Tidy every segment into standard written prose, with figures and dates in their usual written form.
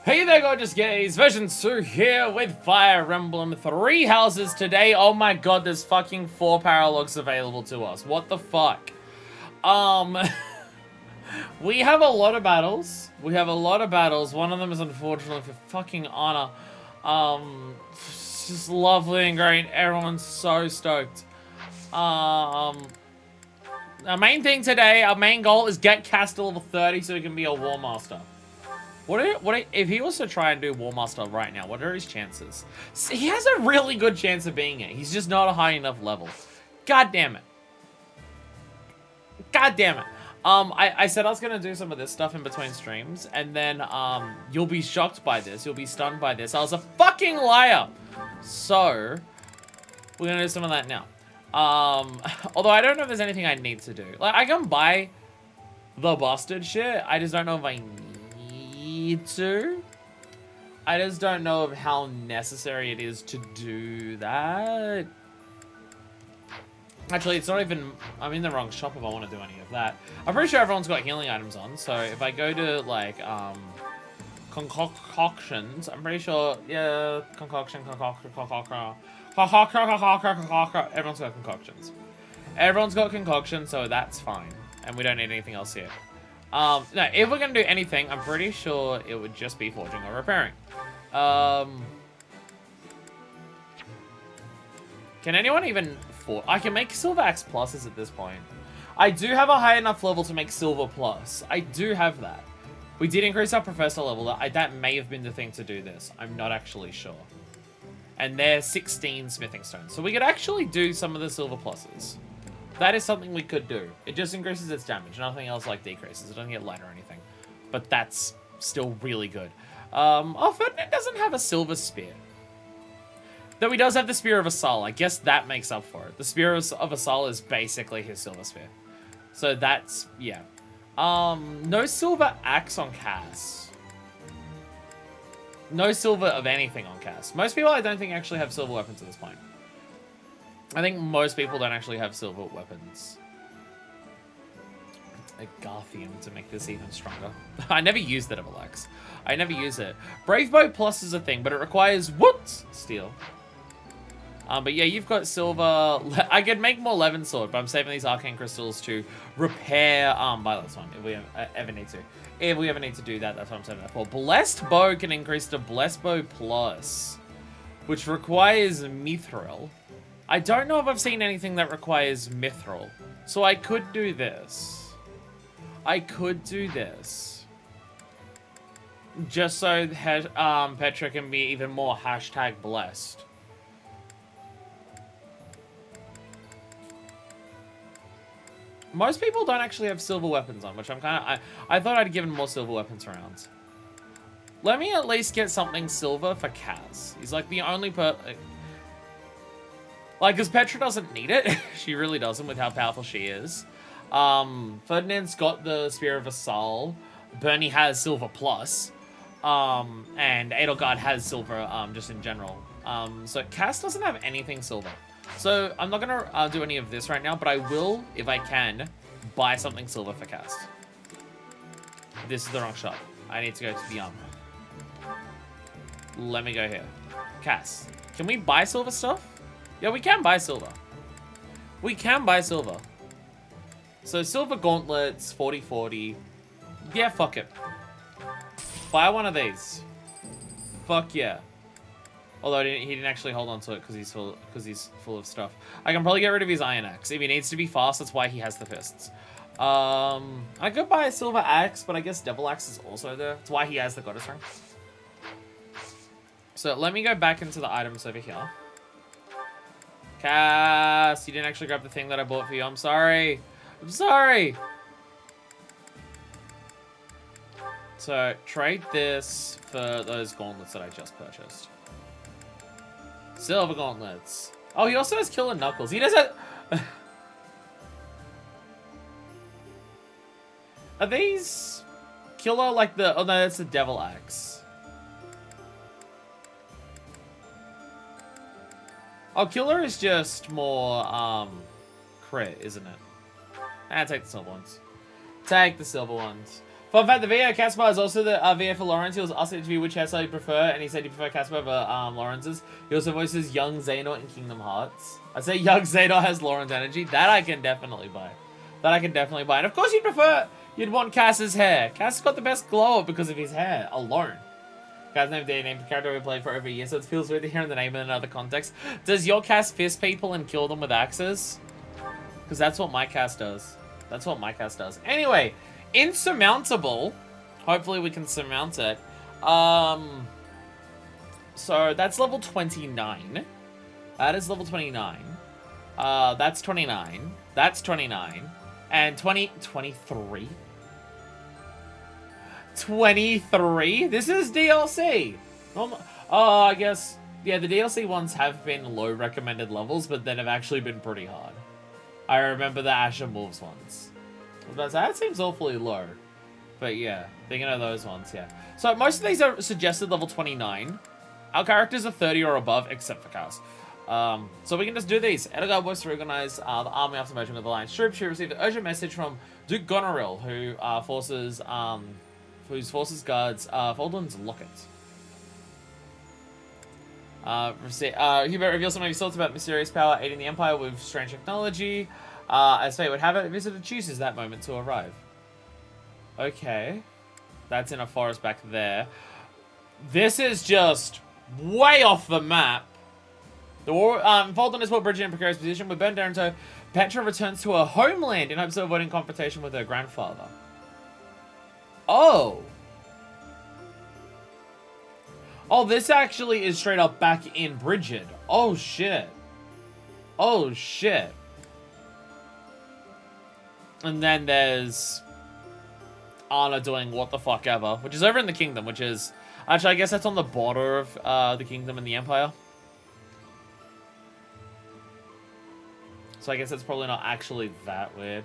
Hey there, gorgeous gays! Version 2 here with Fire Emblem 3 houses today. Oh my god, there's fucking 4 paralogs available to us. What the fuck? We have a lot of battles. One of them is unfortunately for fucking honor. It's just lovely and great. Everyone's so stoked. Our main thing today, our main goal is get Cass to level 30 so he can be a War Master. If he was to try and do War Master right now, what are his chances? See, he has a really good chance of being it. He's just not a high enough level. God damn it. God damn it. I said I was gonna do some of this stuff in between streams, and then you'll be shocked by this. You'll be stunned by this. I was a fucking liar. So we're gonna do some of that now. Although I don't know if there's anything I need to do. Like, I can buy the busted shit. I just don't know if I need to. I just don't know of how necessary it is to do that. Actually, it's not even... I'm in the wrong shop if I want to do any of that. I'm pretty sure everyone's got healing items on, so if I go to, like, concoctions, I'm pretty sure... Yeah, concoction, everyone's got concoctions. Everyone's got concoctions, so that's fine. And we don't need anything else here. No, if we're going to do anything, I'm pretty sure it would just be forging or repairing. Can anyone even... I can make Silver Axe Pluses at this point. I do have a high enough level to make Silver Plus. I do have that. We did increase our Professor level. That may have been the thing to do this. I'm not actually sure. And they're 16 Smithing Stones. So we could actually do some of the Silver Pluses. That is something we could do. It just increases its damage. Nothing else like decreases. It doesn't get light or anything. But that's still really good. Oh, Ferdinand doesn't have a Silver Spear. Though he does have the Spear of Asal. I guess that makes up for it. The Spear of Asal is basically his Silver Spear. So that's, yeah. No Silver Axe on Cass. No silver of anything on Cass. Most people, I don't think, actually have silver weapons at this point. I think most people don't actually have silver weapons. A Garthium to make this even stronger. I never used that of Alex. I never use it. Brave Bow Plus is a thing, but it requires what? Steel. But yeah, you've got silver. I could make more Levin Sword, but I'm saving these arcane crystals to repair Violet's one if we ever need to. If we ever need to do that, that's what I'm saving that for. Blessed Bow can increase to Blessed Bow Plus, which requires Mithril. I don't know if I've seen anything that requires Mithril, so I could do this. Just so Petra can be even more #blessed. Most people don't actually have silver weapons on, which I'm kind of... I thought I'd given more silver weapons around. Let me at least get something silver for Kaz. He's like the only like, because Petra doesn't need it. She really doesn't with how powerful she is. Ferdinand's got the Spear of Asal. Bernie has Silver Plus. And Edelgard has silver just in general. So Cass doesn't have anything silver. So I'm not going to do any of this right now, but I will, if I can, buy something silver for Cass. This is the wrong shop. I need to go to the Let me go here. Cass, can we buy silver stuff? Yeah, we can buy silver. We can buy silver. So silver gauntlets, 40-40. Yeah, fuck it. Buy one of these. Fuck yeah. Although he didn't actually hold on to it because he's full of stuff. I can probably get rid of his Iron Axe. If he needs to be fast, that's why he has the fists. I could buy a Silver Axe, but I guess Devil Axe is also there. That's why he has the Goddess Ring. So let me go back into the items over here. Cass, you didn't actually grab the thing that I bought for you. I'm sorry. I'm sorry. So trade this for those gauntlets that I just purchased. Silver gauntlets. Oh, he also has Killer Knuckles. He does have... Are these... Killer like the... Oh no, that's the Devil Axe. Oh, Killer is just more, crit, isn't it? Take the silver ones. Take the silver ones. Fun fact, the VO Caspar is also the VO for Lawrence. He was asked to which hairstyle you prefer, and he said he preferred Caspar over Lawrence's. He also voices young Xehanort in Kingdom Hearts. I'd say young Xehanort has Lawrence energy. That I can definitely buy. That I can definitely buy. And of course you'd want Cass's hair. Cass got the best glow up because of his hair alone. Cass named their name, the character we played for over a year, so it feels weird to hear the name in another context. Does your Cass fist people and kill them with axes? Because that's what my Cass does. That's what my Cass does. Anyway, insurmountable. Hopefully we can surmount it. So that's level 29. That is level 29. That's 29. That's 29. And 23. 23? This is DLC. Oh, I guess, yeah, the DLC ones have been low recommended levels, but then have actually been pretty hard. I remember the Asher Wolves ones. I was about to say, that seems awfully low. But yeah, thinking of those ones, yeah. So most of these are suggested level 29. Our characters are 30 or above, except for Chaos. So we can just do these. Edgar works to organize the army after merging with the Alliance troops. She received an urgent message from Duke Goneril, whose forces guards Faldwin's locket. Hubert reveals some of his thoughts about mysterious power aiding the Empire with strange technology. As fate would have it, the visitor chooses that moment to arrive. Okay. That's in a forest back there. This is just way off the map. The war, Faldwin is put Bridget in a precarious position. With Ben Darento, Petra returns to her homeland in hopes of avoiding confrontation with her grandfather. Oh. Oh, this actually is straight up back in Bridget. Oh, shit. Oh, shit. And then there's Anna doing what the fuck ever, which is over in the Kingdom, which is... Actually, I guess that's on the border of the Kingdom and the Empire. So I guess it's probably not actually that weird.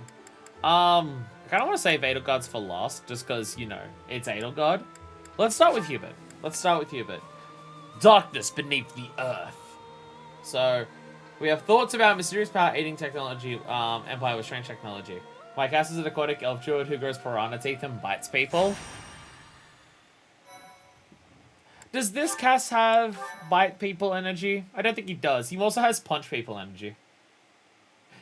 I kind of want to save Edelgard's for last, just because, you know, it's Edelgard. Let's start with Hubert. Let's start with Hubert. Darkness beneath the earth. So, we have thoughts about mysterious power aiding technology, Empire with strange technology. My cast is an aquatic elf druid who grows piranha teeth and bites people. Does this cast have bite people energy? I don't think he does. He also has punch people energy.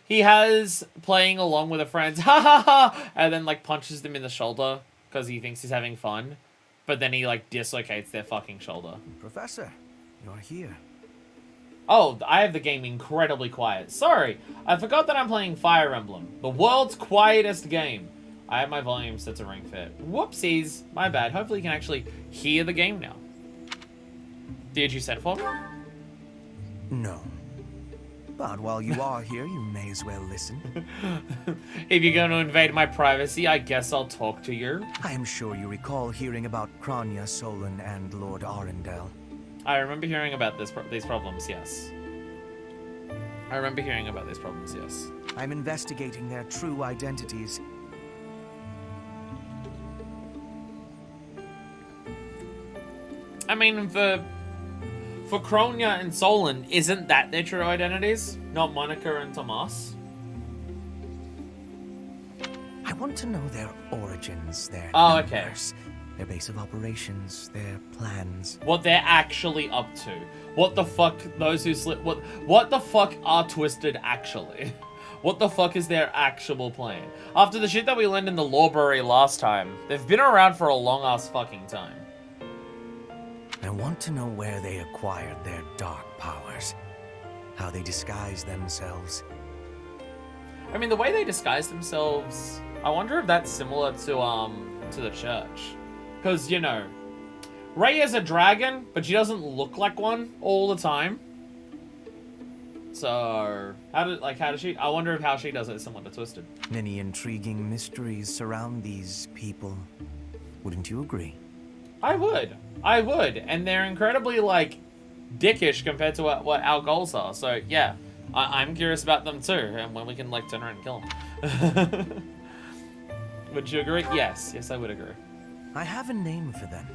He has playing along with a friend, ha ha ha, and then like punches them in the shoulder because he thinks he's having fun. But then he like dislocates their fucking shoulder. Professor, you're here. Oh, I have the game incredibly quiet. Sorry, I forgot that I'm playing Fire Emblem, the world's quietest game. I have my volume set to ring fit. Whoopsies, my bad. Hopefully you can actually hear the game now. Did you send for me? No. But while you are here, you may as well listen. If you're going to invade my privacy, I guess I'll talk to you. I am sure you recall hearing about Kranya, Solon, and Lord Arundel. I remember hearing about these problems, yes. I remember hearing about these problems, yes. I'm investigating their true identities. I mean, for Kronya and Solon, isn't that their true identities? Not Monica and Tomas? I want to know their origins, their numbers, their base of operations, their plans. What they're actually up to. What the fuck those who slip... What the fuck are Twisted actually? What the fuck is their actual plan? After the shit that we learned in the library last time, they've been around for a long-ass fucking time. I want to know where they acquired their dark powers. How they disguise themselves. I mean, the way they disguise themselves... I wonder if that's similar to the church. Because, you know, Rey is a dragon, but she doesn't look like one all the time. So, how does she... I wonder if how she does it is similar to Twisted. Many intriguing mysteries surround these people. Wouldn't you agree? I would. I would. And they're incredibly, like, dickish compared to what our goals are. So, yeah. I'm curious about them, too. And when we can, like, turn around and kill them. Would you agree? Yes. Yes, I would agree. I have a name for them.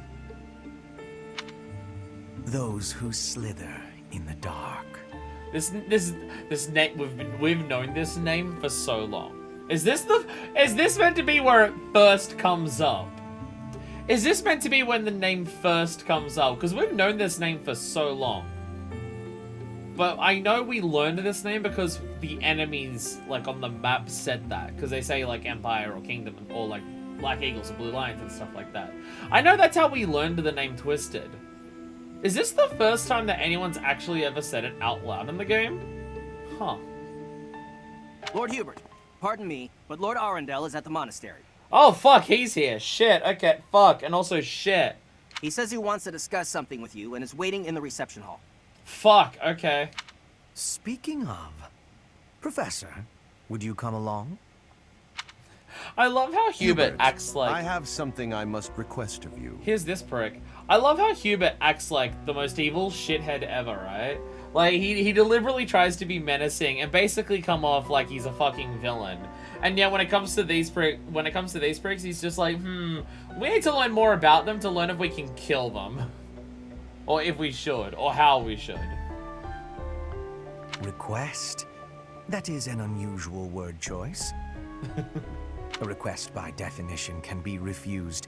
Those who slither in the dark. This name, we've known this name for so long. Is this meant to be where it first comes up? Is this meant to be when the name first comes up? Because we've known this name for so long. But I know we learned this name because the enemies, like, on the map said that. Because they say, like, Empire or Kingdom or, like, Black Eagles or Blue Lions and stuff like that. I know that's how we learned the name Twisted. Is this the first time that anyone's actually ever said it out loud in the game? Huh. Lord Hubert, pardon me, but Lord Arundel is at the monastery. Oh, fuck, he's here. Shit, okay, fuck. And also shit. He says he wants to discuss something with you and is waiting in the reception hall. Fuck, okay. Speaking of, Professor, would you come along? I love how Hubert acts like... I have something I must request of you. Here's this prick. I love how Hubert acts like the most evil shithead ever, right? Like, he deliberately tries to be menacing and basically come off like he's a fucking villain. And yet when it comes to these pricks, he's just like, we need to learn more about them to learn if we can kill them. Or if we should, or how we should. Request? That is an unusual word choice. A request by definition can be refused.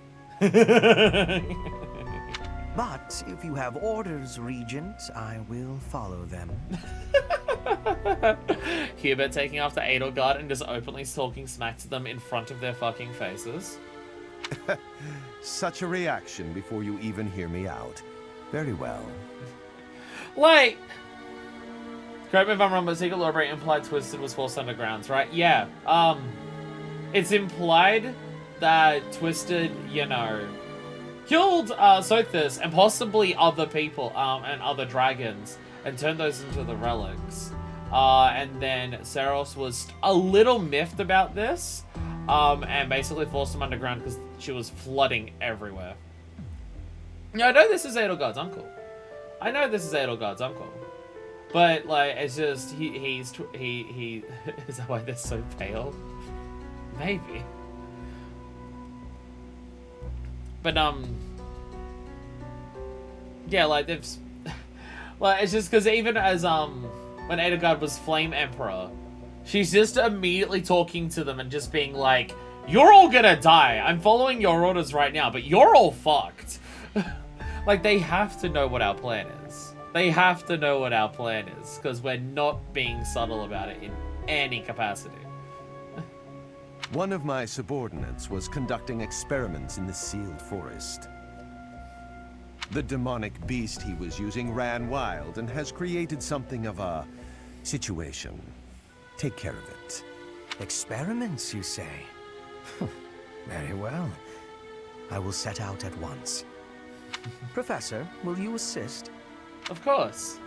But if you have orders, Regent, I will follow them. Hubert taking after Edelgard and just openly talking smack to them in front of their fucking faces. Such a reaction before you even hear me out. Very well. Like, correct me if I'm wrong, but Secret Lord implied Twisted was forced undergrounds, right? Yeah. It's implied that Twisted, you know, killed Sothis and possibly other people and other dragons and turned those into the relics. And then Seros was a little miffed about this and basically forced him underground because she was flooding everywhere. Yeah, I know this is Edelgard's uncle. But like, it's just he is that why they're so pale? Maybe. But yeah, like they've like, it's just because even as when Edelgard was Flame Emperor, she's just immediately talking to them and just being like, "You're all gonna die. I'm following your orders right now, but you're all fucked." Like, they have to know what our plan is. They have to know what our plan is, because we're not being subtle about it in any capacity. One of my subordinates was conducting experiments in the sealed forest. The demonic beast he was using ran wild and has created something of a situation. Take care of it. Experiments, you say? Very well. I will set out at once. Professor, will you assist? Of course.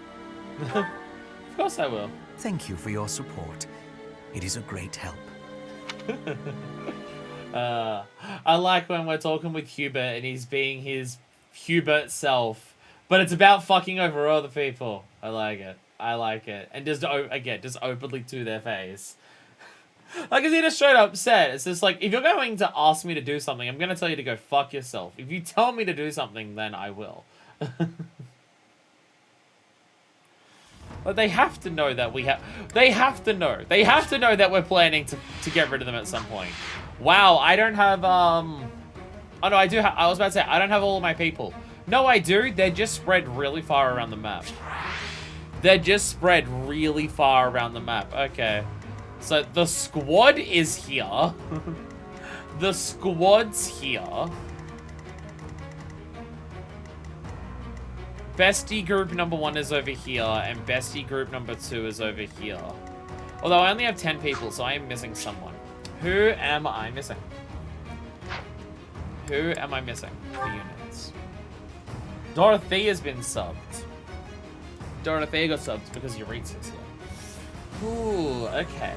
Of course I will. Thank you for your support. It is a great help. I like when we're talking with Hubert and he's being his Hubert self, but it's about fucking over other people. I like it. And just openly to their face. Like, is he just straight up said, it's just like, if you're going to ask me to do something, I'm going to tell you to go fuck yourself. If you tell me to do something, then I will. But they have to know that they have to know that we're planning to get rid of them at some point. Wow, I don't have, oh no, I do have, I was about to say, I don't have all of my people. No, I do, they're just spread really far around the map. Okay. So the squad is here. The squad's here. Bestie group number 1 is over here, and bestie group number 2 is over here. Although I only have 10 people, so I am missing someone. Who am I missing? For units? Dorothy has been subbed. Dorothy got subbed because Yuritsa's here. Ooh, okay.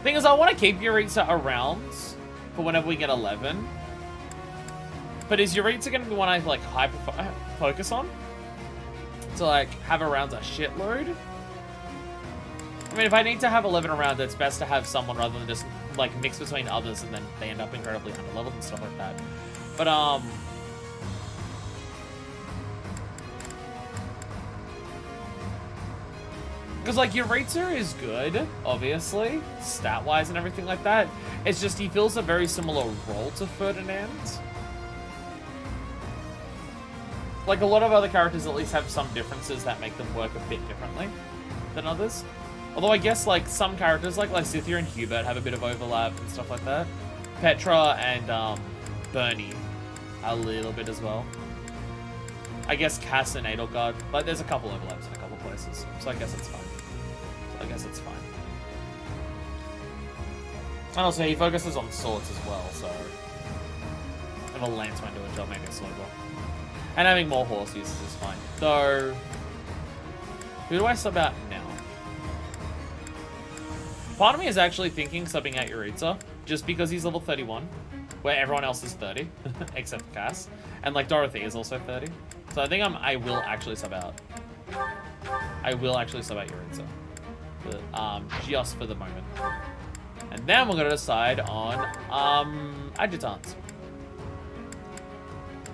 Thing is, I want to keep Yuritsa around for whenever we get 11. But is Yuritsa going to be one I, like, hyper-focus on? To, like, have around a shitload? I mean, if I need to have 11 around, it's best to have someone rather than just, like, mix between others and then they end up incredibly under-leveled and stuff like that. But, because, like, Yuritsa is good, obviously, stat-wise and everything like that. It's just he fills a very similar role to Ferdinand. like a lot of other characters at least have some differences that make them work a bit differently than others. Although I guess like some characters like Lysithea and Hubert have a bit of overlap and stuff like that. Petra and Bernie a little bit as well. I guess Cass and Edelgard, like there's a couple overlaps in a couple places, so I guess it's fine. And also he focuses on swords as well, so if a lance won't do a job, maybe a sword will. And having more horse uses is fine. So who do I sub out now? Part of me is actually thinking subbing out Yuritsa, just because he's level 31, where everyone else is 30, except for Cass. And like Dorothy is also 30. So I think I will actually sub out. I will actually sub out Yuritsa. But, just for the moment. And then we're gonna decide on adjutants.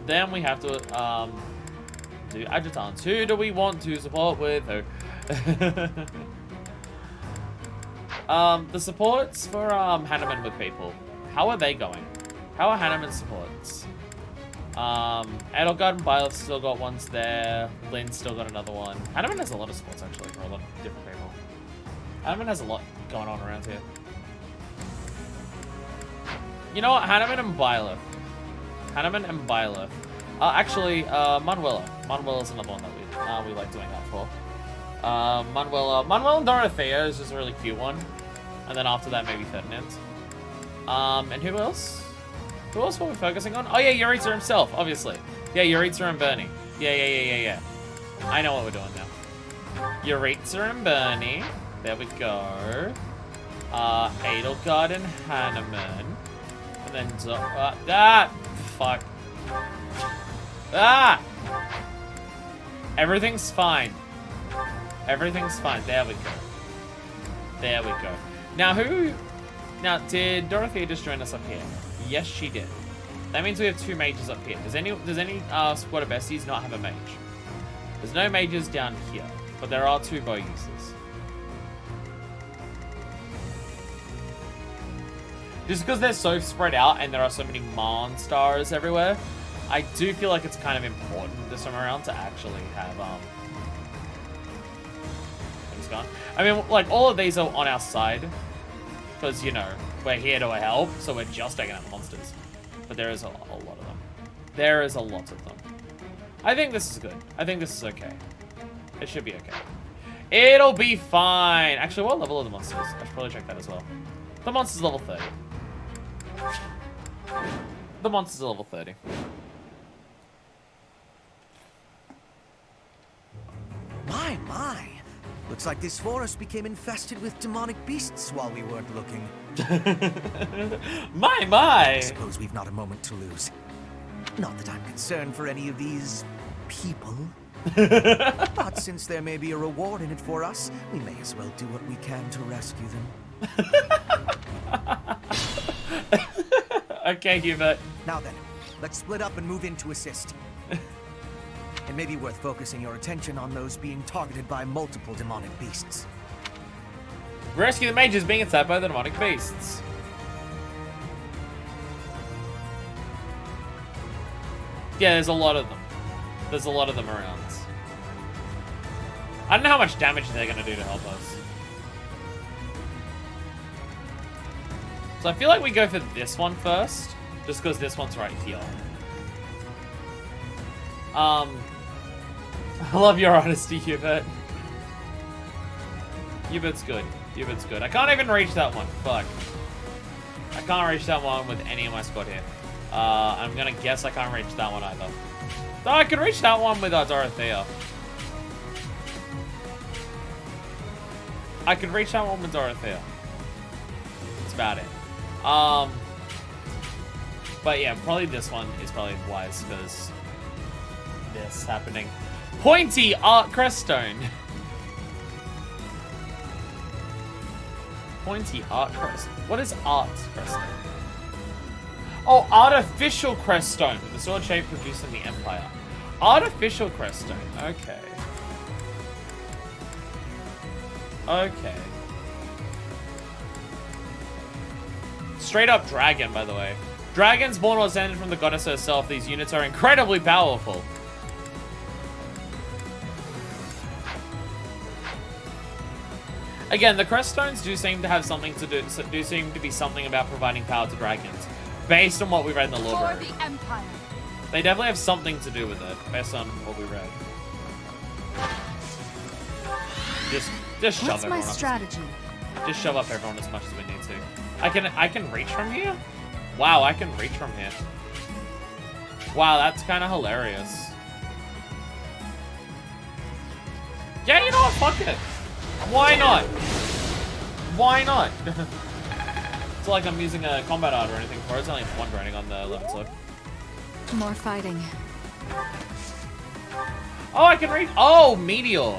Then we have to do adjutants. Who do we want to support with? Who? The supports for Hanneman with people. How are they going? How are Hanneman's supports? Edelgard and Byleth still got ones there. Lynn's still got another one. Hanneman has a lot of supports actually for a lot of different people. Hanneman has a lot going on around here. You know what? Hanneman and Byleth. Hanneman and Byleth. Actually, Manuela. Manuela's another one that we like doing that for. Manuela and Dorothea is just a really cute one. And then after that, maybe Ferdinand. And who else? Who else were we focusing on? Oh yeah, Yuritsa himself, obviously. Yeah, Yuritsa and Bernie. Yeah. I know what we're doing now. Yuritsa and Bernie. There we go. Edelgard and Hanneman. And then fuck. Everything's fine. Everything's fine. There we go. There we go. Now, did Dorothea just join us up here? Yes, she did. That means we have two mages up here. Does any squad of besties not have a mage? There's no mages down here, but there are two bow users. Just because they're so spread out and there are so many monsters everywhere, I do feel like it's kind of important this time around to actually have things gone. I mean, like all of these are on our side because you know we're here to help, so we're just taking out monsters. But there is a lot of them. There is a lot of them. I think this is good. I think this is okay. It should be okay. It'll be fine. Actually, what level are the monsters? I should probably check that as well. The monster's level 30. The monster's level 30. My. Looks like this forest became infested with demonic beasts while we weren't looking. My. I suppose we've not a moment to lose. Not that I'm concerned for any of these people. But since there may be a reward in it for us, we may as well do what we can to rescue them. Okay, Hubert. Now then, let's split up and move in to assist. It may be worth focusing your attention on those being targeted by multiple demonic beasts. Rescue the mages being attacked by the demonic beasts. Yeah, there's a lot of them. There's a lot of them around. I don't know how much damage they're going to do to help us. So I feel like we go for this one first, just because this one's right here. I love your honesty, Hubert. Hubert's good. Hubert's good. I can't even reach that one. Fuck. I can't reach that one with any of my squad here. I'm gonna guess I can't reach that one either. Though I can reach that one with Dorothea. I can reach that one with Dorothea. That's about it. But yeah, probably this one is probably wise because this happening. Pointy Art Creststone. Pointy Art Creststone. What is Art Creststone? Oh, Artificial Creststone with the sword shape produced in the Empire. Artificial Creststone. Okay. Okay. Straight up dragon, by the way. Dragons born or descended from the goddess herself. These units are incredibly powerful. Again, the crest stones do seem to have something to do. So do seem to be something about providing power to dragons, based on what we read in the lore. For the Empire. They definitely have something to do with it, based on what we read. Just shove What's everyone my up. strategy? Just shove up everyone as much as we need to. I can reach from here? Wow, I can reach from here. Wow, that's kind of hilarious. Yeah, you know what? Fuck it. Why not? Why not? It's like I'm using a combat art or anything for it. It's only one grinding on the 11th slip. More fighting. Oh, I can read. Oh, Meteor.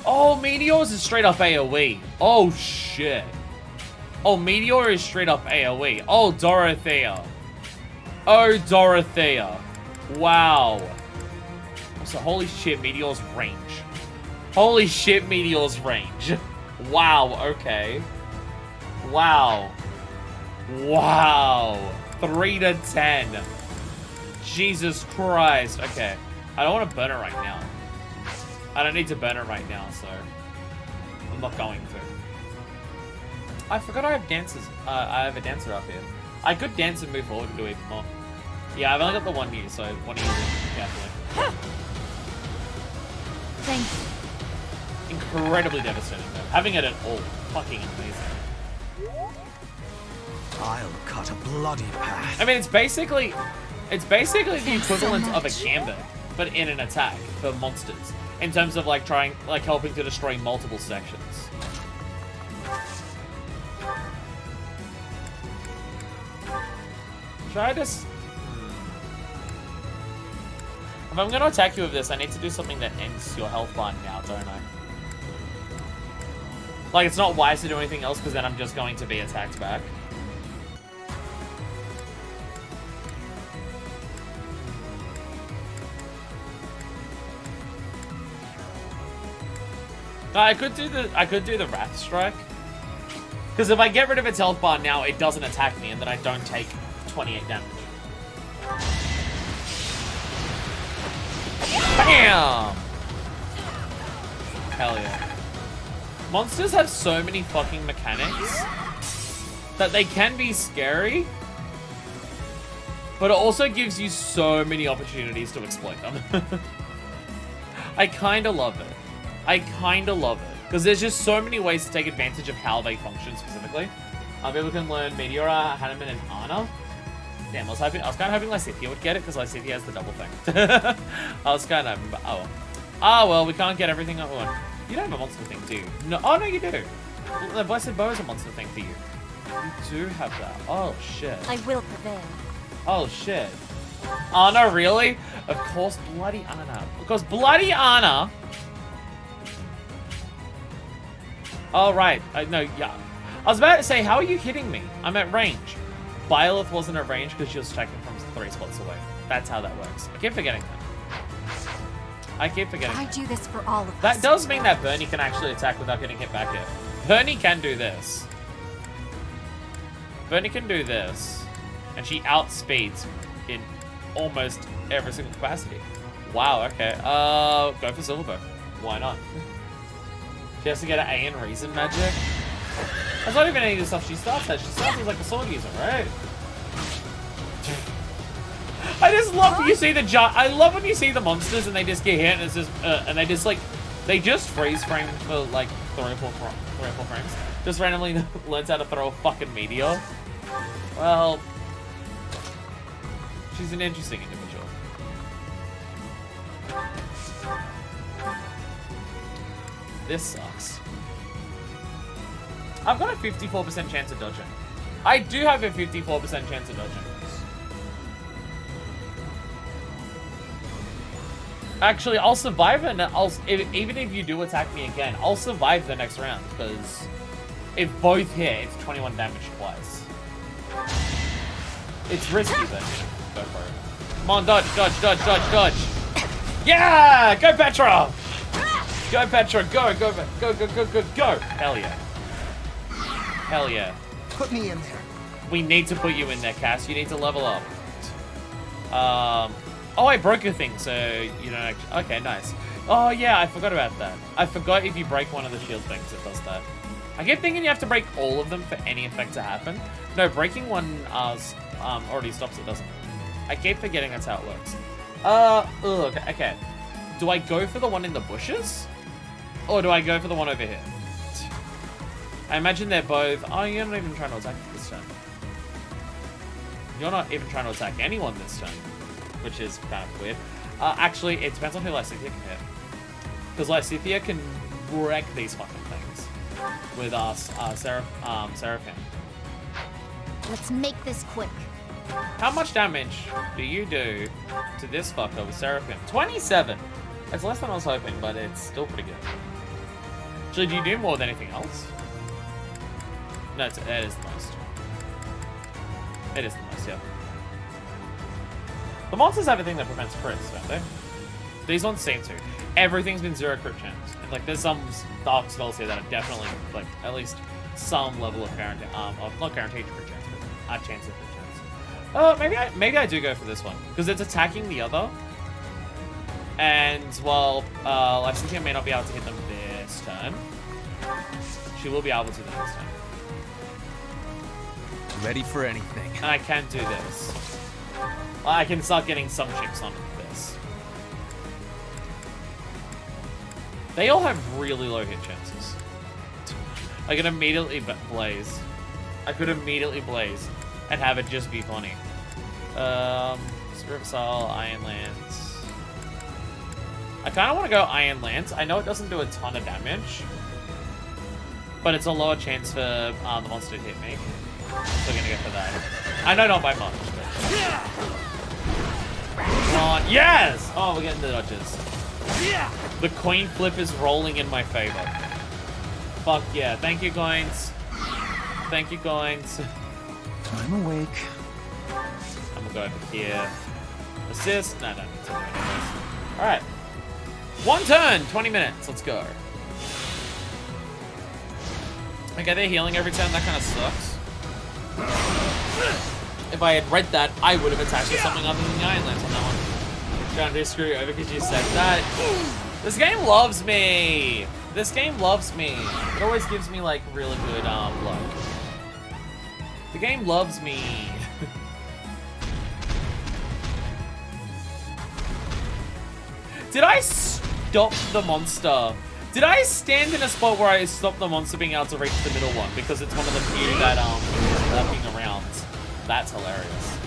Oh, Meteor is straight up AoE. Oh, shit. Oh, Meteor is straight up AoE. Oh, Dorothea. Oh, Dorothea. Wow. So, holy shit, Meteor's range. Holy shit, Meteor's range. Wow, okay. Wow. Wow. 3 to 10. Jesus Christ. Okay. I don't want to burn it right now. I don't need to burn it right now, so I'm not going to. I forgot I have dancers. I have a dancer up here. I could dance and move forward and do even more. Yeah, I've only got the one here, so want to use it carefully. Thank you. Incredibly devastating though. Having it at all, fucking amazing. I'll cut a bloody path. I mean, it's basically the equivalent of a gambit, but in an attack for monsters. In terms of like helping to destroy multiple sections. Should I just... If I'm gonna attack you with this, I need to do something that ends your health bar now, don't I? Like, it's not wise to do anything else, because then I'm just going to be attacked back. No, I could do the Wrath Strike. Because if I get rid of its health bar now, it doesn't attack me, and then I don't take 28 damage. Bam! Hell yeah. Monsters have so many fucking mechanics that they can be scary, but it also gives you so many opportunities to exploit them. I kind of love it. I kind of love it. Because there's just so many ways to take advantage of how they function specifically. People can learn Meteora, Hanuman, and Anna. Damn, I was kind of hoping Lysithea would get it, because Lysithea has the double thing. I was kind of... Oh. Oh, well, we can't get everything at once. You don't have a monster thing, do you? No. Oh, no, you do. The Blessed Bow is a monster thing for you. You do have that. Oh, shit. I will prevail. Oh, shit. Anna, really? Of course, bloody Anna. Because bloody Anna... Oh, right. No, yeah. I was about to say, how are you hitting me? I'm at range. Byleth wasn't at range because she was checking from 3 spots away. That's how that works. I keep forgetting that. I keep forgetting I do this for all of us. that. Does mean that Bernie can actually attack without getting hit back here. Bernie can do this. Bernie can do this. And she outspeeds in almost every single capacity. Wow, okay. Go for Silverbow. Why not? She has to get an A in Reason Magic. That's not even any of the stuff she starts as. She starts as like a sword user, right? I just love when you see the I love when you see the monsters and they just get hit and it's just and they just like freeze frame for like 3 or 4 frames. Just randomly learns how to throw a fucking meteor. Well, she's an interesting individual. This sucks. I've got a 54% chance of dodging. I do have a 54% chance of dodging. Actually, I'll survive it. Even if you do attack me again, I'll survive the next round because if both hit, it's 21 damage twice. It's risky, but go for it. Come on, dodge, dodge, dodge, dodge, dodge. Yeah, go Petra. Go Petra, go, go, go, go, go, go, go. Hell yeah. Hell yeah. Put me in there. We need to put you in there, Cass. You need to level up. Oh, I broke your thing, so you don't actually... Okay, nice. Oh yeah, I forgot about that. I forgot if you break one of the shield things, it does that. I keep thinking you have to break all of them for any effect to happen. No, breaking one already stops it, doesn't it? I keep forgetting that's how it works. Okay. Do I go for the one in the bushes? Or do I go for the one over here? I imagine they're both... Oh, you're not even trying to attack this turn. You're not even trying to attack anyone this turn. Which is kind of weird. Actually, it depends on who Lysithea can hit. Because Lysithea can wreck these fucking things. With us, Seraphim. Let's make this quick. How much damage do you do to this fucker with Seraphim? 27! It's less than I was hoping, but it's still pretty good. Actually, do you do more than anything else? No, it is the most. It is the most, yeah. The monsters have a thing that prevents crits, don't they? These ones seem to. Everything's been 0 crit chance. And, like, there's some dark spells here that are definitely, like, at least some level of guarantee, not guaranteed crit chance, but a chance of crit chance. Maybe I do go for this one. Because it's attacking the other. And, well, Lysithea may not be able to hit them this turn. She will be able to the next turn. Ready for anything. And I can do this. I can start getting some chips on this. They all have really low hit chances. I can immediately blaze. I could immediately blaze and have it just be funny. Spirit Soul, Iron Lance. I kind of want to go Iron Lance. I know it doesn't do a ton of damage, but it's a lower chance for the monster to hit me. So I'm gonna go for that. I know not by much, but... Come on. Yes! Oh, we're getting the dodges. The coin flip is rolling in my favor. Fuck yeah. Thank you, coins. Thank you, coins. I'm awake. I'm gonna go over here. Assist? No, no. Alright. One turn, 20 minutes. Let's go. Okay, they're healing every turn. That kind of sucks. If I had read that, I would have attacked with something other than the Iron Lance on that one. Trying to screw you over because you said that. This game loves me. This game loves me. It always gives me like really good luck. The game loves me. Did I stop the monster? Did I stand in a spot where I stopped the monster being able to reach the middle one because it's one of the few that is walking around? That's hilarious.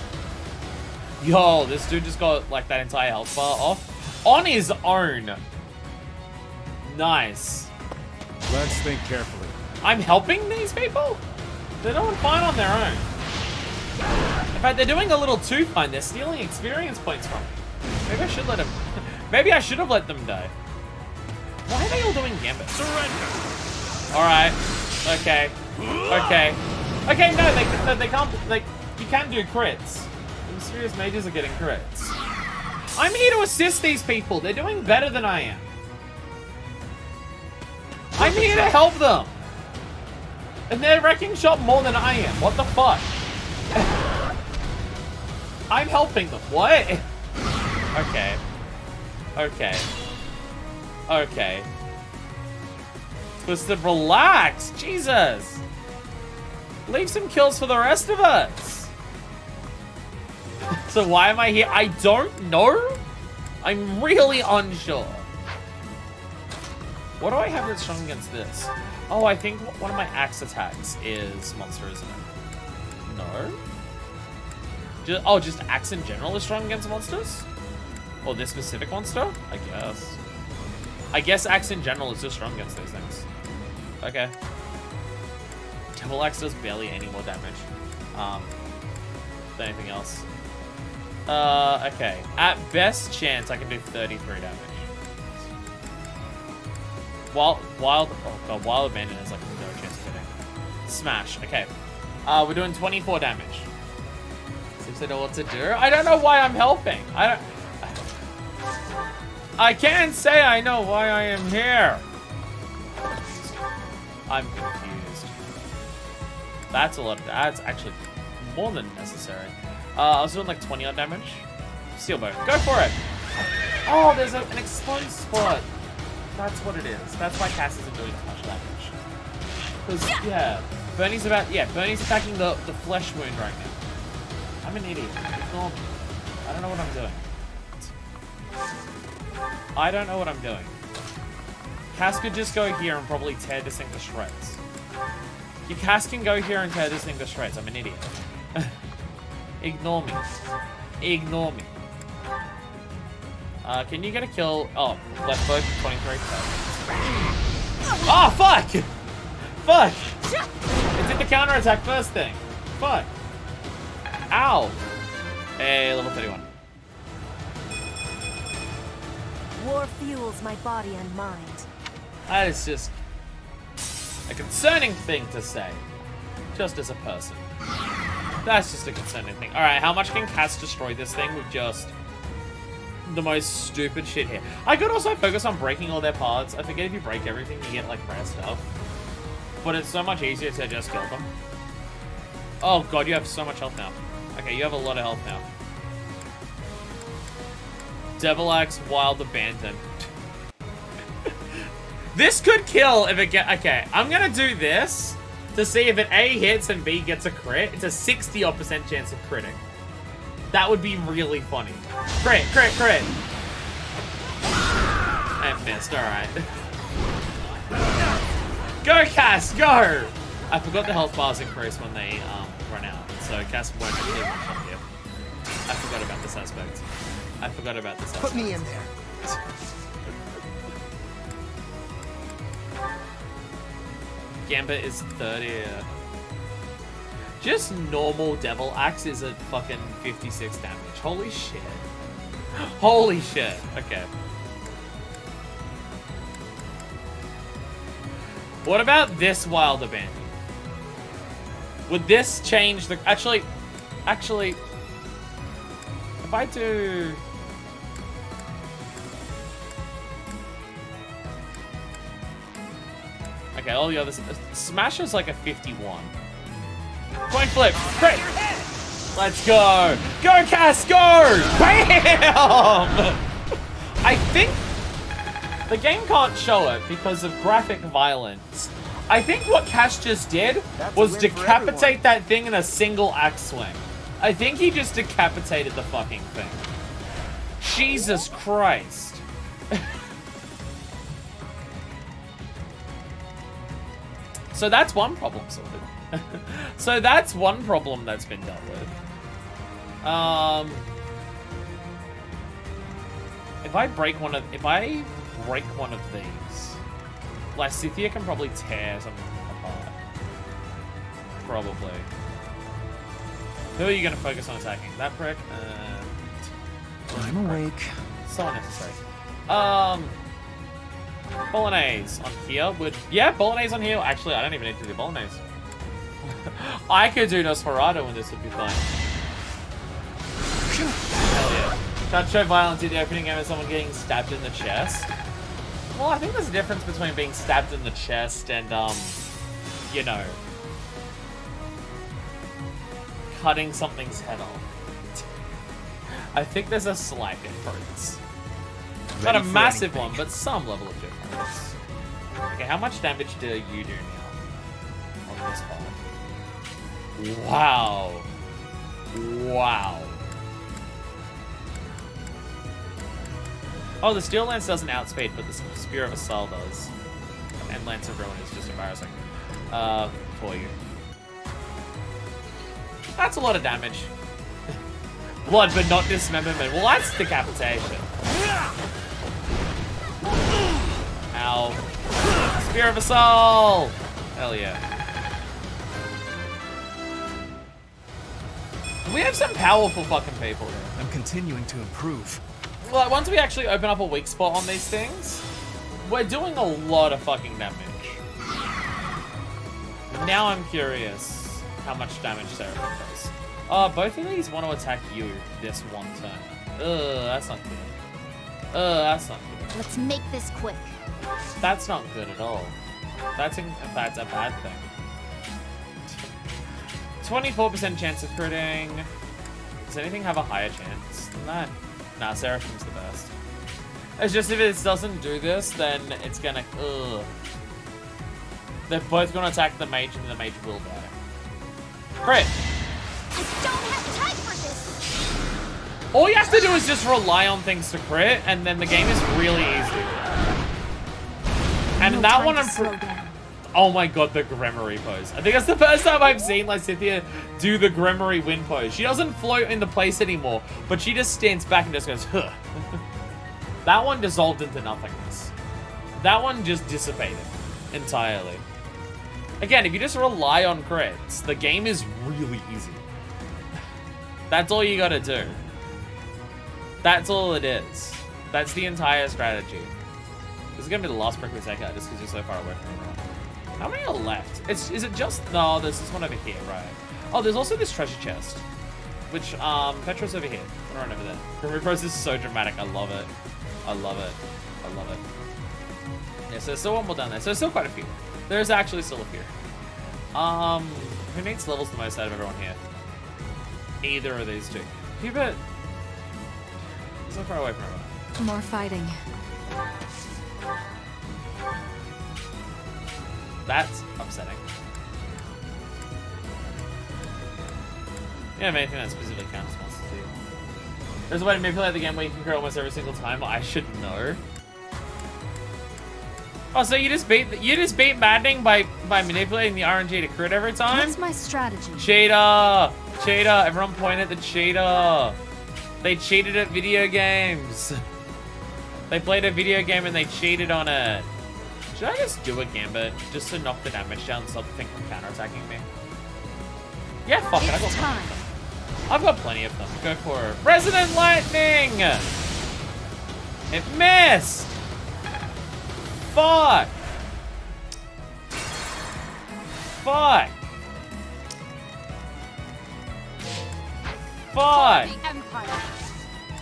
Yo, this dude just got like that entire health bar off on his own. Nice. Let's think carefully. I'm helping these people? They're doing fine on their own. In fact, they're doing a little too fine. They're stealing experience points from me. Maybe I should let them... Maybe I should have let them die. Why are they all doing gambit? Surrender. Alright. Okay. Okay. Okay, no, they can't... You can do crits. The mysterious mages are getting crits. I'm here to assist these people. They're doing better than I am. I'm here to help them. And they're wrecking shop more than I am. What the fuck? I'm helping them. What? Okay. Okay. Okay. Twisted, relax. Jesus. Leave some kills for the rest of us. So why am I here? I don't know. I'm really unsure. What do I have that's strong against this? Oh, I think one of my axe attacks is monster, isn't it? No? Just axe in general is strong against monsters? Or this specific monster? I guess. I guess axe in general is just strong against those things. Okay. Devil axe does barely any more damage. Than anything else. Okay. At best chance, I can do 33 damage. Wild Abandon is like no chance of hitting. Smash. Okay. We're doing 24 damage. Seems I know what to do. I don't know why I'm helping. I can't say I know why I am here. I'm confused. That's a lot. That's actually more than necessary. I was doing like 20 odd damage. Steel bow. Go for it. Oh, there's an exposed spot. That's what it is. That's why Cass isn't doing as much damage. Because, yeah, Bernie's attacking the flesh wound right now. I'm an idiot. Ignore me. I don't know what I'm doing. I don't know what I'm doing. Cass could just go here and probably tear this thing to shreds. Your Cass can go here and tear this thing to shreds. I'm an idiot. Ignore me. Ignore me. Can you get a kill? Oh, left click, 23. Oh, fuck! Fuck! It did the counterattack first thing. Fuck. Ow. Hey, level 31. War fuels my body and mind. That is just a concerning thing to say. Just as a person. That's just a concerning thing. Alright, how much can Cass destroy this thing with just the most stupid shit here? I could also focus on breaking all their parts. I forget if you break everything, you get, like, rare stuff. But it's so much easier to just kill them. Oh god, you have so much health now. Okay, you have a lot of health now. Devil Axe, Wild Abandon. This could kill if it get... Okay, I'm gonna do this to see if it A hits and B gets a crit. It's a 60% chance of critting. That would be really funny. Crit, crit, crit. I missed, alright. Go, Cass, go! I forgot the health bars increase when they run out, so Cass won't actually much up here. I forgot about this aspect. I forgot about this aspect. Put me in there. Gambit is 30. Just normal Devil Axe is at fucking 56 damage. Holy shit. Holy shit. Okay. What about this Wild Abandon? Would this change the... Actually, if I do... Okay, all the others... Smash is like a 51. Coin flip! Great! Let's go! Go, Cass, go! BAM! I think... The game can't show it because of graphic violence. I think what Cass just did was decapitate that thing in a single axe swing. I think he just decapitated the fucking thing. Jesus Christ. So that's one problem sorted. So that's one problem that's been dealt with. If I break one of these, Lysithea can probably tear something apart. Probably. Who are you going to focus on attacking? That prick? I'm awake. So unnecessary. Bolognese on here would... Yeah, Bolognese on here. Actually, I don't even need to do Bolognese. I could do Nosferatu and this would be fine. Hell yeah. Can't show violence in the opening game of someone getting stabbed in the chest. Well, I think there's a difference between being stabbed in the chest and, you know, cutting something's head off. I think there's a slight difference. Not a massive one, but some level of difference. Okay, how much damage do you do now on this part? Wow. Wow. Oh, the Steel Lance doesn't outspeed, but the Spear of Assault does. And Lance of Ruin is just embarrassing. For you. That's a lot of damage. Blood, but not dismemberment. Well, that's decapitation. Ow. Spear of Assault! Hell yeah. We have some powerful fucking people here. I'm continuing to improve. Well, once we actually open up a weak spot on these things, we're doing a lot of fucking damage. Now I'm curious how much damage Seraphim does. Both of these want to attack you this one turn. That's not good. That's not good. Let's make this quick. That's not good at all. That's a bad thing. 24% chance of critting. Does anything have a higher chance than that? Nah, Seraphim's the best. It's just if it doesn't do this, then it's gonna... Ugh. They're both gonna attack the mage, and the mage will die. Crit! I don't have time for this. All you have to do is just rely on things to crit, and then the game is really easy. And No that time one, to I'm... slow down. Oh my god, the Gremory pose. I think that's the first time I've seen Lysithea do the Gremory wind pose. She doesn't float into place anymore, but she just stands back and just goes, huh. That one dissolved into nothingness. That one just dissipated entirely. Again, if you just rely on crits, the game is really easy. That's all you gotta do. That's all it is. That's the entire strategy. This is gonna be the last prick we take out just because you're so far away from everyone. How many are left? Is it just... No, there's this one over here, right. Oh, there's also this treasure chest. Which, Petra's over here. Run over there. The repros is so dramatic. I love it. I love it. I love it. Yeah, so there's still one more down there. So there's still quite a few. There's actually still a few. Who needs levels the most out of everyone here? Either of these two. Hubert. So far away from everyone. More fighting. That's upsetting. Yeah, anything that specifically counts wants to do. There's a way to manipulate the game where you can crit almost every single time. I should know. Oh, so you just beat maddening by manipulating the RNG to crit every time? What's my strategy? Cheater! Cheater! Everyone point at the cheater! They cheated at video games. They played a video game and they cheated on it. Should I just do a gambit just to knock the damage down and stop the thing from counterattacking me? Yeah, fuck it. I've got plenty of them. Go for it. Resonant Lightning! It missed! Fuck! Fuck! Fuck! The Empire.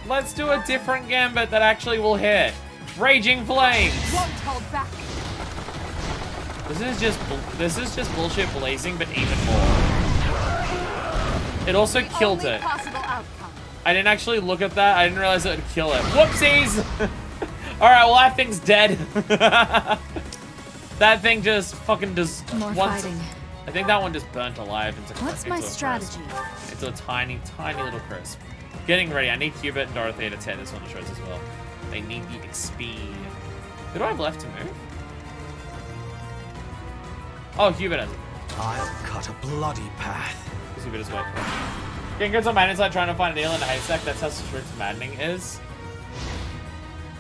Let's do a different gambit that actually will hit. Raging Flames! Won't hold back. This is just bullshit blazing, but even more. It also killed Only it. possible outcome. I didn't actually look at that. I didn't realize it would kill it. Whoopsies! Alright, well that thing's dead. That thing just fucking just More fighting. I think that one just burnt alive into What's my strategy? It's a tiny, tiny little crisp. Getting ready. I need Hubert and Dorothea to tear this one to shreds as well. They need the XP. Who do I have left to move? Oh, Hubert has it. I'll cut a bloody path. Because Hubert is waiting. Getting good on Madden's like trying to find a nail in a haystack. That's how strict maddening is.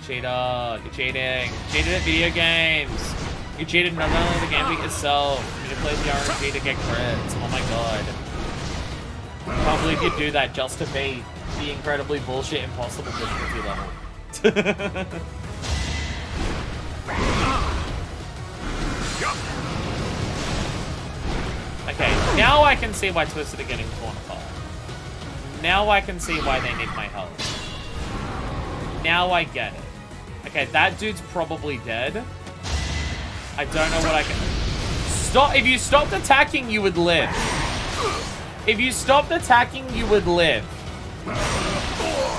Cheater. You're cheating. Cheated at video games. You cheated not only the game itself. You just played the RNG to get crits. Oh my god. I can't believe you do that just to beat the incredibly bullshit impossible difficulty level. Okay, now I can see why Twisted are getting torn apart. Now I can see why they need my help. Now I get it. Okay, that dude's probably dead. I don't know what I can... Stop! If you stopped attacking, you would live. If you stopped attacking, you would live.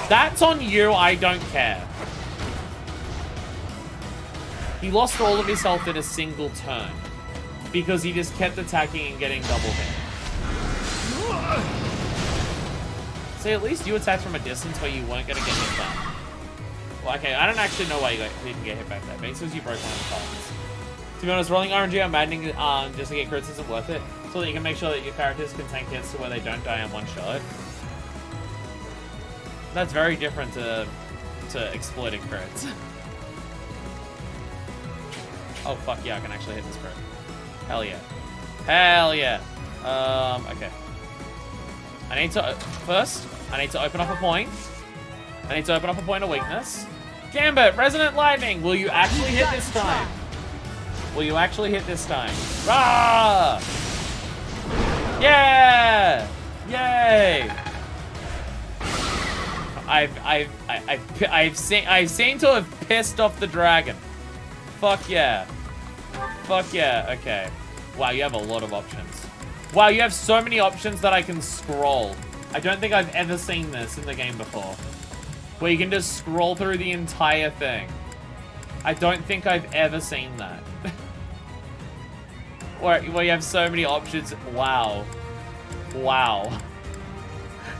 That's on you, I don't care. He lost all of his health in a single turn. Because he just kept attacking and getting double hit. See, at least you attacked from a distance where you weren't going to get hit back. Well, okay, I don't actually know why you didn't get hit back there. Maybe it's because you broke one of the cards. To be honest, rolling RNG on maddening just to get crits isn't worth it. So that you can make sure that your characters can tank hits to where they don't die in one shot. That's very different to exploiting crits. Oh, fuck yeah, I can actually hit this crit. Hell yeah. Hell yeah. Okay. I need to, first, I need to open up a point. I need to open up a point of weakness. Gambit, Resonant Lightning. Will you actually hit this time? Will you actually hit this time? Rah! Yeah! Yay! I've seen to have pissed off the dragon. Fuck yeah. Fuck yeah, okay. Wow, you have a lot of options. Wow, you have so many options that I can scroll. I don't think I've ever seen this in the game before. where you can just scroll through the entire thing. I don't think I've ever seen that. where you have so many options. Wow. Wow.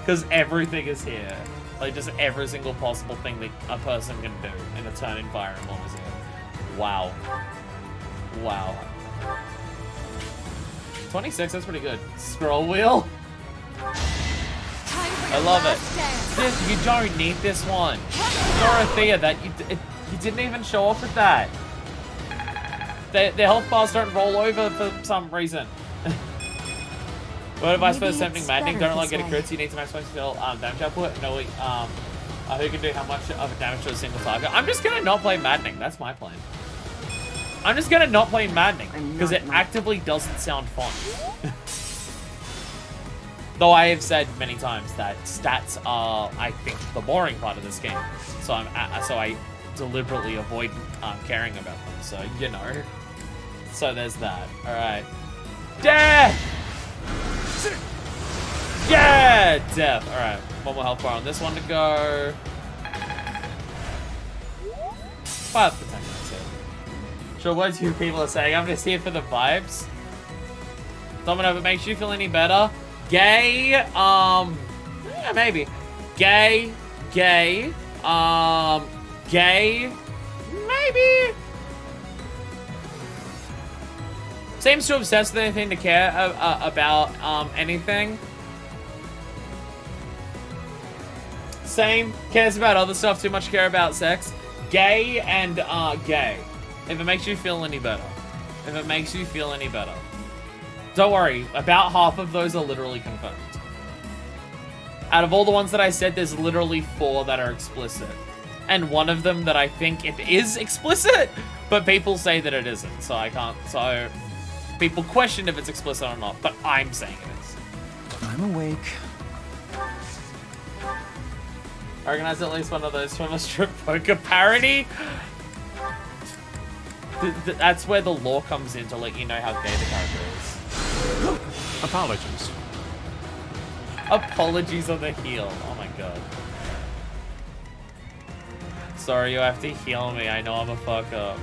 Because everything is here. Like, just every single possible thing that a person can do in a turn environment is here. Wow. Wow. 26, that's pretty good. Scroll wheel. I love it. Dude, you don't need this one. Dorothea, that you didn't even show off with that. Their health bars don't roll over for some reason. What advice for attempting maddening? Don't like getting crits. You need to maximize skill damage output. No, who can do how much of a damage to a single target? I'm just gonna not play maddening. That's my plan. I'm just gonna not play maddening because it actively doesn't sound fun. Though I have said many times that stats are, I think, the boring part of this game. So I deliberately avoid caring about them. So you know. So there's that. All right. Death. Yeah, death. All right. One more health bar on this one to go. 5 to 10 minutes here. Sure, what you people are saying? I'm just here for the vibes. Domino, if it makes you feel any better. Gay, yeah, maybe. Gay, maybe. Seems too obsessed with anything to care about anything. Same, cares about other stuff, too much care about sex. Gay and gay. If it makes you feel any better. If it makes you feel any better. Don't worry, about half of those are literally confirmed. Out of all the ones that I said, there's literally 4 that are explicit. And one of them that I think it is explicit, but people say that it isn't, so I can't, so people question if it's explicit or not, but I'm saying it is. I'm awake. Organize at least one of those from a strip poker parody. That's where the lore comes in to let you know how gay the character is. Apologies. Apologies on the heel. Oh my god. Sorry, you have to heal me. I know I'm a fuck up.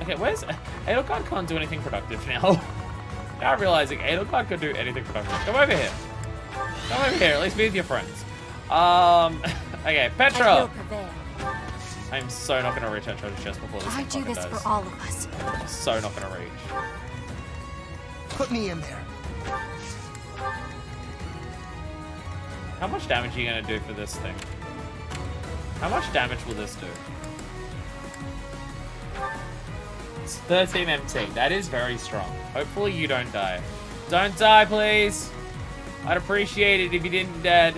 Okay, where's... Edelgard can't do anything productive now. Now I'm realizing Edelgard could do anything productive. Come over here. Come over here. At least be with your friends. Okay, Petra. I'm so not gonna reach that treasure chest before this I thing do this fucking for all of us. I'm so not gonna reach. Put me in there. How much damage are you gonna do for this thing? How much damage will this do? It's 13 MT. That is very strong. Hopefully you don't die. Don't die, please. I'd appreciate it if you didn't dead.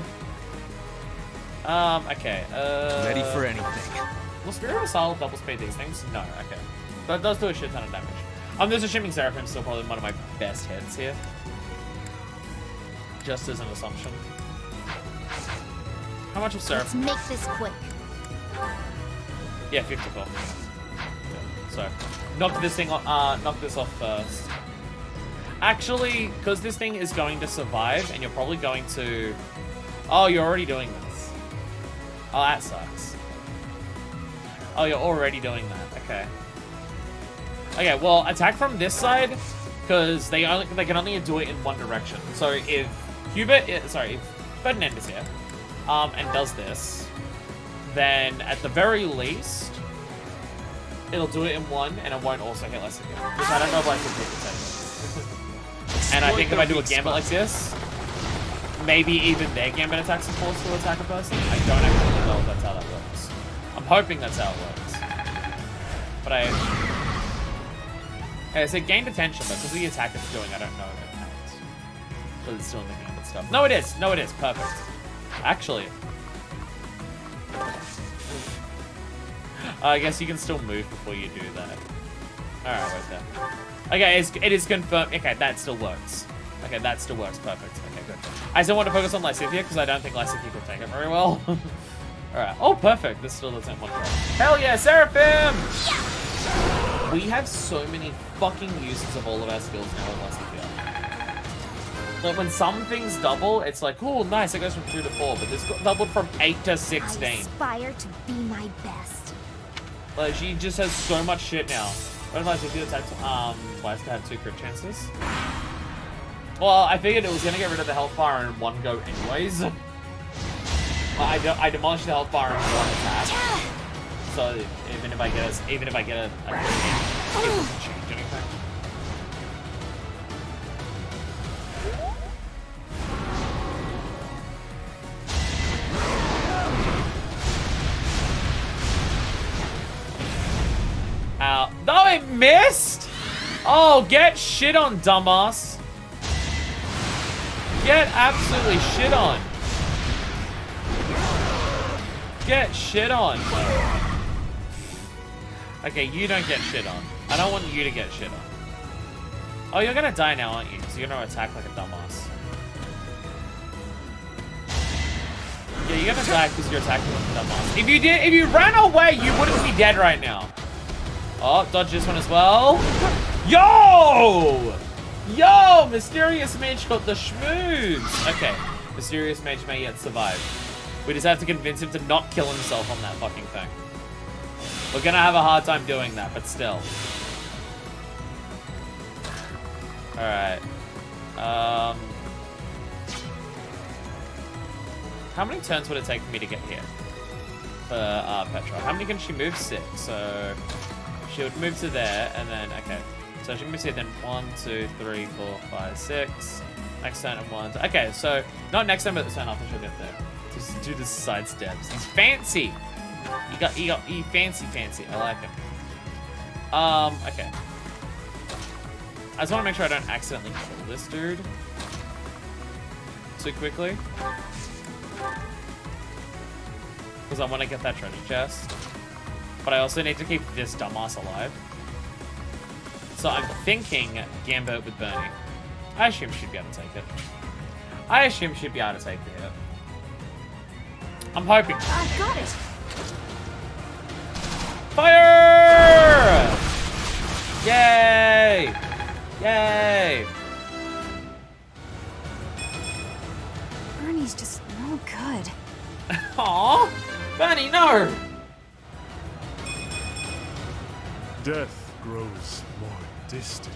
Okay. Ready for anything. Will Spirit of Asylum double speed these things? No, okay. That does do a shit ton of damage. There's assuming Seraphim's still probably one of my best hits here. Just as an assumption. How much of Seraphim? Let's make this quick. Yeah, 54. So, knock this thing on, knock this off first. Actually, because this thing is going to survive, and you're probably going to... Oh, you're already doing this. Oh, that sucks. Oh, you're already doing that. Okay. Okay, well, attack from this side, because they can only do it in one direction. So if if Ferdinand is here, and does this, then at the very least, it'll do it in one, and it won't also hit less again. Because I don't know if I can hit it. And I think if I do a gambit like this, maybe even their gambit attacks are forced to attack a person. I don't actually know if that's how that works. I'm hoping that's how it works. But I said gained attention, but because of the attack it's doing, I don't know if it counts. But it's doing the gambit stuff. No, it is. No, it is. Perfect. Actually. I guess you can still move before you do that. Alright, wait there. Okay, it is confirmed. Okay, that still works. Okay, that still works. Perfect. Okay, good. I still want to focus on Lysithea because I don't think Lysithea can take it very well. Alright. Oh, perfect. This still doesn't want to. Hell yeah, Seraphim! We have so many fucking uses of all of our skills now with Lysithea. Like when some things double, it's like, oh, nice, it goes from 2 to 4, but this got doubled from 8 to I 16. aspire to be my best. Like, she just has so much shit now. What if I did attack twice to have 2 crit chances? Well, I figured it was gonna get rid of the health bar in one go anyways. I demolished the health bar in one attack. So even if I get a crit hit, it doesn't change anything. Ow. No, it missed! Oh, get shit on, dumbass. Get absolutely shit on. Get shit on. Okay, you don't get shit on. I don't want you to get shit on. Oh, you're gonna die now, aren't you? Because you're gonna attack like a dumbass. Yeah, you're gonna die because you're attacking like a dumbass. If you ran away, you wouldn't be dead right now. Oh, dodge this one as well. Yo! Yo! Mysterious Mage got the schmooze. Okay, Mysterious Mage may yet survive. We just have to convince him to not kill himself on that fucking thing. We're gonna have a hard time doing that, but still. Alright. How many turns would it take for me to get here? For Petra. How many can she move? 6. So she would move to there, and then, okay. So she moves here, then 1, 2, 3, 4, 5, 6. Next turn and 1. Okay, so not next turn, but the turn after she'll get there. Just do the side steps. He's fancy. He fancy. I like him. Okay. I just want to make sure I don't accidentally kill this dude too quickly. Because I want to get that treasure chest. But I also need to keep this dumbass alive. So I'm thinking Gambit with Bernie. I assume she'd be able to take it. I assume she'd be able to take the hit. I'm hoping. I've got it. Fire! Yay! Yay! Bernie's just no good. Aww! Bernie, no! Death grows more distant.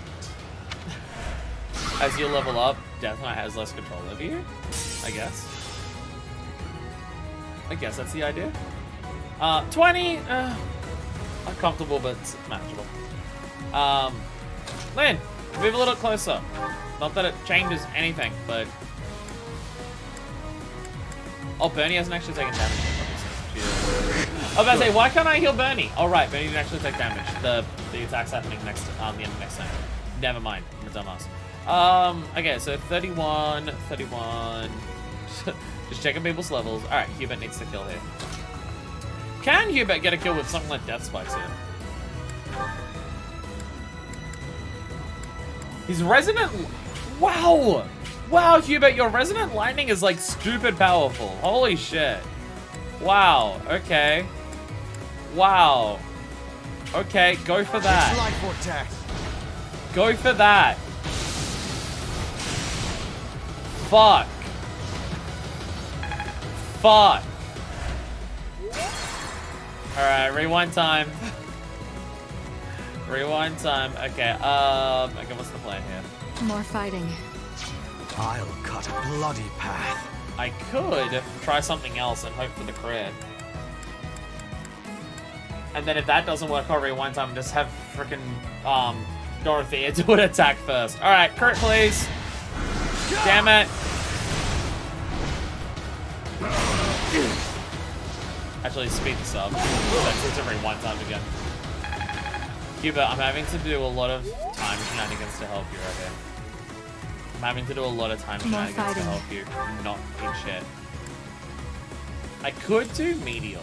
As you level up, Death Knight has less control over you, I guess. I guess that's the idea. 20! Uncomfortable, but manageable. Lynn, move a little closer. Not that it changes anything, but... Oh, Bernie hasn't actually taken damage yet. I was about to say, why can't I heal Bernie? Oh, right, Bernie didn't actually take damage. The attack's happening next the end of next time. Never mind, I'm a dumbass. Okay, so 31. Just checking people's levels. Alright, Hubert needs to kill here. Can Hubert get a kill with something like Death Spikes here? His Resonant... Wow! Wow, Hubert, your Resonant Lightning is like stupid powerful. Holy shit. Wow, okay. Wow. Okay, go for that. It's life or death. Go for that. Fuck. Fuck. Alright, rewind time. Rewind time. Okay, okay, what's the plan here? More fighting. I'll cut a bloody path. I could try something else and hope for the crit. And then if that doesn't work, I'll rewind time and just have frickin' Dorothea do an attack first. Alright, crit please. Damn it. Actually, speed this up. It's a rewind time again. Hubert, I'm having to do a lot of time shenanigans to help you right here. I'm having to do a lot of time shenanigans to help you, not in shit. I could do Meteor.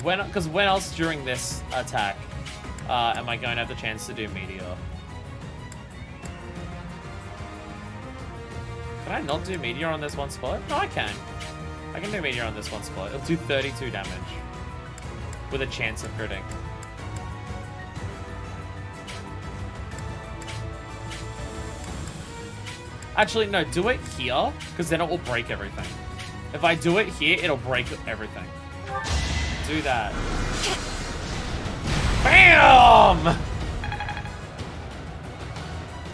Because when else during this attack am I going to have the chance to do Meteor? Can I not do Meteor on this one spot? No, I can. I can do Meteor on this one spot. It'll do 32 damage. With a chance of critting. Actually, no, do it here, because then it will break everything. If I do it here, it'll break everything. Do that. BAM!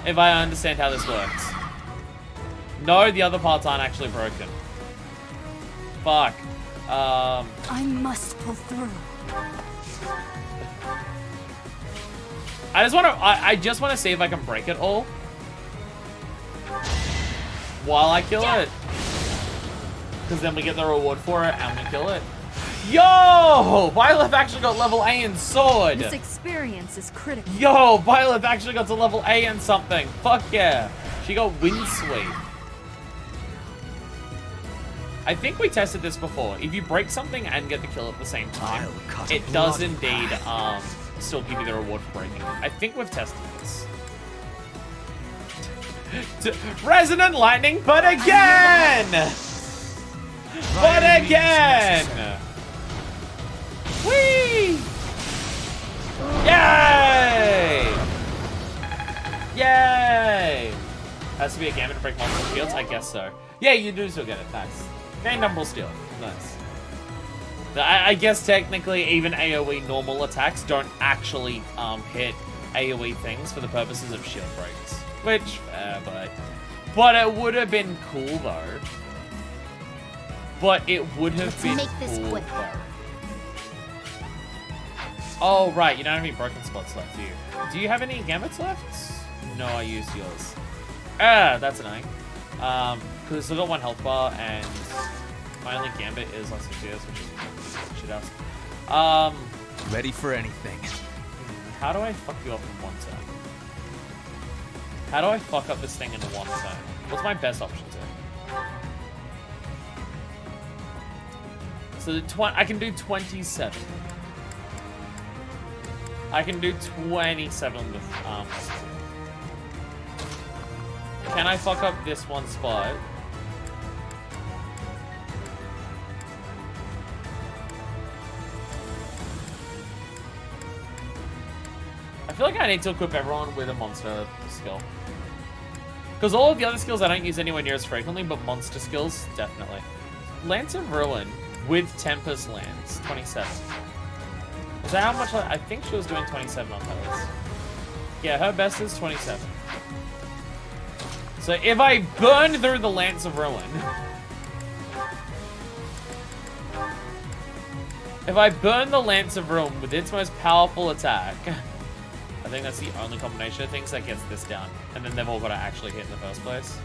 If I understand how this works. No, the other parts aren't actually broken. Fuck. I must pull through. I just want to see if I can break it all while I kill it, because then we get the reward for it and we kill it. Yo, Violet actually got level A in sword. This experience is critical. Yo, Violet actually got to level A in something. Fuck yeah, she got wind sweep. I think we tested this before. If you break something and get the kill at the same time, it does indeed still give you the reward for breaking it. I think we've tested this. Resonant lightning, but again! But again! Whee! Yay! Yay! Has to be a gambit to break multiple shields? I guess so. Yeah, you do still get it. Nice. Gain double steal. Nice. I guess technically even AoE normal attacks don't actually hit AoE things for the purposes of shield breaks. Which, but it would have been cool though. But it would have been make this cool quick. though. Oh right, you don't have any broken spots left, do you? Do you have any gambits left? No, I used yours. Ah, that's annoying. Because I still got one health bar and my only gambit is like 6 years, which is shit house. Ready for anything. How do I fuck you up in one turn? How do I fuck up this thing in one turn? What's my best option to? So I can do 27. I can do 27 with Can I fuck up this one spot? I feel like I need to equip everyone with a monster skill. Because all of the other skills I don't use anywhere near as frequently, but monster skills, definitely. Lance of Ruin with Tempest Lance, 27. Is that how much I think she was doing 27 on hers. Yeah, her best is 27. So if I burn through the Lance of Ruin... If I burn the Lance of Ruin with its most powerful attack... I think that's the only combination of things that gets this down. And then they've all got to actually hit in the first place.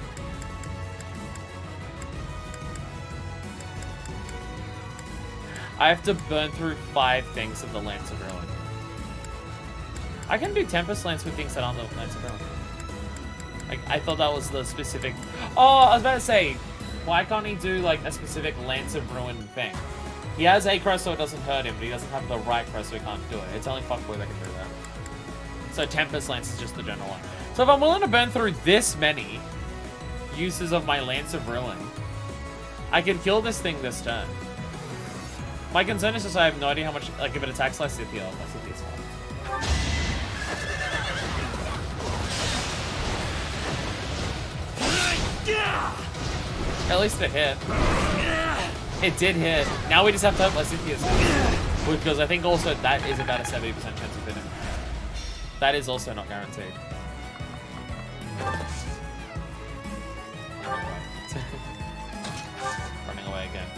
I have to burn through 5 things of the Lance of Ruin. I can do Tempest Lance with things that aren't the Lance of Ruin. Like, I thought that was the specific... Oh, I was about to say, why can't he do, like, a specific Lance of Ruin thing? He has a cross so it doesn't hurt him, but he doesn't have the right cross so he can't do it. It's only Fuckboy that can do that. So Tempest Lance is just the general one. So if I'm willing to burn through this many uses of my Lance of Ruin, I can kill this thing this turn. My concern is just I have no idea how much, like, if it attacks Lysithia, Lysithia's hard. At least it hit. It did hit. Now we just have to hope Lysithia's hit. Because I think also that is about a 70% chance of hitting. That is also not guaranteed. Running away again.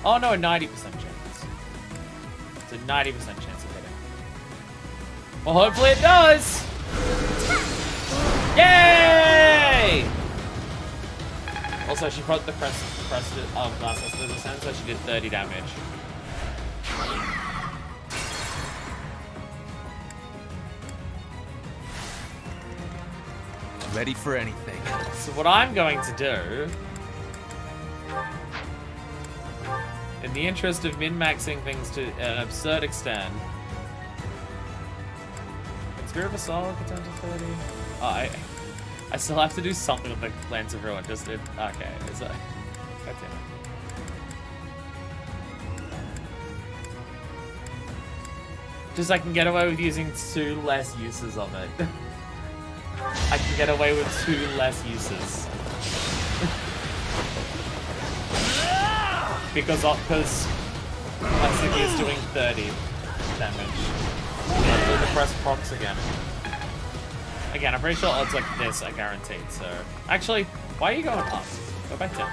Oh no, a 90% chance. It's a 90% chance of hitting. Well, hopefully it does! Yay! Also, she put the crest of Glass Descent, so she did 30 damage. Ready for anything. So what I'm going to do, in the interest of min-maxing things to an absurd extent, Spirit of Assault get down to 30. Oh, I still have to do something with the Lance of Ruin. Just it. Okay, is that? God damn it. Just I can get away with using 2 less uses of it. I can get away with 2 less uses. because my city is doing 30 damage. I'll press procs again. Again, I'm pretty sure odds like this are guaranteed, so... Actually, why are you going up? Go back down.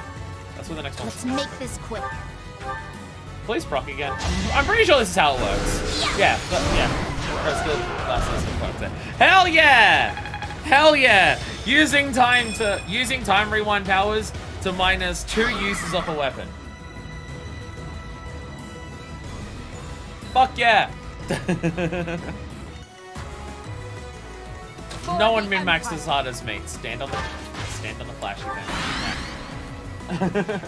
That's where the next one's. Let's make this quick. Please proc again. I'm pretty sure this is how it works. Yeah, but yeah. Press the last proc there. Hell yeah! Hell yeah! Using time rewind powers to minus 2 uses of a weapon. Fuck yeah! No one min-maxed as hard as me. Stand on the flashy thing.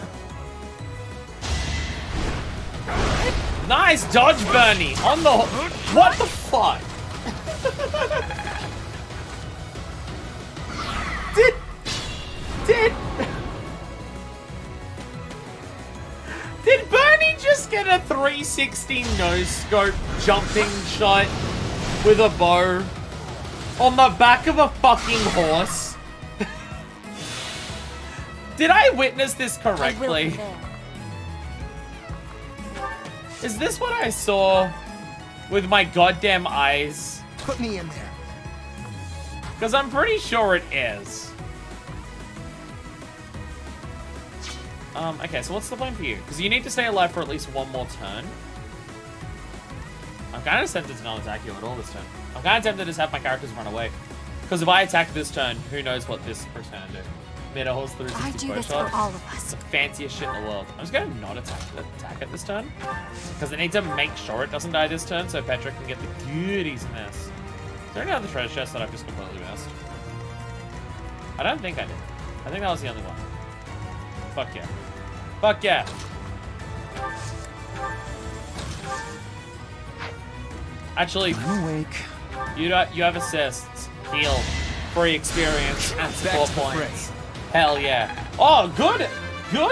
Nice dodge, Bernie! On the... What the fuck? Did Bernie just get a 360 no-scope jumping shot with a bow on the back of a fucking horse? Did I witness this correctly? Is this what I saw with my goddamn eyes? Put me in there. Because I'm pretty sure it is. Okay, so what's the plan for you? Because you need to stay alive for at least 1 more turn. I'm kind of tempted to not attack you at all this turn. I'm kind of tempted to just have my characters run away. Because if I attack this turn, who knows what this person's going to do. Mid a horse 360 bow shot. For all of us. It's the fanciest shit in the world. I'm just going to not attack it this turn. Because I need to make sure it doesn't die this turn so Petra can get the goodies in this. Is there any other treasure chest that I've just completely missed? I don't think I did. I think that was the only one. Fuck yeah. Fuck yeah. Actually, I'm awake. you have assists, heal, free experience, and support points. Hell yeah. Oh, good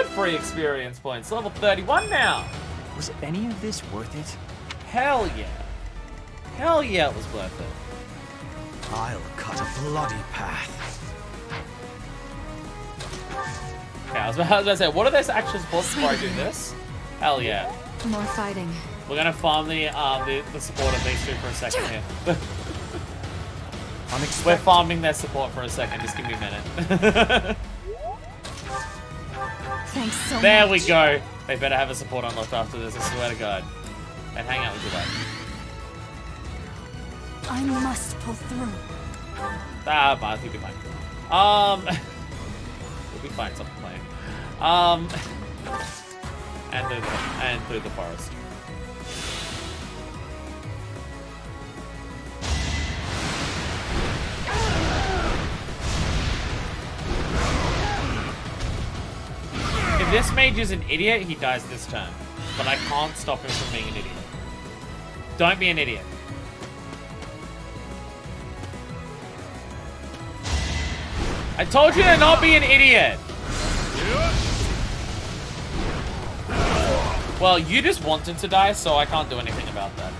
free experience points. Level 31 now. Was any of this worth it? Hell yeah. Hell yeah, it was worth it. I'll cut a bloody path. Okay, I was about to say, what are those actual supports before I do this? Hell yeah. More fighting. We're gonna farm the support of these two for a second here. We're farming their support for a second. Just give me a minute. Thanks so much. There we go. They better have a support unlocked after this, I swear to God. And hang out with your wife. I must pull through. But I think we'll be fine. We'll be fine, stop playing. And through the forest. If this mage is an idiot, he dies this turn. But I can't stop him from being an idiot. Don't be an idiot. I told you to not be an idiot! Well, you just wanted to die, so I can't do anything about that.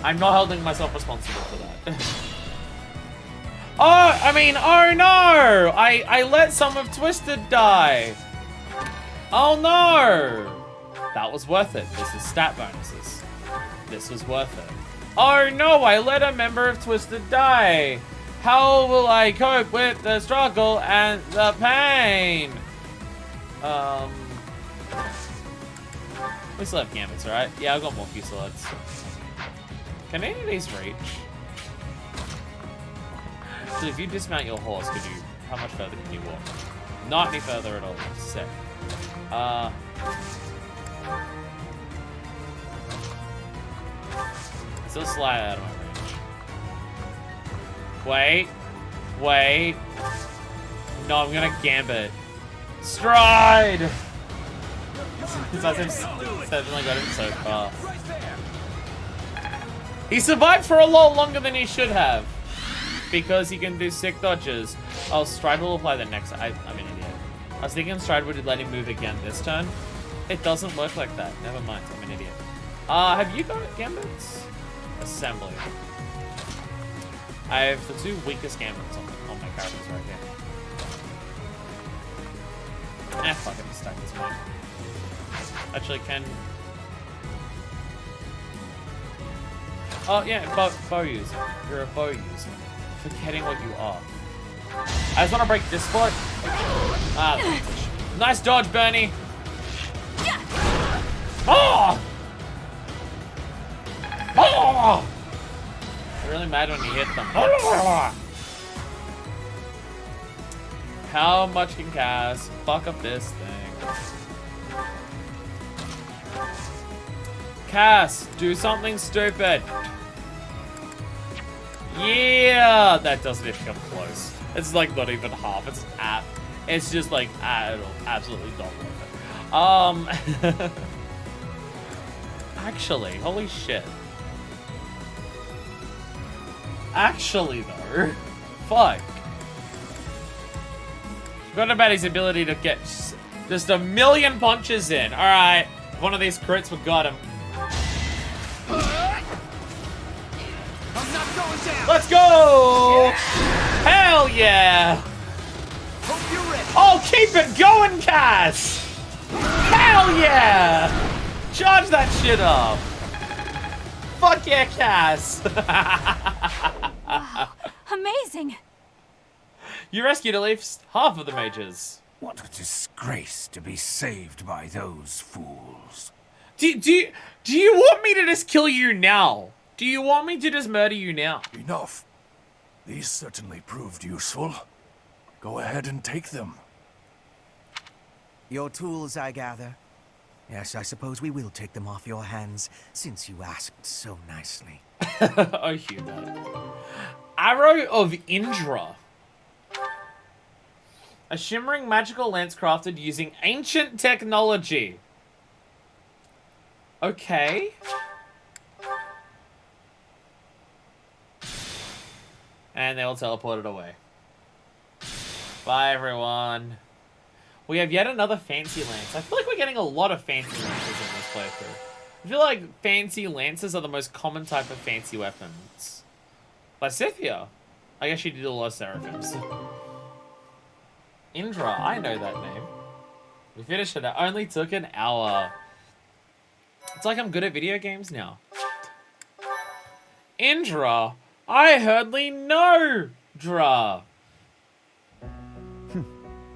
I'm not holding myself responsible for that. Oh no! I let some of Twisted die. Oh no! That was worth it. This is stat bonuses. This was worth it. Oh no, I let a member of Twisted die. How will I cope with the struggle and the pain? We still have gambits, right? Yeah, I've got more fusillades. Can any of these reach? So if you dismount your horse, how much further can you walk? Not any further at all. Sick. I still slide out of my range. Wait. No, I'm gonna gambit. Stride! Because I've certainly got him so far. He survived for a lot longer than he should have. Because he can do sick dodges. Oh, Stride will apply the next... I'm an idiot. I was thinking Stride would let him move again this turn. It doesn't work like that. Never mind, I'm an idiot. Have you got gambits? Assembly. I have the 2 weakest gambits on characters right here. Ah, fuck it, stack this one. Actually, can... Oh, yeah, bow user. You're a bow user. Forgetting what you are. I just want to break this spot. Ah, nice dodge, Bernie. Oh! Oh! They're really mad when you hit them. How much can Cass fuck up this thing? Cass, do something stupid. Yeah, that doesn't even come close. It's like not even half. It's just like absolutely not worth it. Actually, holy shit. Actually though, fuck. Forgot about his ability to get just a million punches in. All right, one of these crits, we got him. I'm not going down. Let's go! Hell yeah! Hope you're ready. Oh, keep it going, Cass! Hell yeah! Charge that shit up! Fuck yeah, Cass! Wow, amazing. You rescued at least half of the mages. What a disgrace to be saved by those fools. Do you want me to just kill you now? Do you want me to just murder you now? Enough. These certainly proved useful. Go ahead and take them. Your tools, I gather. Yes, I suppose we will take them off your hands, since you asked so nicely. I hear that. Arrow of Indra. A shimmering magical lance crafted using ancient technology. Okay. And they all teleported away. Bye, everyone. We have yet another fancy lance. I feel like we're getting a lot of fancy lances in this playthrough. I feel like fancy lances are the most common type of fancy weapons. Lysithia. I guess she did a lot of seraphims. Indra, I know that name. We finished it. It only took an hour. It's like I'm good at video games now. Indra, I hardly know Dra.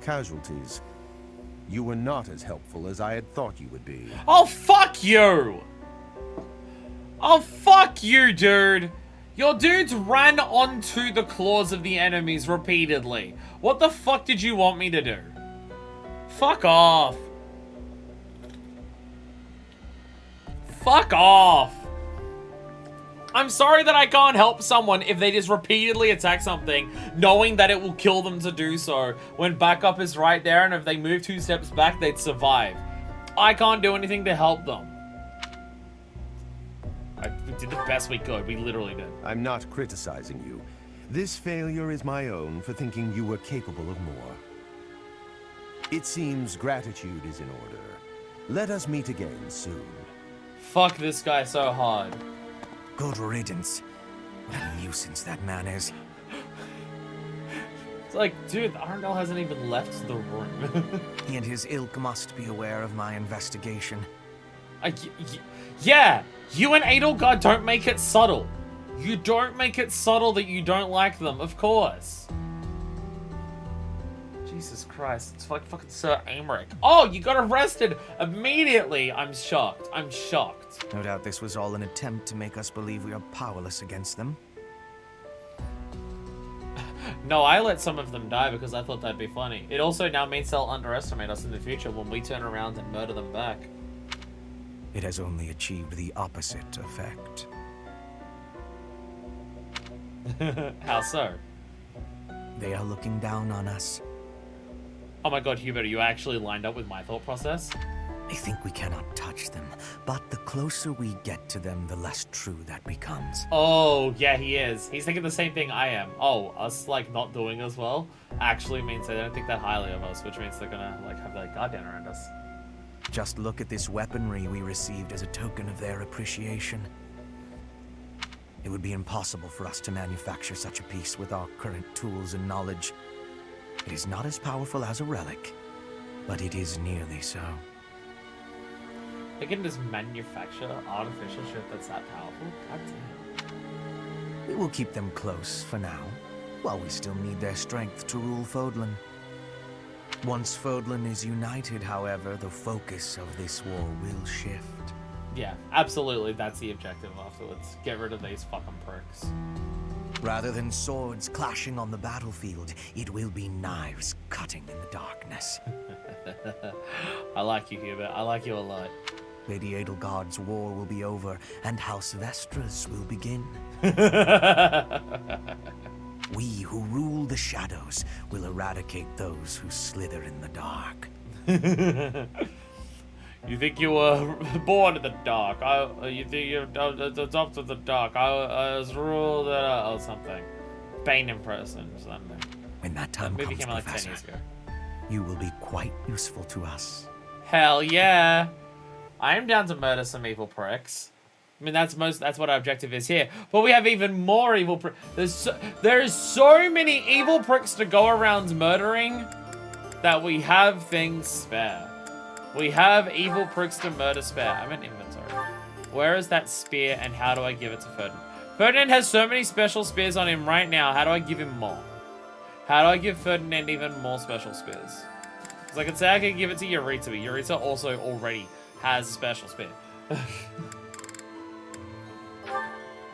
Casualties. You were not as helpful as I had thought you would be. Oh, fuck you! Oh, fuck you, dude! Your dudes ran onto the claws of the enemies repeatedly. What the fuck did you want me to do? Fuck off. Fuck off. I'm sorry that I can't help someone if they just repeatedly attack something, knowing that it will kill them to do so, when backup is right there, and if they move 2 steps back, they'd survive. I can't do anything to help them. We did the best we could. We literally did. I'm not criticizing you. This failure is my own for thinking you were capable of more. It seems gratitude is in order. Let us meet again soon. Fuck this guy so hard. Good riddance. What a nuisance that man is. It's like, dude, Arndal hasn't even left the room. He and his ilk must be aware of my investigation. Yeah, you and Edelgard don't make it subtle. You don't make it subtle that you don't like them, of course. Jesus Christ, it's like fucking Sir Aymeric. Oh, you got arrested immediately. I'm shocked. I'm shocked. No doubt this was all an attempt to make us believe we are powerless against them. No, I let some of them die because I thought that'd be funny. It also now means they'll underestimate us in the future when we turn around and murder them back. It has only achieved the opposite effect. How so? They are looking down on us. Oh my god, Hubert, are you actually lined up with my thought process? I think we cannot touch them, but the closer we get to them, the less true that becomes. Oh, yeah, he is. He's thinking the same thing I am. Oh, us, like, not doing as well actually means they don't think that highly of us, which means they're gonna, like, have their guard down around us. Just look at this weaponry we received as a token of their appreciation. It would be impossible for us to manufacture such a piece with our current tools and knowledge. It is not as powerful as a relic, but it is nearly so. They can just manufacture artificial shit that's that powerful? God damn. We will keep them close for now, while we still need their strength to rule Fodlan. Once Fodlan is united, however, the focus of this war will shift. Yeah, absolutely. That's the objective afterwards. Get rid of these fucking pricks. Rather than swords clashing on the battlefield, it will be knives cutting in the darkness. I like you, Hubert. I like you a lot. Lady Edelgard's war will be over, and House Vestra's will begin. We who rule the shadows will eradicate those who slither in the dark. You think you were born in the dark? You think you're adopted the dark? I was ruled or something. Bane in person or something. When that time Movie comes, came out like 10 Professor, years ago. you will be quite useful to us. Hell yeah! I am down to murder some evil pricks. I mean, that's what our objective is here. But we have even more evil pricks. There's so many evil pricks to go around murdering that we have things spare. We have evil pricks to murder spare. I'm in inventory. Where is that spear and how do I give it to Ferdinand? Ferdinand has so many special spears on him right now. How do I give him more? How do I give Ferdinand even more special spears? Because I could say I could give it to Eureka, but Eureka also already has a special spear.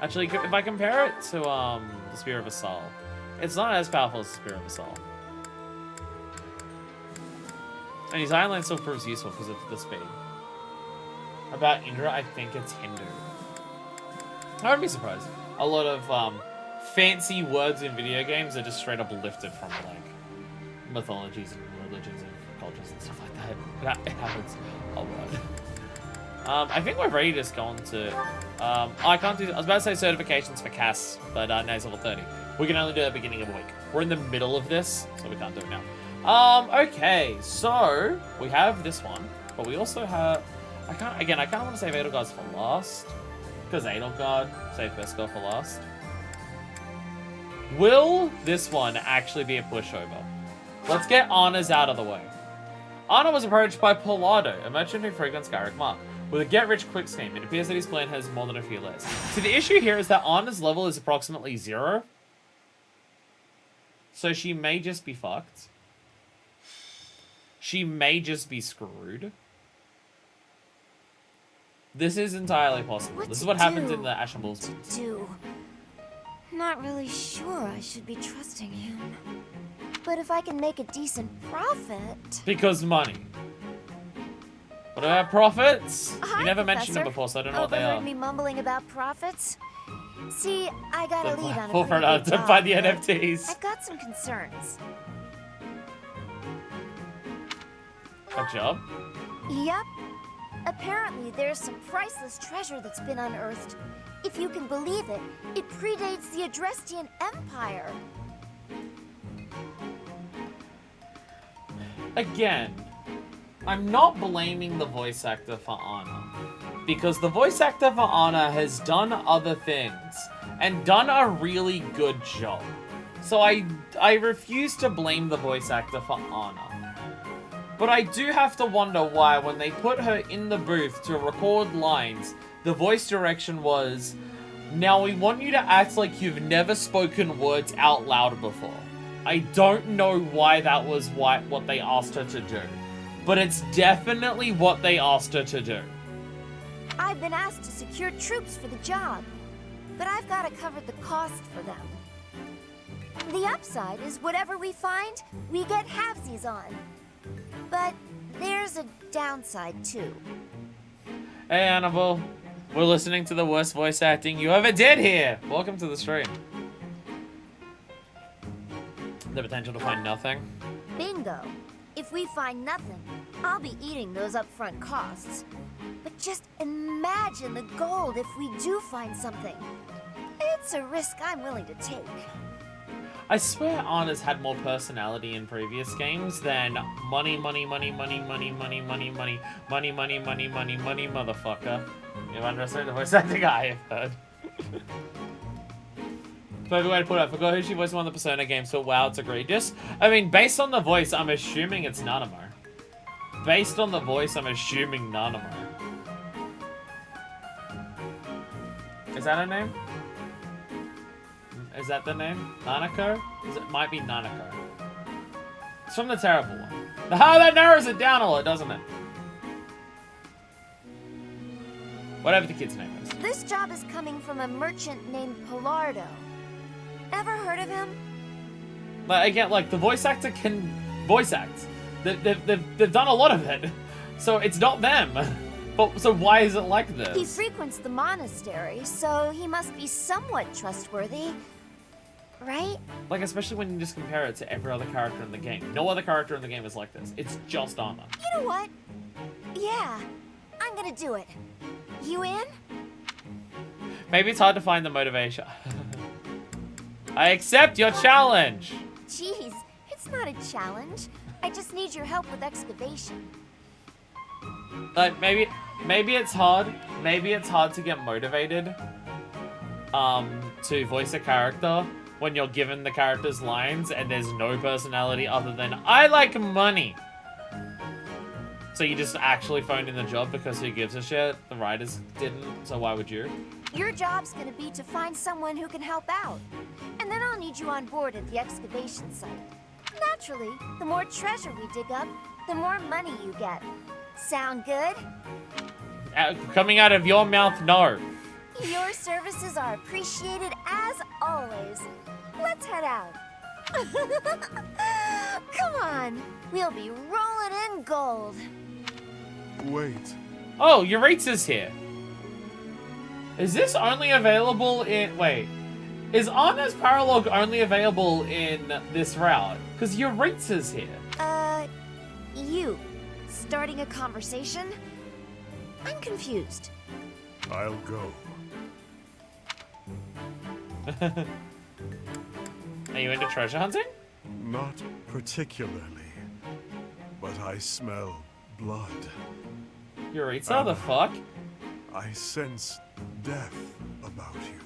Actually, if I compare it to the Spear of Assault, it's not as powerful as the Spear of Assault. And his Iron Lance still proves useful because of the speed. About Indra, I think it's Hindu. I wouldn't be surprised. A lot of fancy words in video games are just straight up lifted from like mythologies and religions and cultures and stuff like that. It happens a lot. I think we're ready to just go on to... I can't do... I was about to say certifications for Cass, but now it's level 30. We can only do it at the beginning of a week. We're in the middle of this, so we can't do it now. Okay, so we have this one, but we also have... I kind of want to save Edelgard's for last, because Edelgard saved Beskar for last. Will this one actually be a pushover? Let's get Anna's out of the way. Anna was approached by Paralogue, a merchant who frequents Garrick Mark. With a get-rich-quick scheme, it appears that his plan has more than a few layers. So the issue here is that Anna's level is approximately 0. So she may just be fucked. She may just be screwed. This is entirely possible. This is what happens in the Ashen Bulls. Not really sure I should be trusting him. But if I can make a decent profit... Because money. What about profits? Hi, You never mentioned them Professor. before, so I don't know what they are. Overheard me mumbling about profits? See, I got a lead on a For pretty good to job, find the but NFTs. I've got some concerns. A job? Yep. Apparently, there's some priceless treasure that's been unearthed. If you can believe it, it predates the Adrestian Empire. Again, I'm not blaming the voice actor for Anna. Because the voice actor for Anna has done other things. And done a really good job. So I refuse to blame the voice actor for Anna. But I do have to wonder why when they put her in the booth to record lines, the voice direction was, now we want you to act like you've never spoken words out loud before. I don't know why that was what they asked her to do. But it's definitely what they asked her to do. I've been asked to secure troops for the job, but I've got to cover the cost for them. The upside is whatever we find, we get halvesies on. But there's a downside too. Hey Annabelle, we're listening to the worst voice acting you ever did here. Welcome to the stream. The potential to find nothing. Bingo. If we find nothing, I'll be eating those upfront costs. But just imagine the gold if we do find something. It's a risk I'm willing to take. I swear Anna's had more personality in previous games than money, motherfucker. You've understood the voice acting I have heard. Perfect way to put it. I forgot who she voiced in one of the Persona games, so wow, it's egregious. I mean, based on the voice, I'm assuming it's Nanamo. Based on the voice, I'm assuming Nanamo. Is that her name? Is that the name? Nanako? It might be Nanako. It's from the terrible one. Ah, that narrows it down a lot, doesn't it? Whatever the kid's name is. This job is coming from a merchant named Paralogue. Ever heard of him? Like, again, like, the voice actor can voice act. They've done a lot of it. So it's not them. But, so why is it like this? He frequents the monastery, so he must be somewhat trustworthy. Right? Like, especially when you just compare it to every other character in the game. No other character in the game is like this. It's just Armor. You know what? Yeah, I'm gonna do it. You in? Maybe it's hard to find the motivation. I accept your challenge! Jeez, it's not a challenge. I just need your help with excavation. Like, maybe it's hard. Maybe it's hard to get motivated to voice a character when you're given the character's lines and there's no personality other than, I like money. So you just actually phoned in the job because who gives a shit? The writers didn't, so why would you? Your job's gonna be to find someone who can help out. And then I'll need you on board at the excavation site. Naturally, the more treasure we dig up, the more money you get. Sound good? Coming out of your mouth, no. Your services are appreciated as always. Let's head out. Come on, we'll be rolling in gold. Wait. Oh, Euritza's here. Is this only available in... Wait. Is Anna's Paralogue only available in this route? Because Euritza's here. You. Starting a conversation? I'm confused. I'll go. Are you into treasure hunting? Not particularly. But I smell blood. Euritza, the fuck? I sense death about you.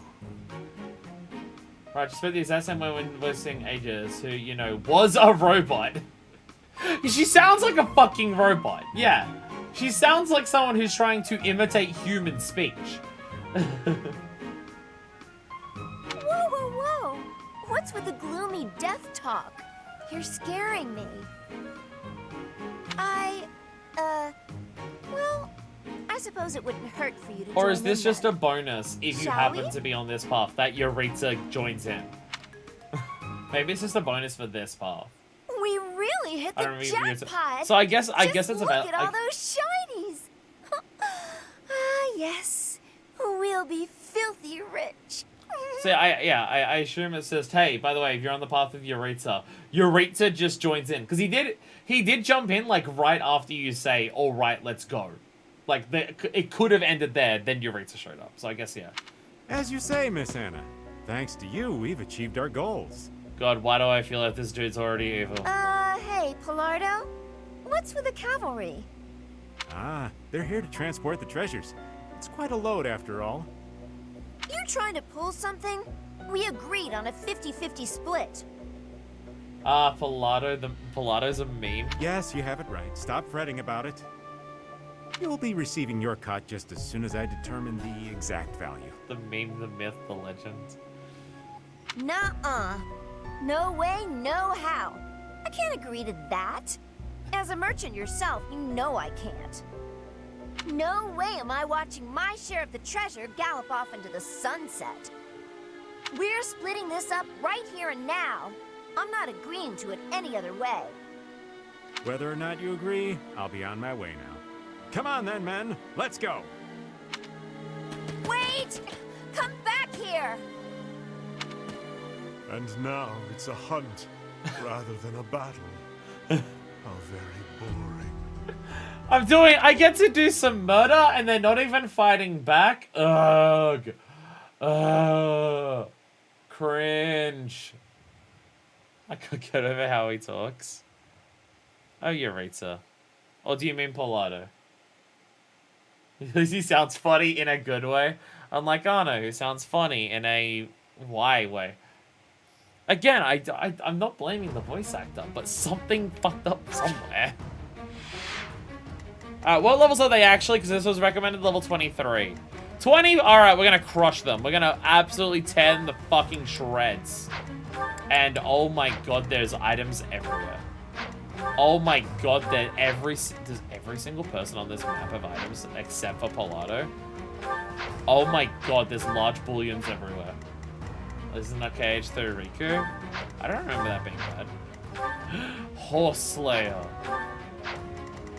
Right, just spent the exact same way when voicing Aegis, who, you know, was a robot. She sounds like a fucking robot. Yeah. She sounds like someone who's trying to imitate human speech. Whoa, whoa, whoa! What's with the gloomy death talk? You're scaring me. Well, I suppose it wouldn't hurt for you to Or join is this in just then. a bonus if you Shall happen we? to be on this path that Euritza joins in? Maybe it's just a bonus for this path. We really hit I the don't remember Euritza. jackpot! So I guess Just it's look about at all those shinies! Ah, yes. We'll be filthy rich. So I assume it says, hey, by the way, if you're on the path of Euritza just joins in. Because he did jump in, like, right after you say, all right, let's go. Like, it could have ended there, then Euritza showed up. So I guess, yeah. As you say, Miss Anna. Thanks to you, we've achieved our goals. God, why do I feel like this dude's already evil? Hey, Pilardo? What's with the cavalry? Ah, they're here to transport the treasures. It's quite a load, after all. You trying to pull something? We agreed on a 50-50 split. Pilado's a meme. Yes, you have it right. Stop fretting about it. You'll be receiving your cut just as soon as I determine the exact value. The meme, the myth, the legend. Nuh-uh. No way, no how. I can't agree to that. As a merchant yourself, you know I can't. No way am I watching my share of the treasure gallop off into the sunset. We're splitting this up right here and now. I'm not agreeing to it any other way. Whether or not you agree, I'll be on my way now. Come on then, men. Let's go. Wait! Come back here! And now it's a hunt rather than a battle. How very boring. I get to do some murder and they're not even fighting back? Ugh. Ugh. Cringe. I could get over how he talks. Oh, Euritza. Or do you mean Polado? He sounds funny in a good way. Unlike Arno, who sounds funny in a why way. Again, I'm not blaming the voice actor, but something fucked up somewhere. Alright, what levels are they actually? Because this was recommended level 23. 20? Alright, we're gonna crush them. We're gonna absolutely tear them the fucking shreds. And oh my god, there's items everywhere. Oh my god, does every single person on this map have items except for Paralogue? Oh my god, there's large bullions everywhere. Isn't that cage through Riku? I don't remember that being bad. Horse Slayer.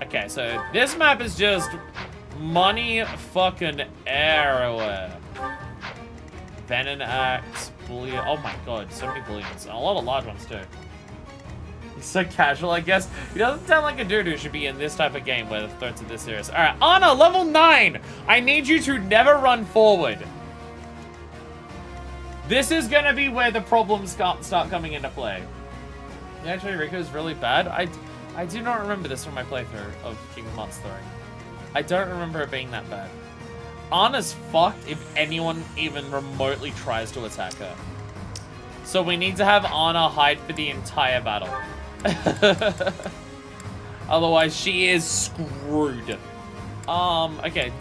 Okay, so this map is just money fucking everywhere. Venom Axe, bullion. Oh my god, so many bullions. A lot of large ones too. He's so casual, I guess. He doesn't sound like a dude who should be in this type of game where the threats are this serious. Alright, Anna, level 9! I need you to never run forward. This is gonna be where the problems start coming into play. Actually, Riku's really bad. I do not remember this from my playthrough of Kingdom Hearts 3. I don't remember it being that bad. Anna's fucked if anyone even remotely tries to attack her. So we need to have Anna hide for the entire battle. Otherwise, she is screwed. Okay.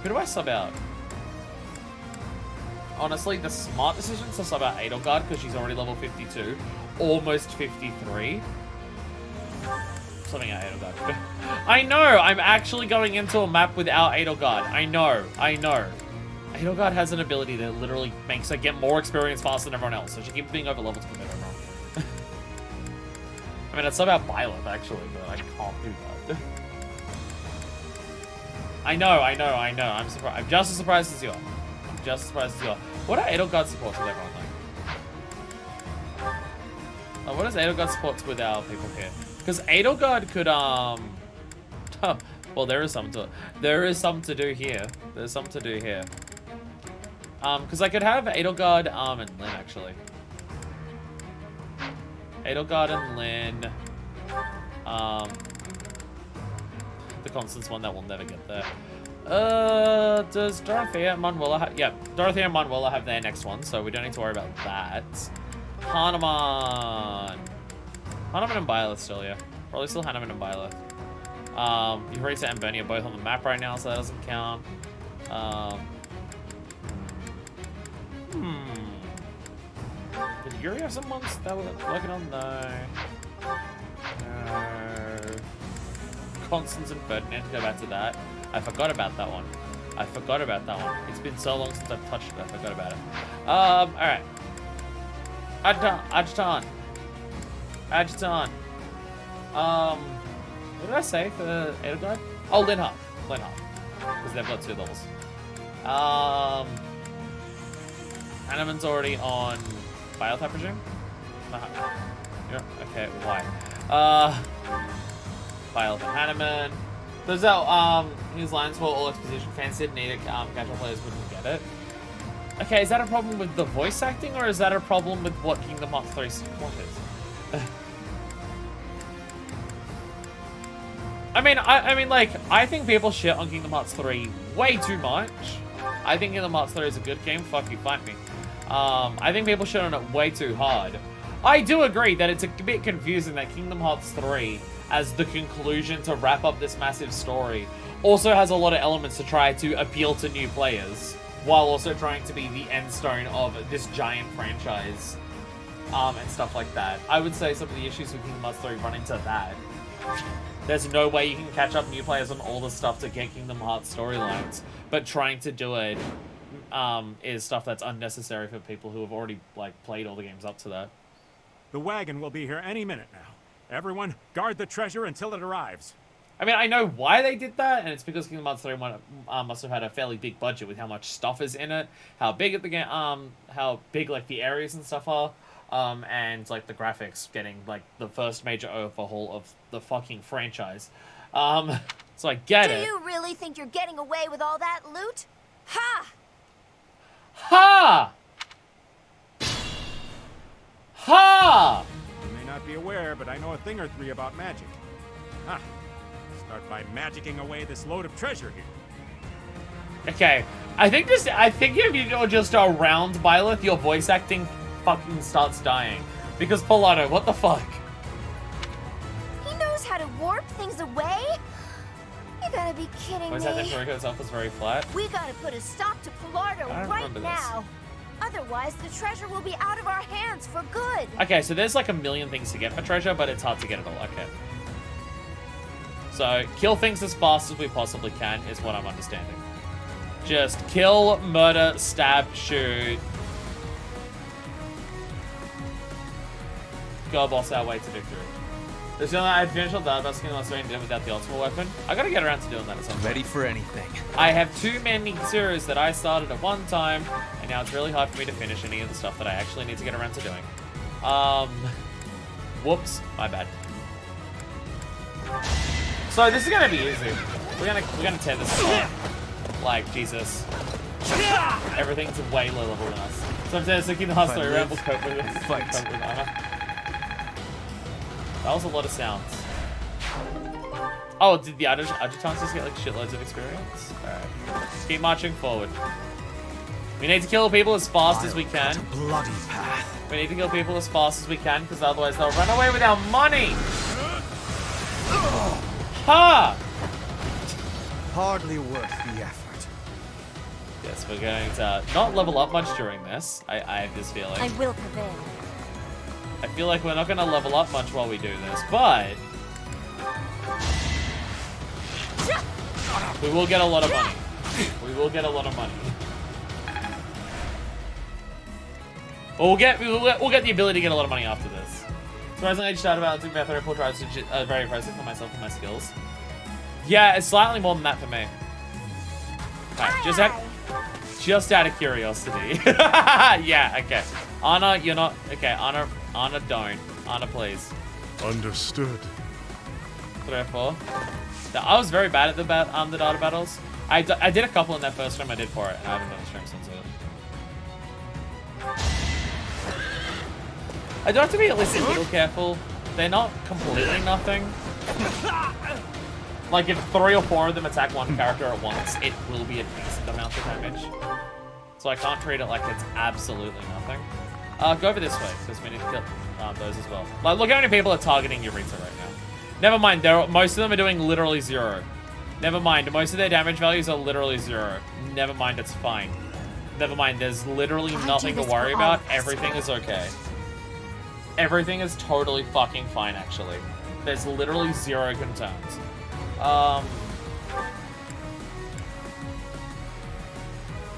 Who do I sub out? Honestly, the smart decision is to sub out Edelgard because she's already level 52. Almost 53. Subbing out Edelgard. I know! I'm actually going into a map without Edelgard. I know. Edelgard has an ability that literally makes her get more experience faster than everyone else, so she keeps being over-leveled to commit everyone. I mean, I'd sub out Byleth, actually, but I can't do that. I know. I'm surprised. I'm just as surprised as you are. What are Edelgard supports with everyone like? What is Edelgard supports with our people here? Because Edelgard could, well, there is some to do here. There's some to do here. Because I could have Edelgard, and Lyn, actually. Edelgard and Lyn. The Constance one that will never get there. Does Dorothea and Manuela have... Yeah, Dorothea and Manuela have their next one, so we don't need to worry about that. Hanuman and Byleth still, yeah. Probably still Hanuman and Byleth. Eureka and Bernie are both on the map right now, so that doesn't count. Did Yuri have some ones that were working on? No. Constance and Ferdinand, go back to that. I forgot about that one. It's been so long since I've touched it, I forgot about it. Alright. Adjutant. What did I say for Edelgard? Oh, Linhardt. Because they've got 2 levels. Hanuman's already on Byleth, I presume? Yeah, okay, why? Byleth and Hanuman. There's that, his lines for all exposition fans didn't need it, casual players wouldn't get it. Okay, is that a problem with the voice acting, or is that a problem with what Kingdom Hearts 3 support is? I mean, like, I think people shit on Kingdom Hearts 3 way too much. I think Kingdom Hearts 3 is a good game. Fuck you, fight me. I think people shit on it way too hard. I do agree that it's a bit confusing that Kingdom Hearts 3, as the conclusion to wrap up this massive story, also has a lot of elements to try to appeal to new players, while also trying to be the end stone of this giant franchise, and stuff like that. I would say some of the issues with Kingdom Hearts 3 run into that. There's no way you can catch up new players on all the stuff to get Kingdom Hearts storylines, but trying to do it is stuff that's unnecessary for people who have already played all the games up to that. The wagon will be here any minute now. Everyone, guard the treasure until it arrives. I mean, I know why they did that, and it's because Kingdom Hearts 3 must have had a fairly big budget with how much stuff is in it, how big the game, how big the areas and stuff are, and the graphics getting the first major overhaul of the fucking franchise. So I get it. Do you really think you're getting away with all that loot? Ha! Ha! Ha! You may not be aware, but I know a thing or 3 about magic. Ha! Start by magicking away this load of treasure here. Okay, I think if you're just around Byleth, your voice acting fucking starts dying. Because Polano, what the fuck? He knows how to warp things away? You gotta be kidding Voice me. acting for Rico itself is very flat. We gotta put a stop to Pilardo I don't right remember this. now. Otherwise, the treasure will be out of our hands for good. Okay, so there's like a million things to get for treasure, but it's hard to get it all. Okay. So, kill things as fast as we possibly can is what I'm understanding. Just kill, murder, stab, shoot. Go boss our way to victory. There's the only I'd finish all that about skin unless I did without the ultimate weapon. I gotta get around to doing that at some point. Ready for anything. I have too many series that I started at one time, and now it's really hard for me to finish any of the stuff that I actually need to get around to doing. Whoops, my bad. So this is gonna be easy. We're gonna tear this apart. Like Jesus. Everything's way low level than us. Sometimes thinking the hustler around will cope with fight. cope with armor. That was a lot of sounds. Oh, did the adjutants just get like shitloads of experience? Alright. Keep marching forward. We need to kill people as fast as we can. What a bloody path. We need to kill people as fast as we can, because otherwise they'll run away with our money! Ha! Hardly worth the effort. Yes, we're going to not level up much during this. I have this feeling. I will prevail. I feel like we're not going to level up much while we do this, but we will get a lot of money. We will get a lot of money. We'll get the ability to get a lot of money after this. Surprisingly, I just started balancing mathematical drives, which is very impressive for myself and my skills. Yeah, it's slightly more than that for me. Right, just out of curiosity. Yeah, okay. Anna, you're not okay. Anna, don't. Anna, please. Understood. 3 or 4. I was very bad at the data battles. I did a couple in that first stream I did for it, and I haven't done a stream since then. I do have to be at least a little careful. They're not completely nothing. Like if 3 or 4 of them attack one character at once, it will be a decent amount of damage. So I can't treat it like it's absolutely nothing. Go over this way, because we need to kill those as well. Like, look how many people are targeting Eureka right now. Never mind, most of them are doing literally 0. Never mind, most of their damage values are literally 0. Never mind, it's fine. Never mind, there's literally nothing to worry about. Everything is okay. Everything is totally fucking fine, actually. There's literally 0 concerns.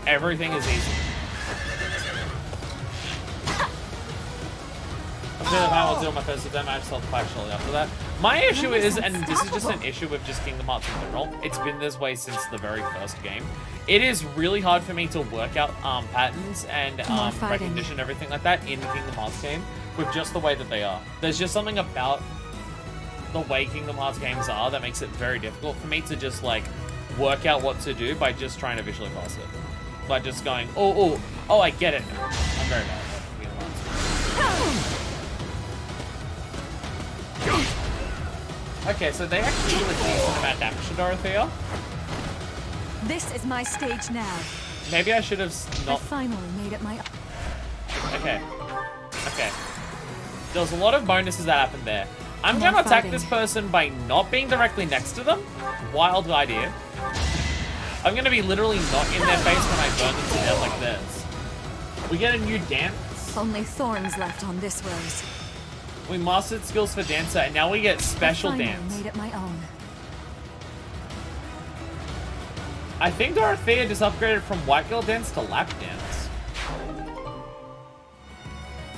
Everything is easy. I'm sure that I will do my first attempt. I just held the fight shortly after that. My issue is, and this is just an issue with just Kingdom Hearts in general, it's been this way since the very first game. It is really hard for me to work out patterns and recognition and everything like that in the Kingdom Hearts game with just the way that they are. There's just something about the way Kingdom Hearts games are that makes it very difficult for me to just like work out what to do by just trying to visually pass it. By just going, oh, I get it now. I'm very bad at Kingdom Hearts. Okay, so they actually do a decent amount of damage to Dorothea. This is my stage now. Maybe I should have I not. finally made it my. Okay. There's a lot of bonuses that happened there. I'm gonna attack this person by not being directly next to them. Wild idea. I'm gonna be literally not in their face when I burn them to death like this. We get a new dance. Only thorns left on this rose. We mastered skills for dancer, and now we get special I finally dance. made it my own. I think Dorothea just upgraded from white girl dance to lap dance.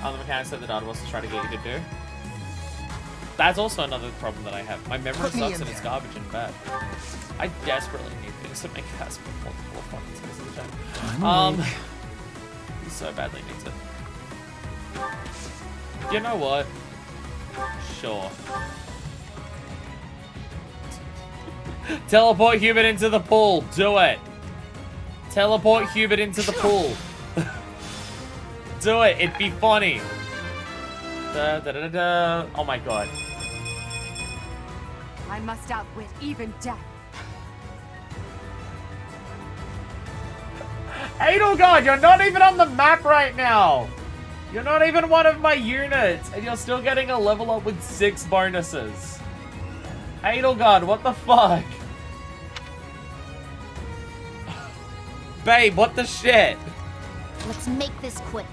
The mechanics that the data was to try to get you to do. That's also another problem that I have. My memory sucks and it's garbage and bad. I desperately need things to make Casper multiple fucking space at the time. He so badly needs it. You know what? Sure. Teleport Hubert into the pool. Do it. Teleport Hubert into the pool. Do it. It'd be funny. Oh my god. I must outwit even death. Edelgard, you're not even on the map right now. You're not even one of my units, and you're still getting a level up with 6 bonuses. Edelgard, what the fuck? Babe, what the shit? Let's make this quick.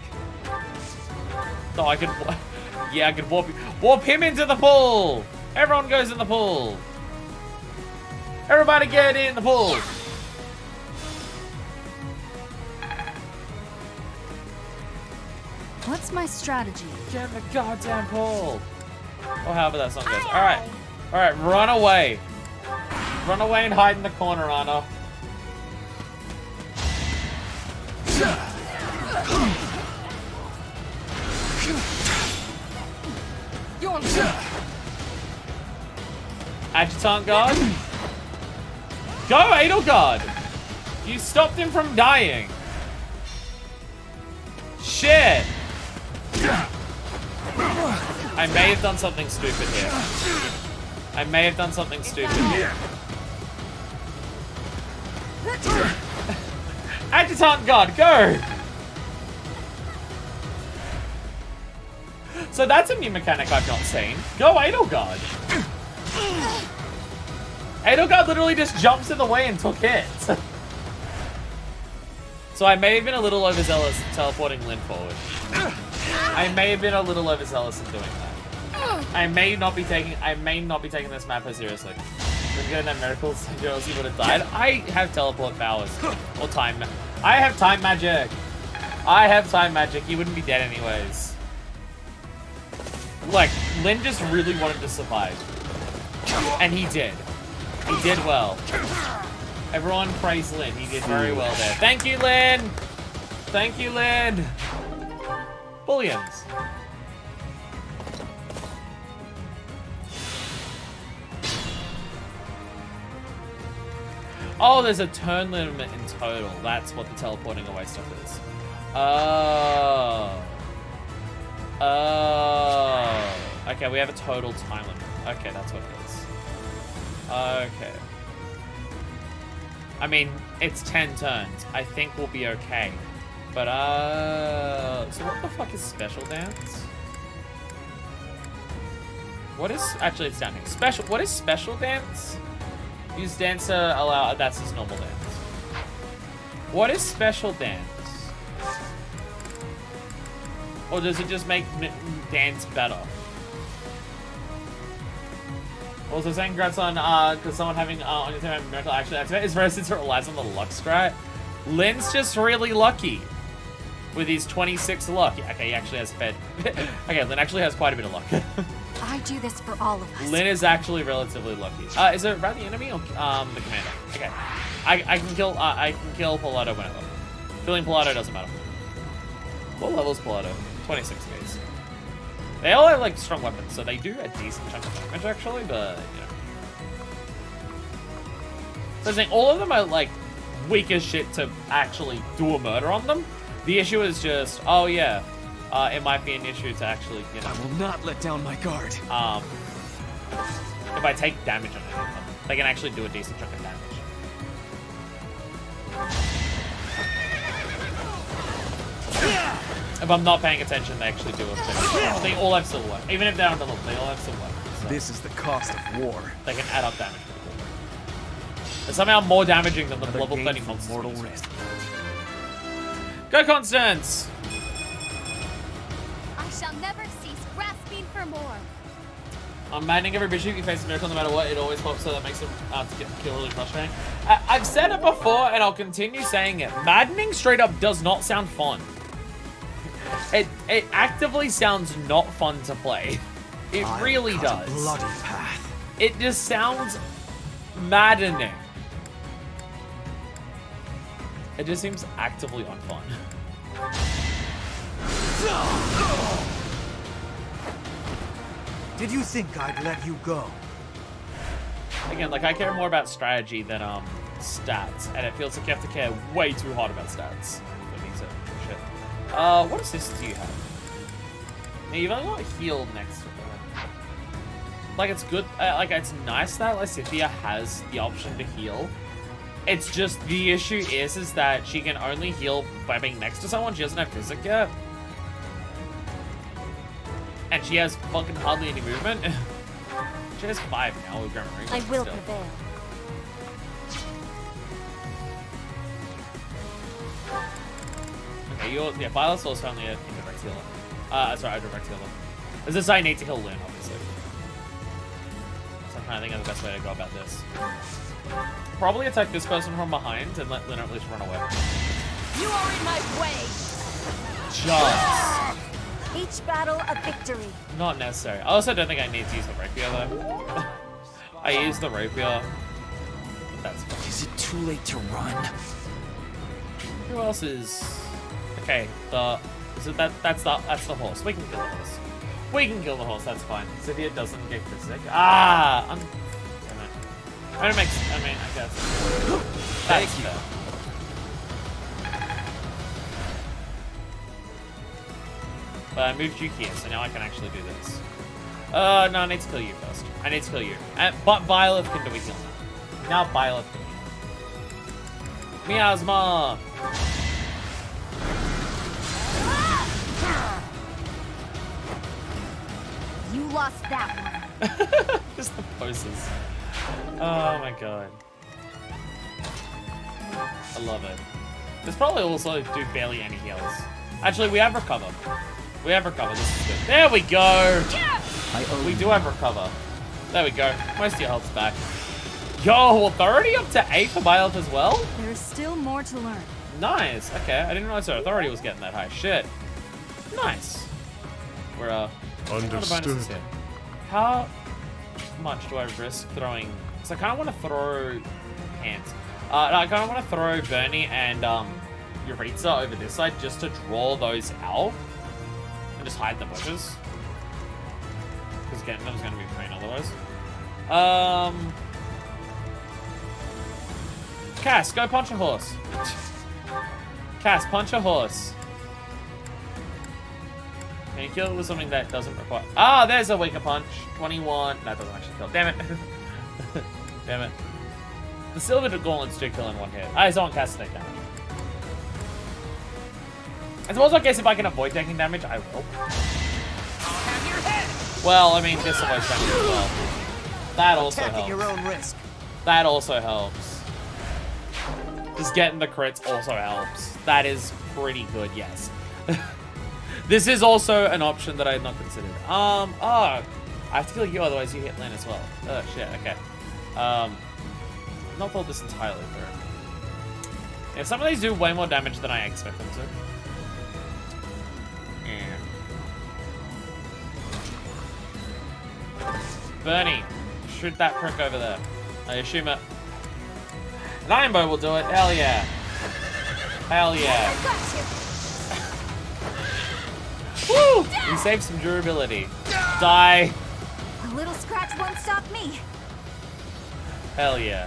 No, I could... Yeah, I could warp him into the pool. Everyone goes in the pool. Everybody get in the pool. What's my strategy? Get in the goddamn pool. Or however that song goes. Alright. Alright, run away. Run away and hide in the corner, Anna. Adjutant guard. Go, Edelgard. You stopped him from dying. Shit. I may have done something stupid here. I may have done something stupid here. Adjutant guard, go! So that's a new mechanic I've not seen. Go, Edelgard. Edelgard literally just jumps in the way and took hits. So I may have been a little overzealous teleporting Lynn forward. I may have been a little overzealous in doing that. I may not be taking this map as seriously. When getting that miracle, Josie would have died. I have teleport powers. Or time. I have time magic. I have time magic. He wouldn't be dead anyways. Like, Lynn just really wanted to survive. And he did. He did well. Everyone praise Lynn. He did very well there. Thank you, Lynn! Thank you, Lynn! Bullions. Oh, there's a turn limit in total. That's what the teleporting away stuff is. Oh. Oh. Okay, we have a total time limit. Okay, that's what it is. Okay. I mean, it's 10 turns. I think we'll be okay. But, so what the fuck is special dance? What is, actually it's down here. Special, what is special dance? Use dance to allow, that's his normal dance. What is special dance? Or does it just make dance better? Also saying congrats on, because someone having, on your team having miracle actually activate is rare since it relies on the luck strat. Lynn's just really lucky. With his 26 luck. Okay, he actually has fed. Okay, Lynn actually has quite a bit of luck. I do this for all of us. Lynn is actually relatively lucky. Is it around the enemy or the commander? Okay. I can kill Pilato whenever. Killing Pilato doesn't matter. What level is Pilato? 26 days. They all have like strong weapons, so they do a decent chunk of damage actually, but you know. So I think all of them are like weak as shit to actually do a murder on them. The issue is just, oh yeah, it might be an issue to actually, you know. I will not let down my guard. If I take damage on any of them, they can actually do a decent chunk of damage. If I'm not paying attention, they actually do a thing. They all have silver weapons. Even if they're under level, they all have silver weapons. So This is the cost of war. they can add up damage. They're somehow more damaging than the Another level gain 30 from monsters. mortal rest. Go, Constance! I shall never cease grasping for more. I'm maddening every bishop you face a miracle no matter what. It always pops, so that makes them kill really frustrating. I've said it before, and I'll continue saying it. Maddening straight up does not sound fun. It actively sounds not fun to play. It really does. A bloody path. It just sounds maddening. It just seems actively unfun. Did you think I'd let you go? Again, like I care more about strategy than stats, and it feels like you have to care way too hard about stats for me to shit. What assists do you have? Now, you've only got heal next to it. Like it's good, like it's nice that Lysithia has the option to heal, It's just the issue is that she can only heal by being next to someone. She doesn't have physic yet. And she has fucking hardly any movement. She has 5 now with Grim Reaper. I will still. prevail. Okay, yeah, Violet's also only an indirect healer. Sorry, a direct healer. This is I need to heal Lynn, obviously. So I'm trying to think of the best way to go about this. Probably attack this person from behind and let Lynn at least run away. You are in my way. Just. Each battle a victory. Not necessary. I also don't think I need to use the rapier though. I use the rapier. But that's fine. Is it too late to run? Who else is? Okay, that's the horse. We can kill the horse. We can kill the horse. That's fine. Xavier doesn't get physic. Ah, damn it. I guess. That's fair. But I moved you here, so now I can actually do this. No, I need to kill you first. I need to kill you. But Violet can do a heal now. Now Violet can heal. Miasma! You lost that one. Just the poses. Oh my god. I love it. This probably also do barely any heals. Actually, we have recover. We have recover. This is good. There we go. We do have recover. There we go. Most of your health's back. Yo, authority up to 8 for Violet as well? There's still more to learn. Nice. Okay, I didn't realize our authority was getting that high. Shit. Nice. We're, what are the bonuses Understood. here? How much do I risk throwing? Because I kind of want to throw hands. No, I kind of want to throw Bernie and Yuritsa over this side just to draw those out and just hide the bushes. Because getting them is going to be a pain otherwise. Cass, go punch a horse. Cass, punch a horse. Can you kill it with something that doesn't require... Ah, there's a weaker punch. 21. That doesn't actually kill. Damn it. Damn it. The silver gauntlets do kill in one hit. I just don't cast take damage. It's also a case if I can avoid taking damage, I will. Well, I mean, this avoids damage as well. That also Attack at helps. your own risk. That also helps. Just getting the crits also helps. That is pretty good, yes. This is also an option that I had not considered. Oh, I have to kill you, otherwise you hit Lynn as well. Oh, shit, okay. Not thought this entirely through. Yeah, some of these do way more damage than I expect them to. Yeah. Bernie, shoot that prick over there. I assume it. An iron bow will do it. Hell yeah. Hell yeah. Woo! We saved some durability. Die. A little scratch won't stop me. Hell yeah.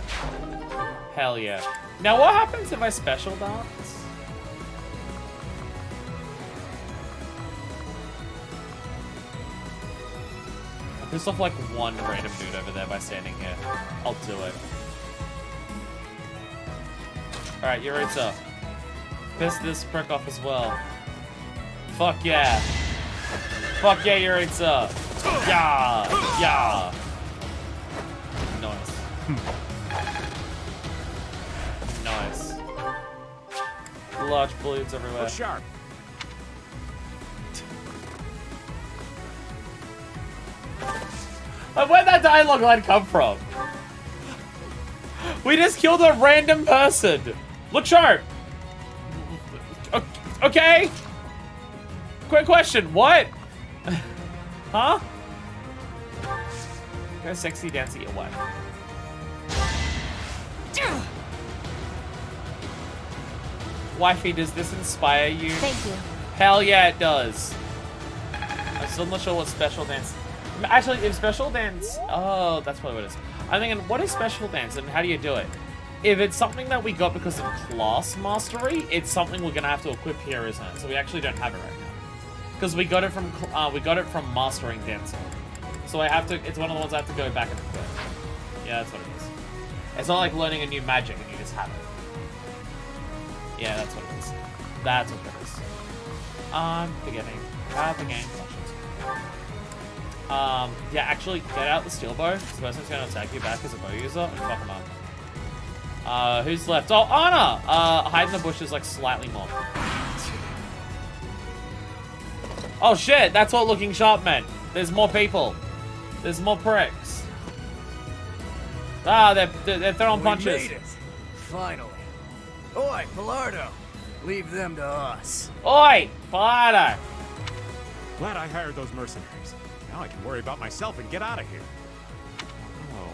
Hell yeah. Now what happens if I special dance? I piss off like one random dude over there by standing here. I'll do it. Alright, Yuritsa. Piss this prick off as well. Fuck yeah. Fuck yeah, Yuritsa. Yeah. Yeah. Nice. Nice. Large balloons everywhere. Look sharp. Where'd that dialogue line come from? We just killed a random person. Look sharp. Okay. Quick question. What? Huh? Go sexy dance at your wife. Wifey, does this inspire you? Thank you. Hell yeah, it does. I'm still not sure what special dance... Actually, if special dance... Oh, that's probably what it is. I'm thinking, what is special dance and how do you do it? If it's something that we got because of class mastery, it's something we're going to have to equip here, isn't it? So we actually don't have it right now. Because we got it from mastering dancer. So I have to... It's one of the ones I have to go back and equip. Yeah, that's what it is. It's not like learning a new magic and you just have it. Yeah, that's what it is. That's what it is. I'm forgetting how the game functions. Yeah, actually, get out the steel bow. This person's going to attack you back as a bow user and fuck him up. Who's left? Oh, Anna! Hide in the bushes like slightly more. Oh shit, that's what looking sharp meant. There's more people. There's more pricks. Ah, they're throwing punches. We made it. Finally. Oi, Paralogue. Leave them to us. Oi, Paralogue. Glad I hired those mercenaries. Now I can worry about myself and get out of here. Oh.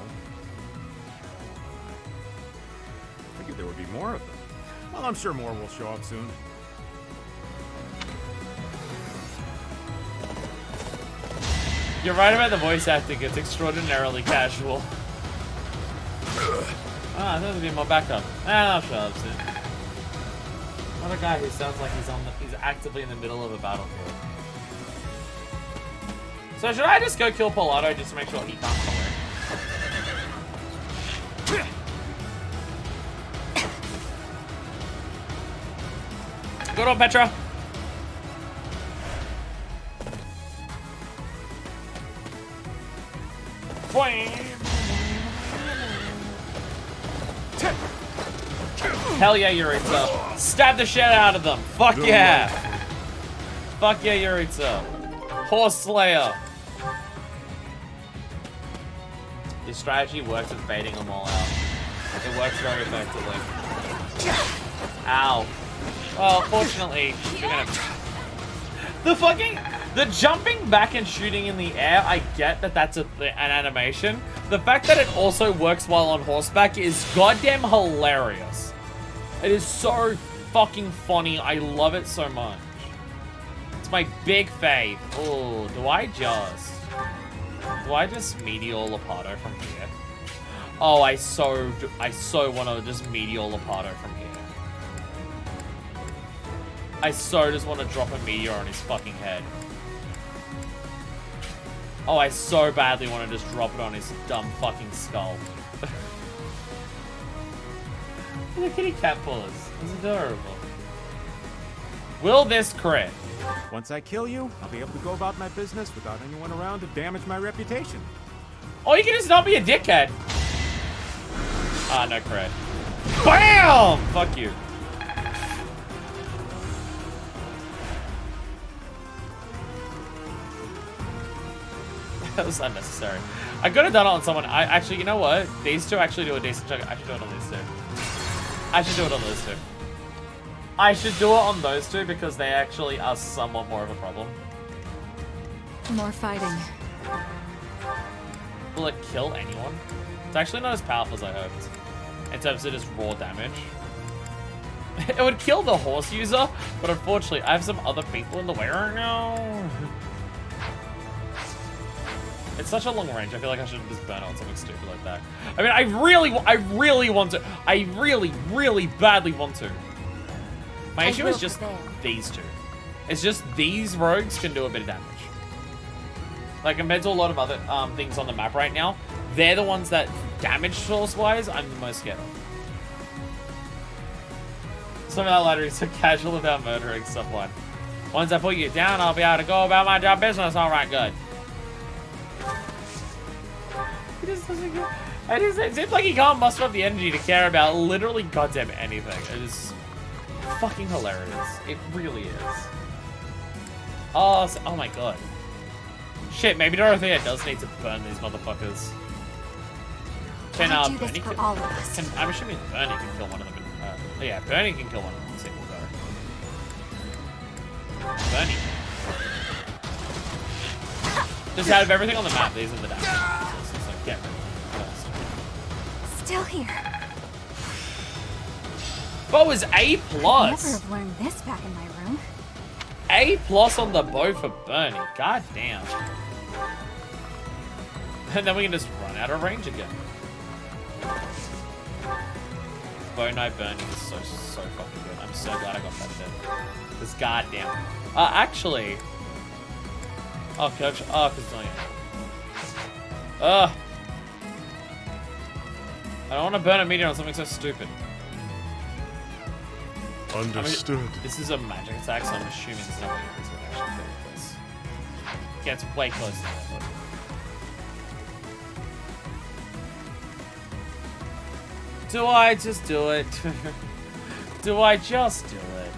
I figured there would be more of them. Well, I'm sure more will show up soon. You're right about the voice acting. It's extraordinarily casual. Ah, there's gonna be more backup. I'll show up soon. What a guy who sounds like he's actively in the middle of a battlefield. So should I just go kill Polado just to make sure he can't run away? Good on Petra. Hell yeah, Yuritsa. Stab the shit out of them. Fuck yeah. Fuck yeah, Yuritsa. Horse Slayer. Your strategy works with baiting them all out. It works very effectively. Ow. Well, fortunately, you're gonna... The jumping back and shooting in the air, I get that that's an animation. The fact that it also works while on horseback is goddamn hilarious. It is so fucking funny. I love it so much. It's my big fave. Oh, do I just Meteor Lepardo from here? Oh, I so want to just Meteor Lepardo from here. I so just want to drop a meteor on his fucking head. Oh, I so badly want to just drop it on his dumb fucking skull. The kitty cat paws. It's adorable. Will this crit? Once I kill you, I'll be able to go about my business without anyone around to damage my reputation. Oh, you can just not be a dickhead. Ah, no crit. BAM! Fuck you. That was unnecessary. I could have done it on someone. Actually, you know what? These two actually do a decent job. I should do it on these two. I should do it on those two. I should do it on those two because they actually are somewhat more of a problem. More fighting. Will it kill anyone? It's actually not as powerful as I hoped. In terms of just raw damage. It would kill the horse user, but unfortunately, I have some other people in the way right now. It's such a long range. I feel like I should just burn it on something stupid like that. I mean, I really want to. I really badly want to. My issue is just these two. It's just these rogues can do a bit of damage. Like, compared to a lot of other things on the map right now, they're the ones that, damage source-wise, I'm the most scared of. Some of that latter is so casual about murdering someone. Once I put you down, I'll be able to go about my job business. All right, good. He just doesn't get... It seems like he can't muster up the energy to care about literally goddamn anything. It is fucking hilarious. It really is. Oh, oh my god. Shit, maybe Dorothea does need to burn these motherfuckers. Can Bernie kill? I'm assuming Bernie can kill one of them. Yeah, Bernie can kill one of them in a single go. Bernie. Just out of everything on the map, these are the damage. So get rid of them first. Still here. Bow is A+. Never have learned this back in my room. A+ on the bow for Bernie. God damn. And then we can just run out of range again. Bow Knight Bernie is so fucking good. I'm so glad I got that shit. Because goddamn. Actually. Oh, coach. Oh, because it's not yet. I don't want to burn a meteor on something so stupid. Understood. This is a magic attack, so I'm assuming it's not going to actually kill this. Gets way closer than I thought. Do I just do it? Do I just do it?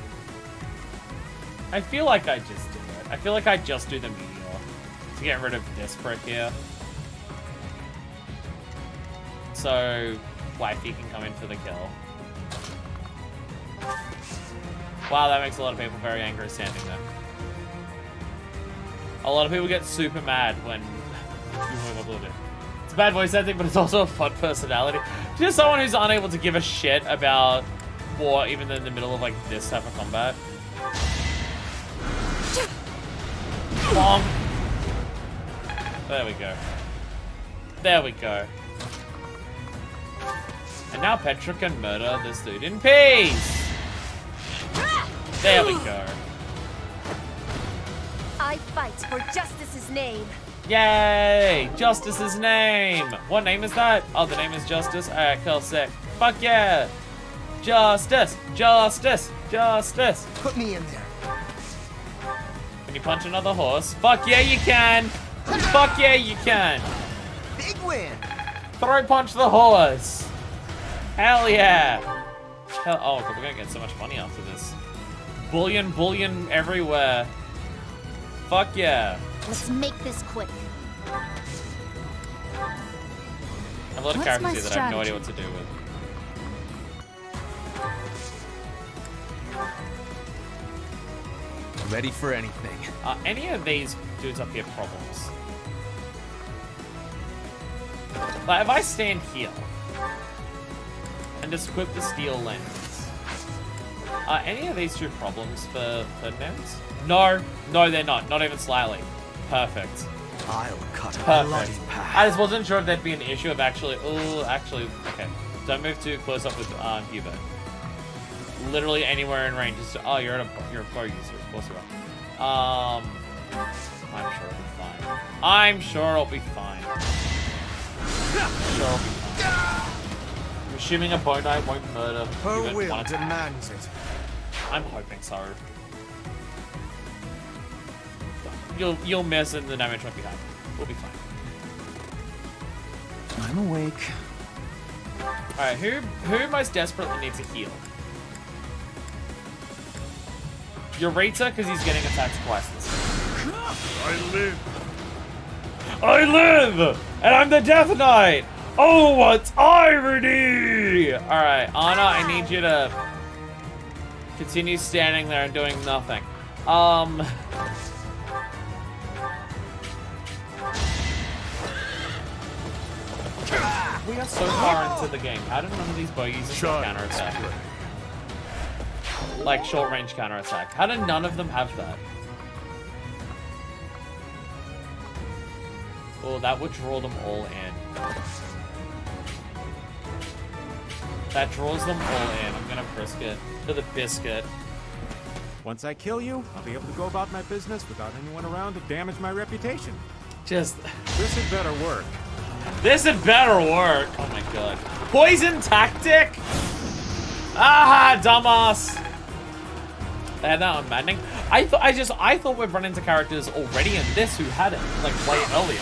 I feel like I just do it. I feel like I just do the meteor to get rid of this prick here. So, Wifey can come in for the kill. Wow, that makes a lot of people very angry standing there. A lot of people get super mad when it's a bad voice acting, but it's also a fun personality. Just someone who's unable to give a shit about war, even in the middle of like this type of combat. Bonk. There we go. There we go. And now Petra can murder this dude in peace. There we go. I fight for Justice's name. Yay! Justice's name! What name is that? Oh, the name is Justice? Alright, cool, sick. Fuck yeah! Justice! Justice! Justice! Put me in there. Can you punch another horse? Fuck yeah, you can! Fuck yeah, you can! Big win. Throw punch the horse! Hell yeah! Hell, oh, we're gonna get so much money after this. Bullion, bullion everywhere. Fuck yeah. Let's make this quick. I have a lot of What's characters my here that I have no idea strategy? what to do with. Ready for anything. Any of these dudes up here problems? Like, if I stand here and just equip the steel lens, are any of these two problems for Ferdinand's? No, no, they're not. Not even slightly. Perfect. I'll cut a bloody Perfect. path. I just wasn't sure if there'd be an issue of actually. Oh, actually, okay. Don't move too close up with Hubert. Literally anywhere in range. Oh, you're a bow user. Of course you are. I'm sure it'll be fine. I'm sure it'll be fine. Sure it'll be fine. I'm assuming a bow knight won't murder. Her Hubert will one attack. demands it. I'm hoping so. You'll miss and the damage won't be high. We'll be fine. I'm awake. Alright, who most desperately needs a heal? Eureka, because he's getting attacked twice this time. I live. I live! And I'm the Death Knight! Oh, what irony! Alright, Anna, I need you to continue standing there and doing nothing. We are so far into the game. How did none of these bow users have counterattack? Like short range counterattack. How did none of them have that? Oh, that would draw them all in. That draws them all in. I'm gonna brisk it to the biscuit. Once I kill you, I'll be able to go about my business without anyone around to damage my reputation. Just This had better work. this had better work. Oh my god. Poison tactic? Ah, dumbass. They had that on Maddening. I thought we'd run into characters already in this who had it, like way earlier.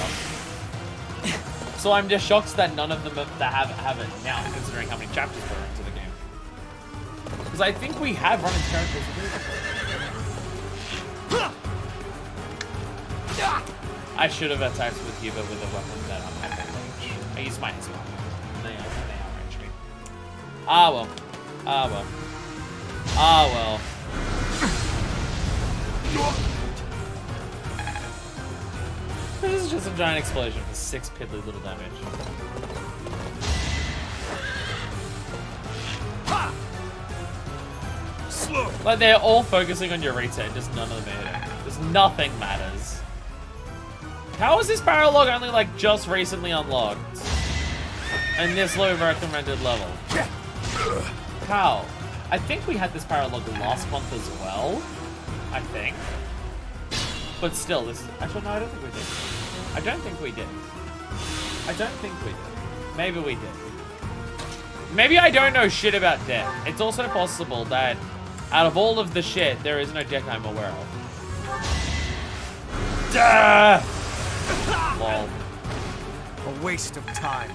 So I'm just shocked that none of them that have it now, considering how many chapters we're into the game. Because I think we have run into characters who do it. I should have attacked with Hubert with a weapon that I'm at range. I used my hands weapon. They outranged me. Ah well. Ah well. Ah well. This is just a giant explosion for 6 piddly little damage. Slow. Like, they're all focusing on Eureka and just none of them are hitting. Just nothing matters. How is this Paralogue only, like, just recently unlocked? And this low recommended level? How? I think we had this Paralogue last month as well. I think. But still, this is... Actually, no, I don't think we did. I don't think we did. I don't think we did. Maybe we did. Maybe I don't know shit about death. It's also possible that out of all of the shit, there is no death I'm aware of. Duh! Lol. A waste of time.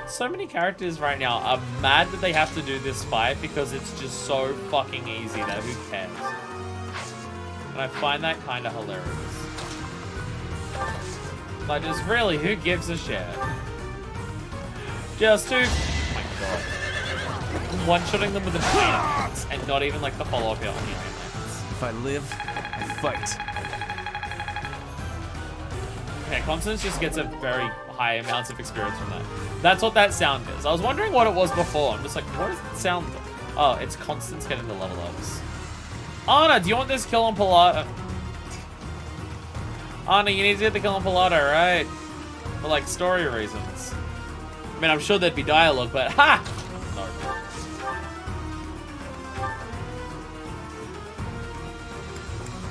So many characters right now are mad that they have to do this fight because it's just so fucking easy that who cares? And I find that kind of hilarious. Like, just really, who gives a shit? Just to... Oh my god. One-shotting them with a chain axe and not even like the follow-up hit on the iron lance. If I live, I fight. Okay, Constance just gets a very high amounts of experience from that. That's what that sound is. I was wondering what it was before. I'm just like, what does it sound like? Oh, it's Constance getting the level ups. Anna, do you want this kill on Pilato? Anna, you need to get the kill on Pilato, right? For like story reasons. I mean, I'm sure there'd be dialogue, but ha! No.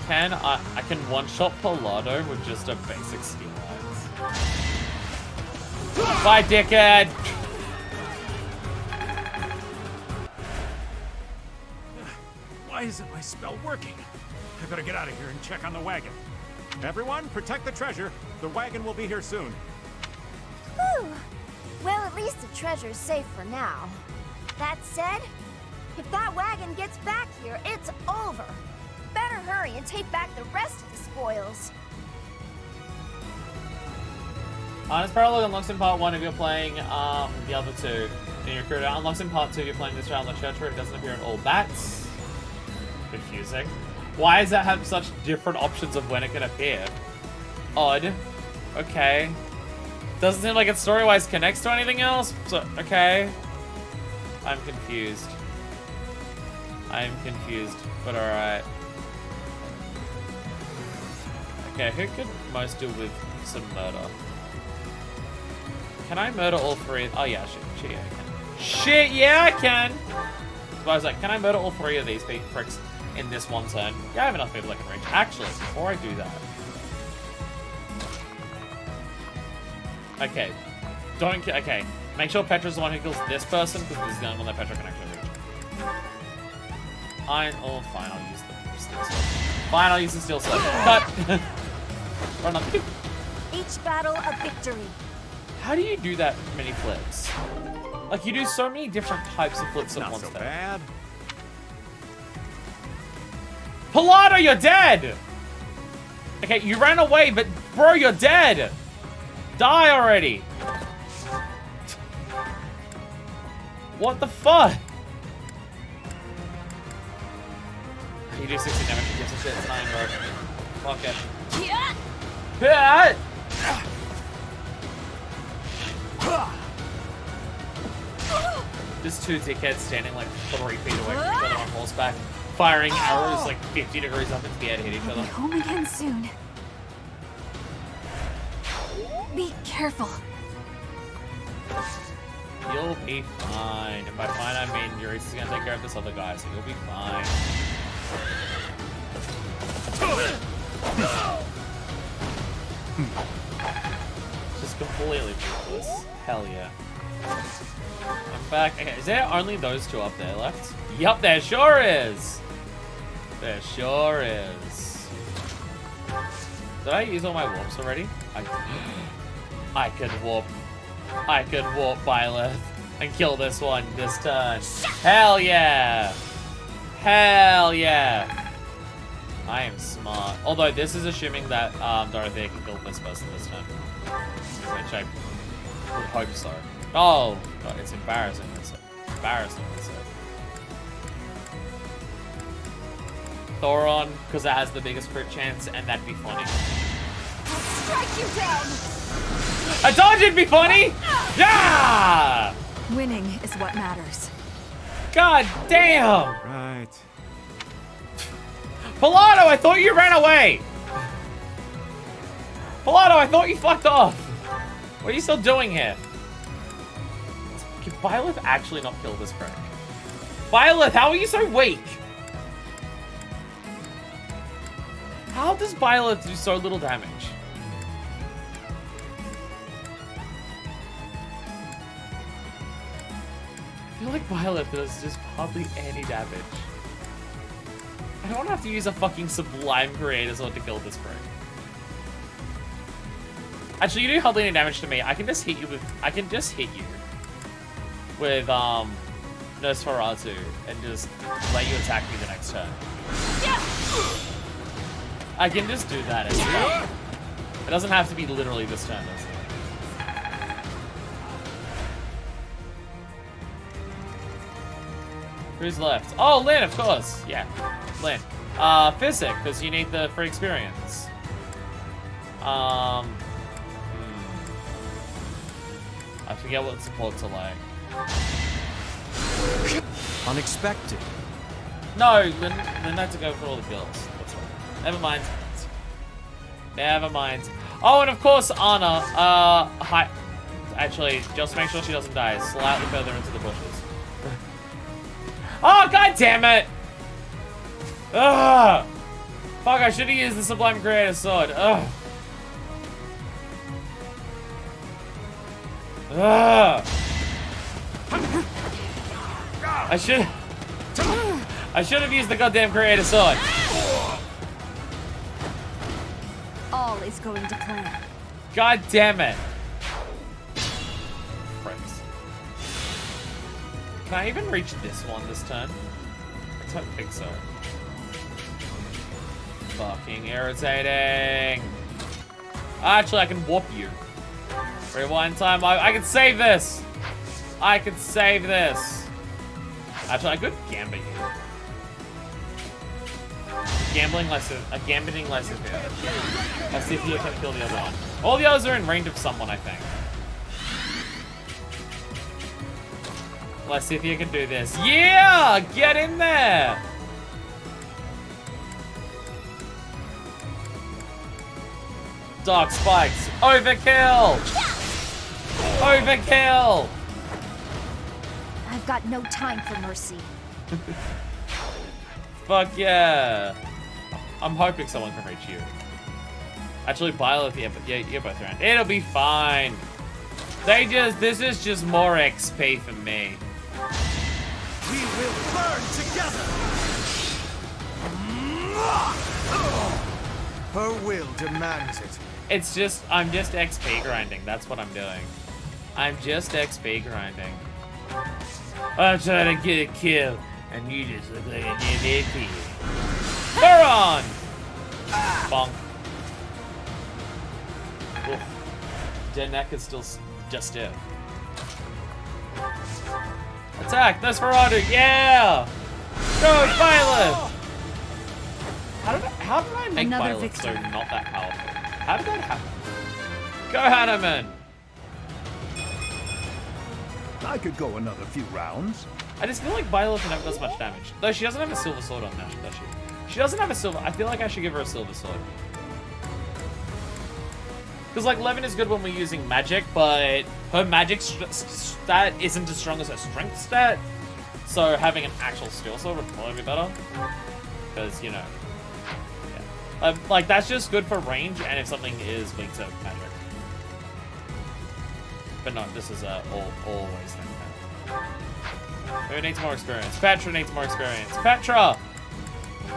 I can one-shot Pilato with just a basic steel axe. Bye, dickhead! Why isn't my spell working? I better get out of here and check on the wagon. Everyone, protect the treasure. The wagon will be here soon. Whew. Well, at least the treasure's safe for now. That said, if that wagon gets back here, it's over. Better hurry and take back the rest of the spoils. This Paralogue unlocks in part 1 if you're playing the other two. In your career unlocks in part 2 if you're playing this round on church where it doesn't appear at all. That's confusing. Why does that have such different options of when it can appear? Odd. Okay. Doesn't seem like it story-wise connects to anything else. So, okay. I'm confused. I'm confused, but alright. Okay, who could most do with some murder? Can I murder all three? Oh yeah, shit, yeah, I can. Shit, yeah, I can! So I was like, can I murder all three of these pricks in this one turn? Yeah, I have enough people I can reach. Actually, before I do that... Okay. Okay. Make sure Petra's the one who kills this person, because this is the only one that Petra can actually reach. Oh, fine, I'll use the steel sword. Fine, I'll use the steel sword. Cut! Run up. Each battle a victory. How do you do that many flips? Like, you do so many different types of flips at Not once. so there. bad. Pilato, you're dead! Okay, you ran away, but bro, you're dead! Die already! What the fuck? You do 60 damage, you give some shit, it's 9, bro. Fuck it. Yeah! Just two dickheads standing like 3 feet away from each other on horseback, firing arrows like 50 degrees up into the air to hit each other. Be home again soon. Be careful. You'll be fine. And by fine, I mean Eureka's gonna take care of this other guy, so you'll be fine. Just completely fruitless. Hell yeah. I'm back. Okay, is there only those two up there left? Yup, there sure is. There sure is. Did I use all my warps already? I could warp Byleth and kill this one this turn. Hell yeah! Hell yeah! I am smart. Although this is assuming that Dorothea can kill this person this turn. Which I would hope so. Oh, God, it's embarrassing. It's embarrassing. Thoron, because it has the biggest crit chance, and that'd be funny. Strike you down! I told you it'd be funny! Yeah! Winning is what matters. God damn! Right. Pilato, I thought you ran away! Pilato, I thought you fucked off! What are you still doing here? Can Byleth actually not kill this prick? Byleth, how are you so weak? How does Byleth do so little damage? feel like Violet does just hardly any damage. I don't want to have to use a fucking Sublime Creator Sword to kill this prick. Actually, you do hardly any damage to me. I can just hit you with Nosferatu and just let you attack me the next turn. I can just do that as well. It doesn't have to be literally this turn, does it? Who's left? Oh, Lynn, of course. Yeah, Lynn. Physic, because you need the free experience. I forget what supports are like. Unexpected. No, Lynn had to go for all the kills. That's right. Never mind. Never mind. Oh, and of course, Anna. Hi. Actually, just make sure she doesn't die. Slightly further into the bushes. Oh, god damn it! Ugh! Fuck, I should have used the Sublime Creator Sword. Ugh. Ugh. I should have used the goddamn Creator Sword. All is going to plan. God damn it. Friends. Can I even reach this one this turn? I don't think so. Fucking irritating. Actually, I can whoop you. Rewind time. I can save this. I can save this. Actually, I could gambit you. Gambling Lysithia. Lysithia can kill the other one. All the others are in range of someone, I think. Lysithia can do this. Yeah! Get in there! Dark Spikes. Overkill! Overkill! I've got no time for mercy. Fuck yeah. I'm hoping someone can reach you. Actually, Violet, yeah, you're both around. It'll be fine. This is just more XP for me. We will burn together! Her will demands it. It's just, I'm just XP grinding. That's what I'm doing. I'm just XP grinding. I'm trying to get a kill, and you just look like an MVP. Baron! Bonk. Oof. Their neck is still just stiff. Attack! Nosferatu! Yeah! Go, Violet! How did I make Another Violet victory. so not that powerful? How did that happen? Go, Hanneman! I could go another few rounds. I just feel like Violet never does much damage. Though she doesn't have a silver sword on now, does she? She doesn't have a silver. I feel like I should give her a silver sword. Because, like, Levin is good when we're using magic, but her magic stat isn't as strong as her strength stat. So having an actual steel sword would probably be better. Because, you know. Yeah. Like, that's just good for range and if something is weak to magic. But no, this is always thing. Who needs more experience? Petra needs more experience. Petra!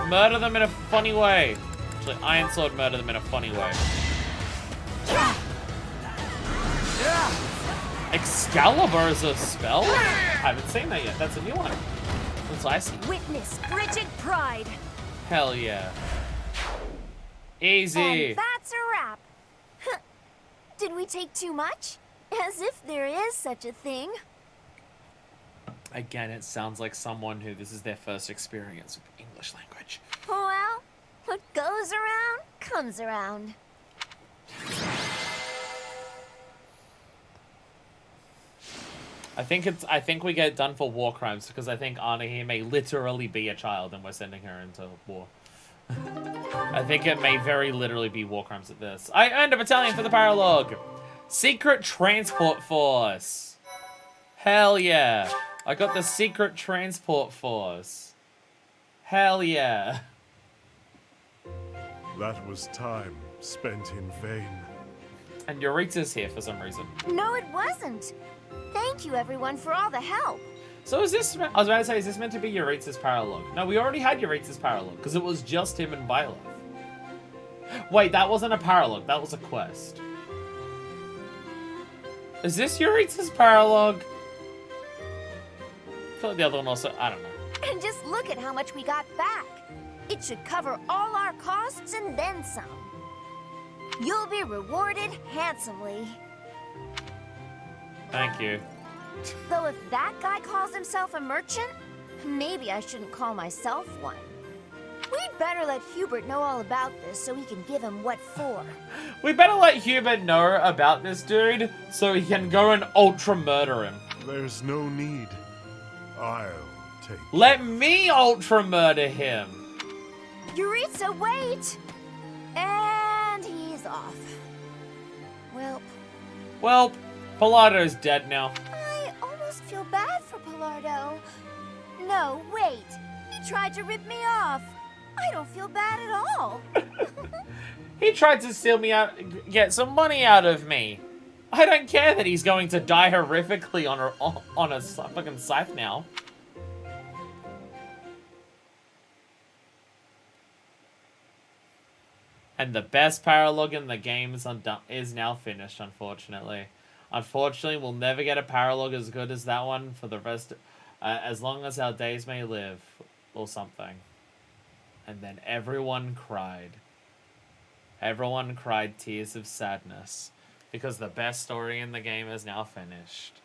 Murder them in a funny way. Actually, Iron Sword murder them in a funny way. Excalibur is a spell? I haven't seen that yet. That's a new one. That's icy. Witness frigid pride. Hell yeah. Easy. And that's a wrap. Did we take too much? As if there is such a thing. Again, it sounds like someone who this is their first experience with English language. Well, what goes around, comes around. I think we get done for war crimes because I think Anna here may literally be a child and we're sending her into war. I think it may very literally be war crimes at this. I earned a battalion for the Paralogue. Secret Transport Force. Hell yeah. I got the Secret Transport Force. Hell yeah. That was time spent in vain. And Eureka's here for some reason. No, it wasn't. Thank you, everyone, for all the help. So is this... I was about to say, is this meant to be Yuritsa's Paralogue? No, we already had Yuritsa's Paralogue, because it was just him and Byleth. Wait, that wasn't a Paralogue, that was a quest. Is this Yuritsa's Paralogue? I feel like the other one also... I don't know. And just look at how much we got back. It should cover all our costs and then some. You'll be rewarded handsomely. Thank you. Though if that guy calls himself a merchant, maybe I shouldn't call myself one. We'd better let Hubert know all about this so he can give him what for. We better let Hubert know about this dude so he can go and ultra murder him. There's no need. I'll take... Let me ultra murder him. Yuritsa, wait! And he's off. Well, Palardo's dead now. I almost feel bad for Palardo. No, wait. He tried to rip me off. I don't feel bad at all. He tried to steal me out, get some money out of me. I don't care that he's going to die horrifically on a fucking scythe now. And the best Paralogue in the game is now finished, unfortunately. Unfortunately, we'll never get a Paralogue as good as that one for the rest, as long as our days may live, or something. And then everyone cried. Everyone cried tears of sadness, because the best story in the game is now finished.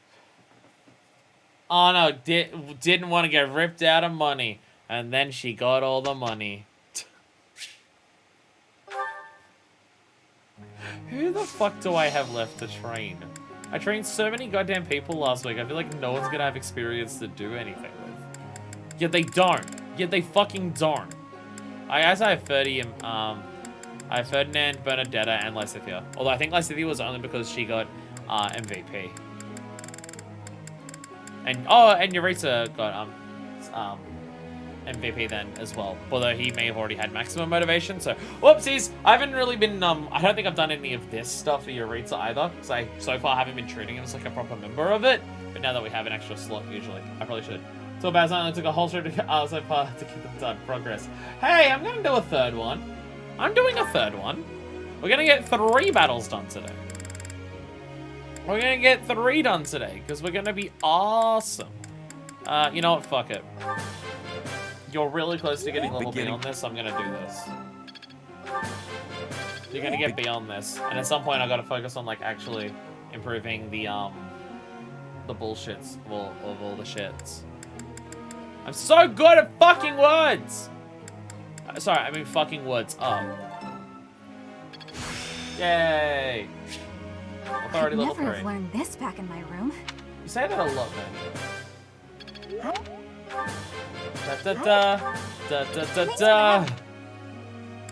Oh no, didn't want to get ripped out of money, and then she got all the money. Who the fuck do I have left to train? I trained so many goddamn people last week, I feel like no one's gonna have experience to do anything with. Yet they don't. Yet they fucking don't. I guess I have 30, I have Ferdinand, Bernadetta, and Lysithia. Although I think Lysithia was only because she got MVP. And, oh, and Yuritsa got MVP then as well. Although he may have already had maximum motivation, so whoopsies! I haven't really been, I don't think I've done any of this stuff for Yuritsa either, because I so far haven't been treating him as like a proper member of it. But now that we have an extra slot, usually, I probably should. So bad, I only took a whole show so far to get them done. Progress. Hey, I'm gonna do a third one. I'm doing a third one. We're gonna get 3 battles done today. We're gonna get 3 done today, because we're gonna be awesome. You know what? Fuck it. You're really close to getting level B on this, so I'm gonna do this. You're gonna get B on this, and at some point I gotta focus on like actually improving the bullshits of all the shits. I'm so good at fucking words! Sorry, I mean fucking words. Yay! Authority level 3. Never have learned this back in my room. You say that a lot, man. Da da da da da da da.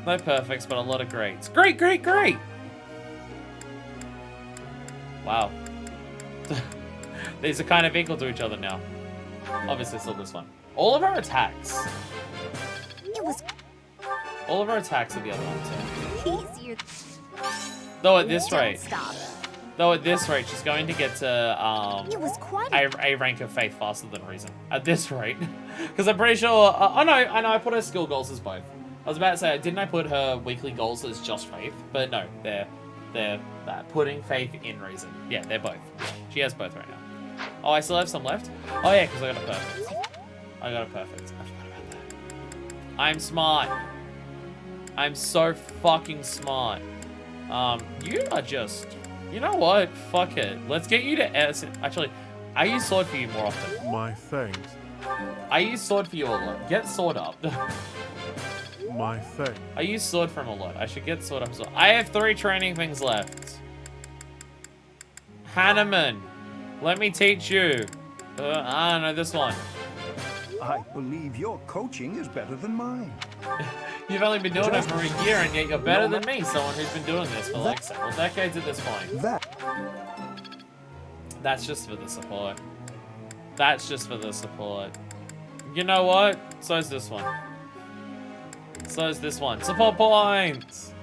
No perfects, but a lot of greats. Great, great, great! Wow. These are kind of equal to each other now. Obviously, still this one. All of our attacks. All of our attacks are the other one too. Easier. Though at this rate, Stop. she's going to get to It was quite a rank of faith faster than reason. At this rate, because I'm pretty sure. Oh no, I know I put her skill goals as both. I was about to say, didn't I put her weekly goals as just faith? But no, they're putting faith in reason. Yeah, they're both. She has both right now. Oh, I still have some left. Oh yeah, because I got a perfect. I forgot about that. I'm smart. I'm so fucking smart. You are just... You know what? Fuck it. Let's get you to S. Actually, I use sword for you more often. My thanks. I use sword for you a lot. Get sword up. My thanks. I use sword for him a lot. I should get sword up as well. I have 3 training things left. Hanneman, let me teach you. I don't know, this one. I believe your coaching is better than mine. You've only been doing it for a year, and yet you're better than me, someone who's been doing this for like several decades at this point. That's just for the support. That's just for the support. You know what? So is this one. So is this one. Support points!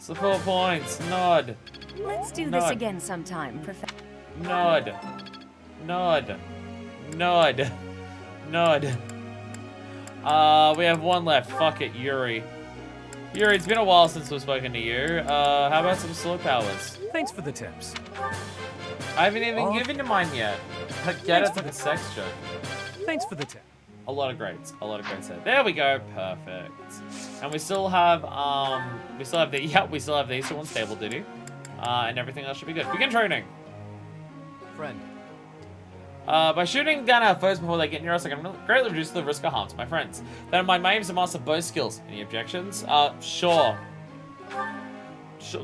Support points. Nod. Let's do this again sometime, Professor. Nod. Nod. Nod. Nod. We have one left. Fuck it, Yuri. Yuri, it's been a while since we've spoken to you. How about some sword powers? Thanks for the tips. I haven't even given you mine yet. Get it to the sex joke. Thanks for the tip. A lot of greats. A lot of greats there. There we go. Perfect. And we still have we still have these two on stable duty. And everything else should be good. Begin training. Friend. By shooting down our foes before they get near us, I can greatly reduce the risk of harm to my friends. Then my aim is to master both skills. Any objections? Sure.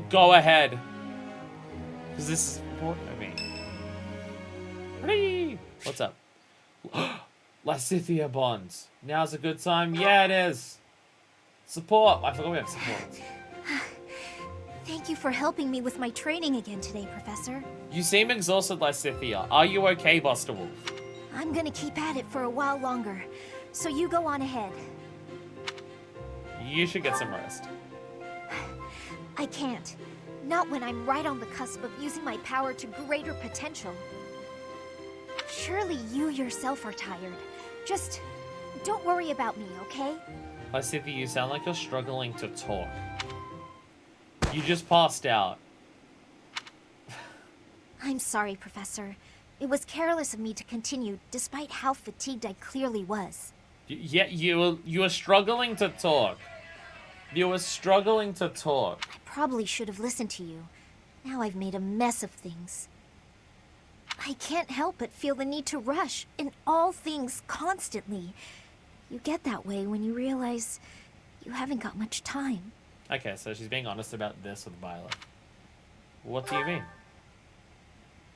Go ahead. Because this is important to me. Whee! What's up? Lysithia bonds. Now's a good time. Yeah, it is. Support. I forgot we have support. Thank you for helping me with my training again today, Professor. You seem exhausted, Lysithia. Are you okay, Buster Wolf? I'm gonna keep at it for a while longer, so you go on ahead. You should get some rest. I can't. Not when I'm right on the cusp of using my power to greater potential. Surely you yourself are tired. Just don't worry about me, okay? Lysithia, you sound like you're struggling to talk. You just passed out. I'm sorry, Professor. It was careless of me to continue, despite how fatigued I clearly was. Yeah, you were struggling to talk. You were struggling to talk. I probably should have listened to you. Now I've made a mess of things. I can't help but feel the need to rush in all things constantly. You get that way when you realize you haven't got much time. Okay, so she's being honest about this with Violet. What do you mean?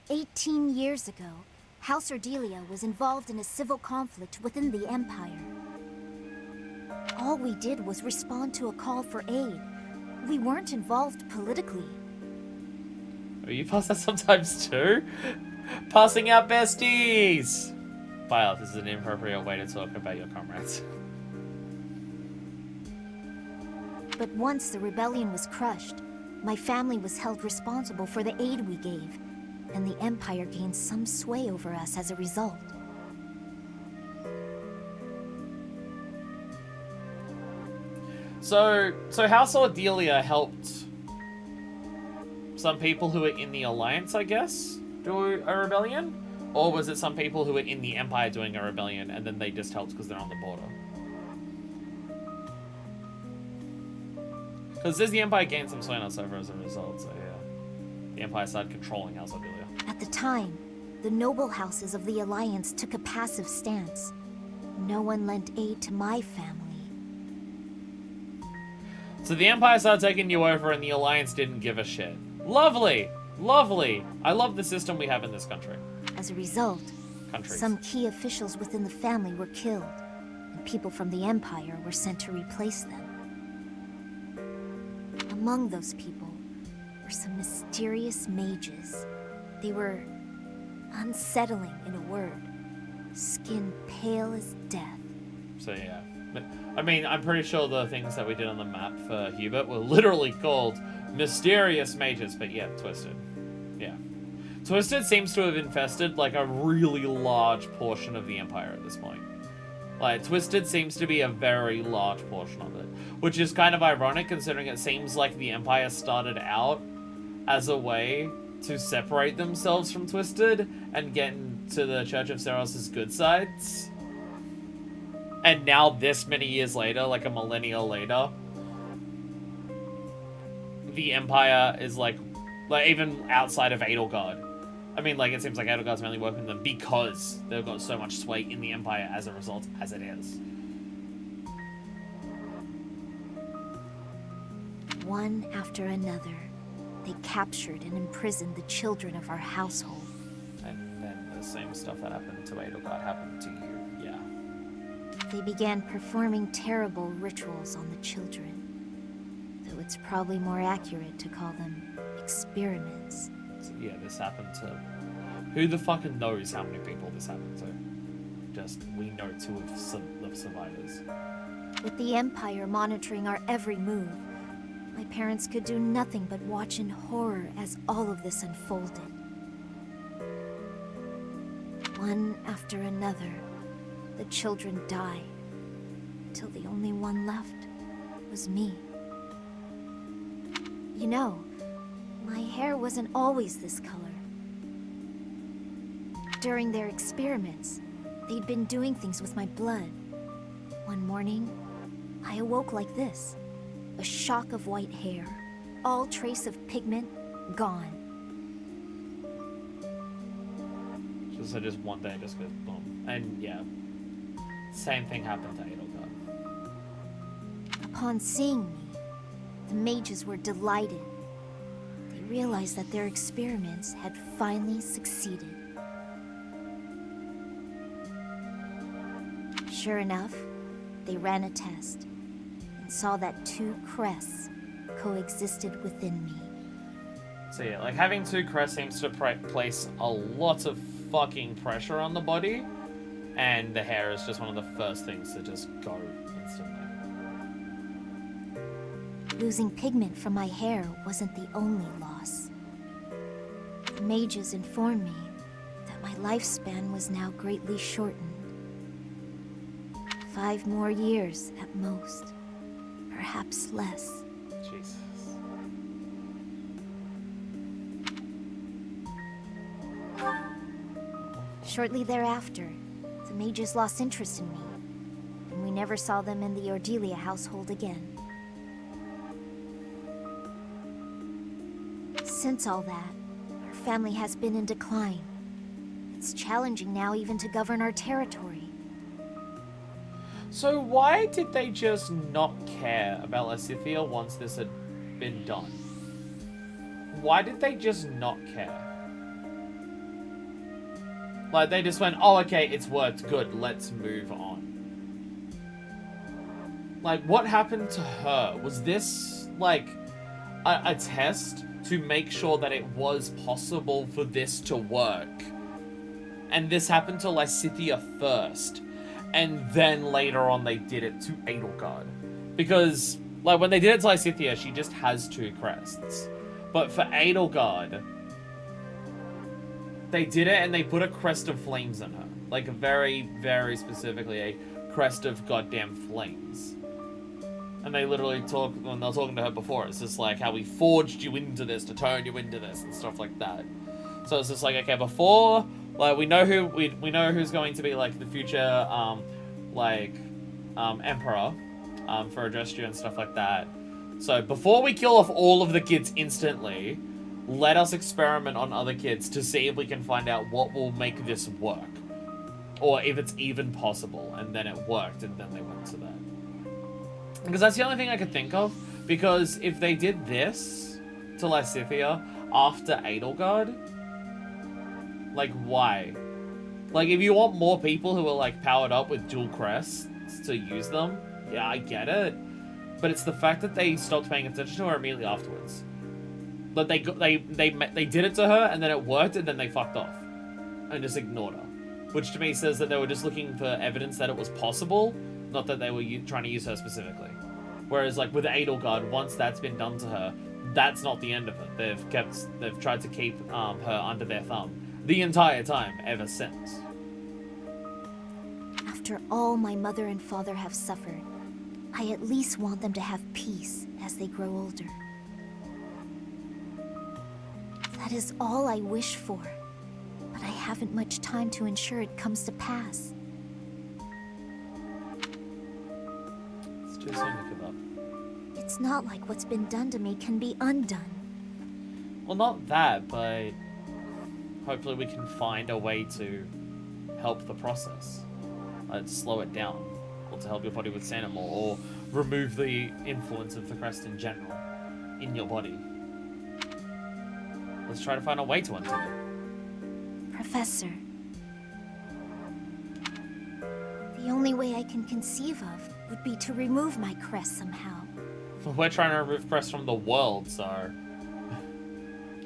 18 years ago, House Ordelia was involved in a civil conflict within the Empire. All we did was respond to a call for aid. We weren't involved politically. Oh, you pass that sometimes too? Passing out besties! Violet, this is an inappropriate way to talk about your comrades. But once the rebellion was crushed, my family was held responsible for the aid we gave, and the Empire gained some sway over us as a result. So House Ordelia helped some people who were in the Alliance, I guess, do a rebellion? Or was it some people who were in the Empire doing a rebellion and then they just helped because they're on the border? Because the Empire gained some sway on us over as a result, so yeah. The Empire started controlling House Ordelia. At the time, the noble houses of the Alliance took a passive stance. No one lent aid to my family. So the Empire started taking you over and the Alliance didn't give a shit. Lovely! Lovely! I love the system we have in this country. As a result, Countries. some key officials within the family were killed, and people from the Empire were sent to replace them. Among those people were some mysterious mages. They were unsettling, in a word. Skin pale as death. So yeah. I mean, I'm pretty sure the things that we did on the map for Hubert were literally called mysterious mages, but yeah, Twisted. Yeah. Twisted seems to have infested like a really large portion of the Empire at this point. Like, Twisted seems to be a very large portion of it, which is kind of ironic considering it seems like the Empire started out as a way to separate themselves from Twisted and get into the Church of Seros' good sides. And now this many years later, like a millennia later, the Empire is like even outside of Edelgard. I mean, like, it seems like Edelgard's mainly working with them because they've got so much sway in the Empire as a result, as it is. One after another, they captured and imprisoned the children of our household. And then the same stuff that happened to Edelgard happened to you, yeah. They began performing terrible rituals on the children, though it's probably more accurate to call them experiments. So, yeah, this happened to... Who the fucking knows how many people this happened to? Just, we know two of the survivors. With the Empire monitoring our every move, my parents could do nothing but watch in horror as all of this unfolded. One after another, the children died, till the only one left was me. You know, my hair wasn't always this color. During their experiments, they'd been doing things with my blood. One morning, I awoke like this. A shock of white hair. All trace of pigment gone. So just one day, just goes boom. And yeah, same thing happened to Edelgard. Upon seeing me, the mages were delighted. They realized that their experiments had finally succeeded. Sure enough, they ran a test and saw that 2 crests coexisted within me. So yeah, like having 2 crests seems to place a lot of fucking pressure on the body, and the hair is just one of the first things to just go instantly. Losing pigment from my hair wasn't the only loss. The mages informed me that my lifespan was now greatly shortened. 5 more years at most, perhaps less. Jesus. Shortly thereafter, the mages lost interest in me, and we never saw them in the Ordelia household again. Since all that, our family has been in decline. It's challenging now even to govern our territory. So why did they just not care about Lysithea once this had been done? Why did they just not care? Like, they just went, oh, okay, it's worked, good, let's move on. Like, what happened to her? Was this, like, a test to make sure that it was possible for this to work? And this happened to Lysithea first. And then later on they did it to Edelgard. Because, like, when they did it to Lysithea, she just has 2 crests. But for Edelgard, they did it and they put a crest of flames in her. Like, very, very specifically, a crest of goddamn flames. And they literally talk, when they were talking to her before, it's just like how we forged you into this to turn you into this and stuff like that. So it's just like, okay, before, like, we know who's going to be, like, the future, emperor, for Adrestria and stuff like that. So before we kill off all of the kids instantly, let us experiment on other kids to see if we can find out what will make this work. Or if it's even possible. And then it worked, and then they went to that. Because that's the only thing I could think of. Because if they did this to Lysithea after Edelgard, like, why? Like, if you want more people who are, like, powered up with dual crests to use them, yeah, I get it. But it's the fact that they stopped paying attention to her immediately afterwards. But they did it to her, and then it worked, and then they fucked off. And just ignored her. Which to me says that they were just looking for evidence that it was possible, not that they were trying to use her specifically. Whereas, like, with Edelgard, once that's been done to her, that's not the end of it. They've tried to keep her under their thumb the entire time, ever since. After all my mother and father have suffered, I at least want them to have peace as they grow older. That is all I wish for, but I haven't much time to ensure it comes to pass. It's too soon to give up. It's not like what's been done to me can be undone. Well, not that, but hopefully we can find a way to help the process. Slow it down, or to help your body withstand it more, or remove the influence of the crest in general in your body. Let's try to find a way to undo it. Professor, the only way I can conceive of would be to remove my crest somehow. We're trying to remove crest from the world, so...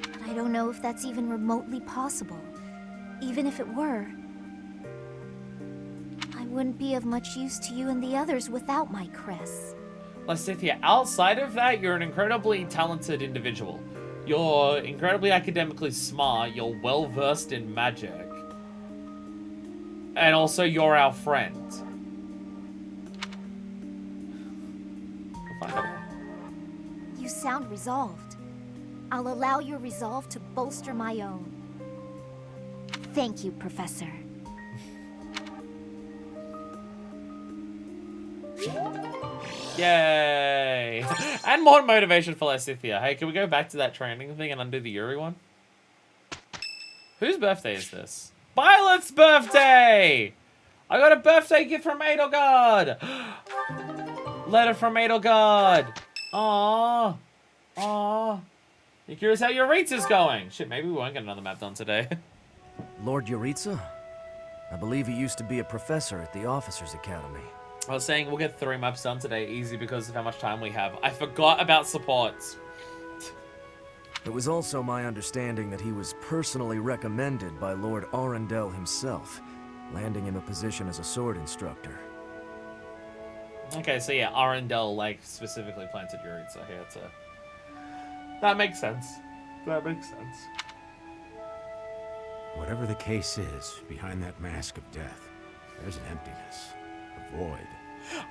But I don't know if that's even remotely possible. Even if it were, I wouldn't be of much use to you and the others without my crests. Lysithea, outside of that, you're an incredibly talented individual. You're incredibly academically smart, you're well-versed in magic. And also, you're our friend. We'll find a way. You sound resolved. I'll allow your resolve to bolster my own. Thank you, Professor. Yay! And more motivation for Lysithea. Hey, can we go back to that training thing and undo the Yuri one? Whose birthday is this? Violet's birthday! I got a birthday gift from Edelgard! Letter from Edelgard! Aww. Aww. You curious how Yuritsa's going? Shit, maybe we won't get another map done today. Lord Yuritsa? I believe he used to be a professor at the Officers' Academy. I was saying we'll get 3 maps done today easy because of how much time we have. I forgot about supports. It was also my understanding that he was personally recommended by Lord Arundel himself, landing him a position as a sword instructor. Okay, so yeah, Arundel, like, specifically planted Yuritsa here to... That makes sense. That makes sense. Whatever the case is, behind that mask of death, there's an emptiness. A void.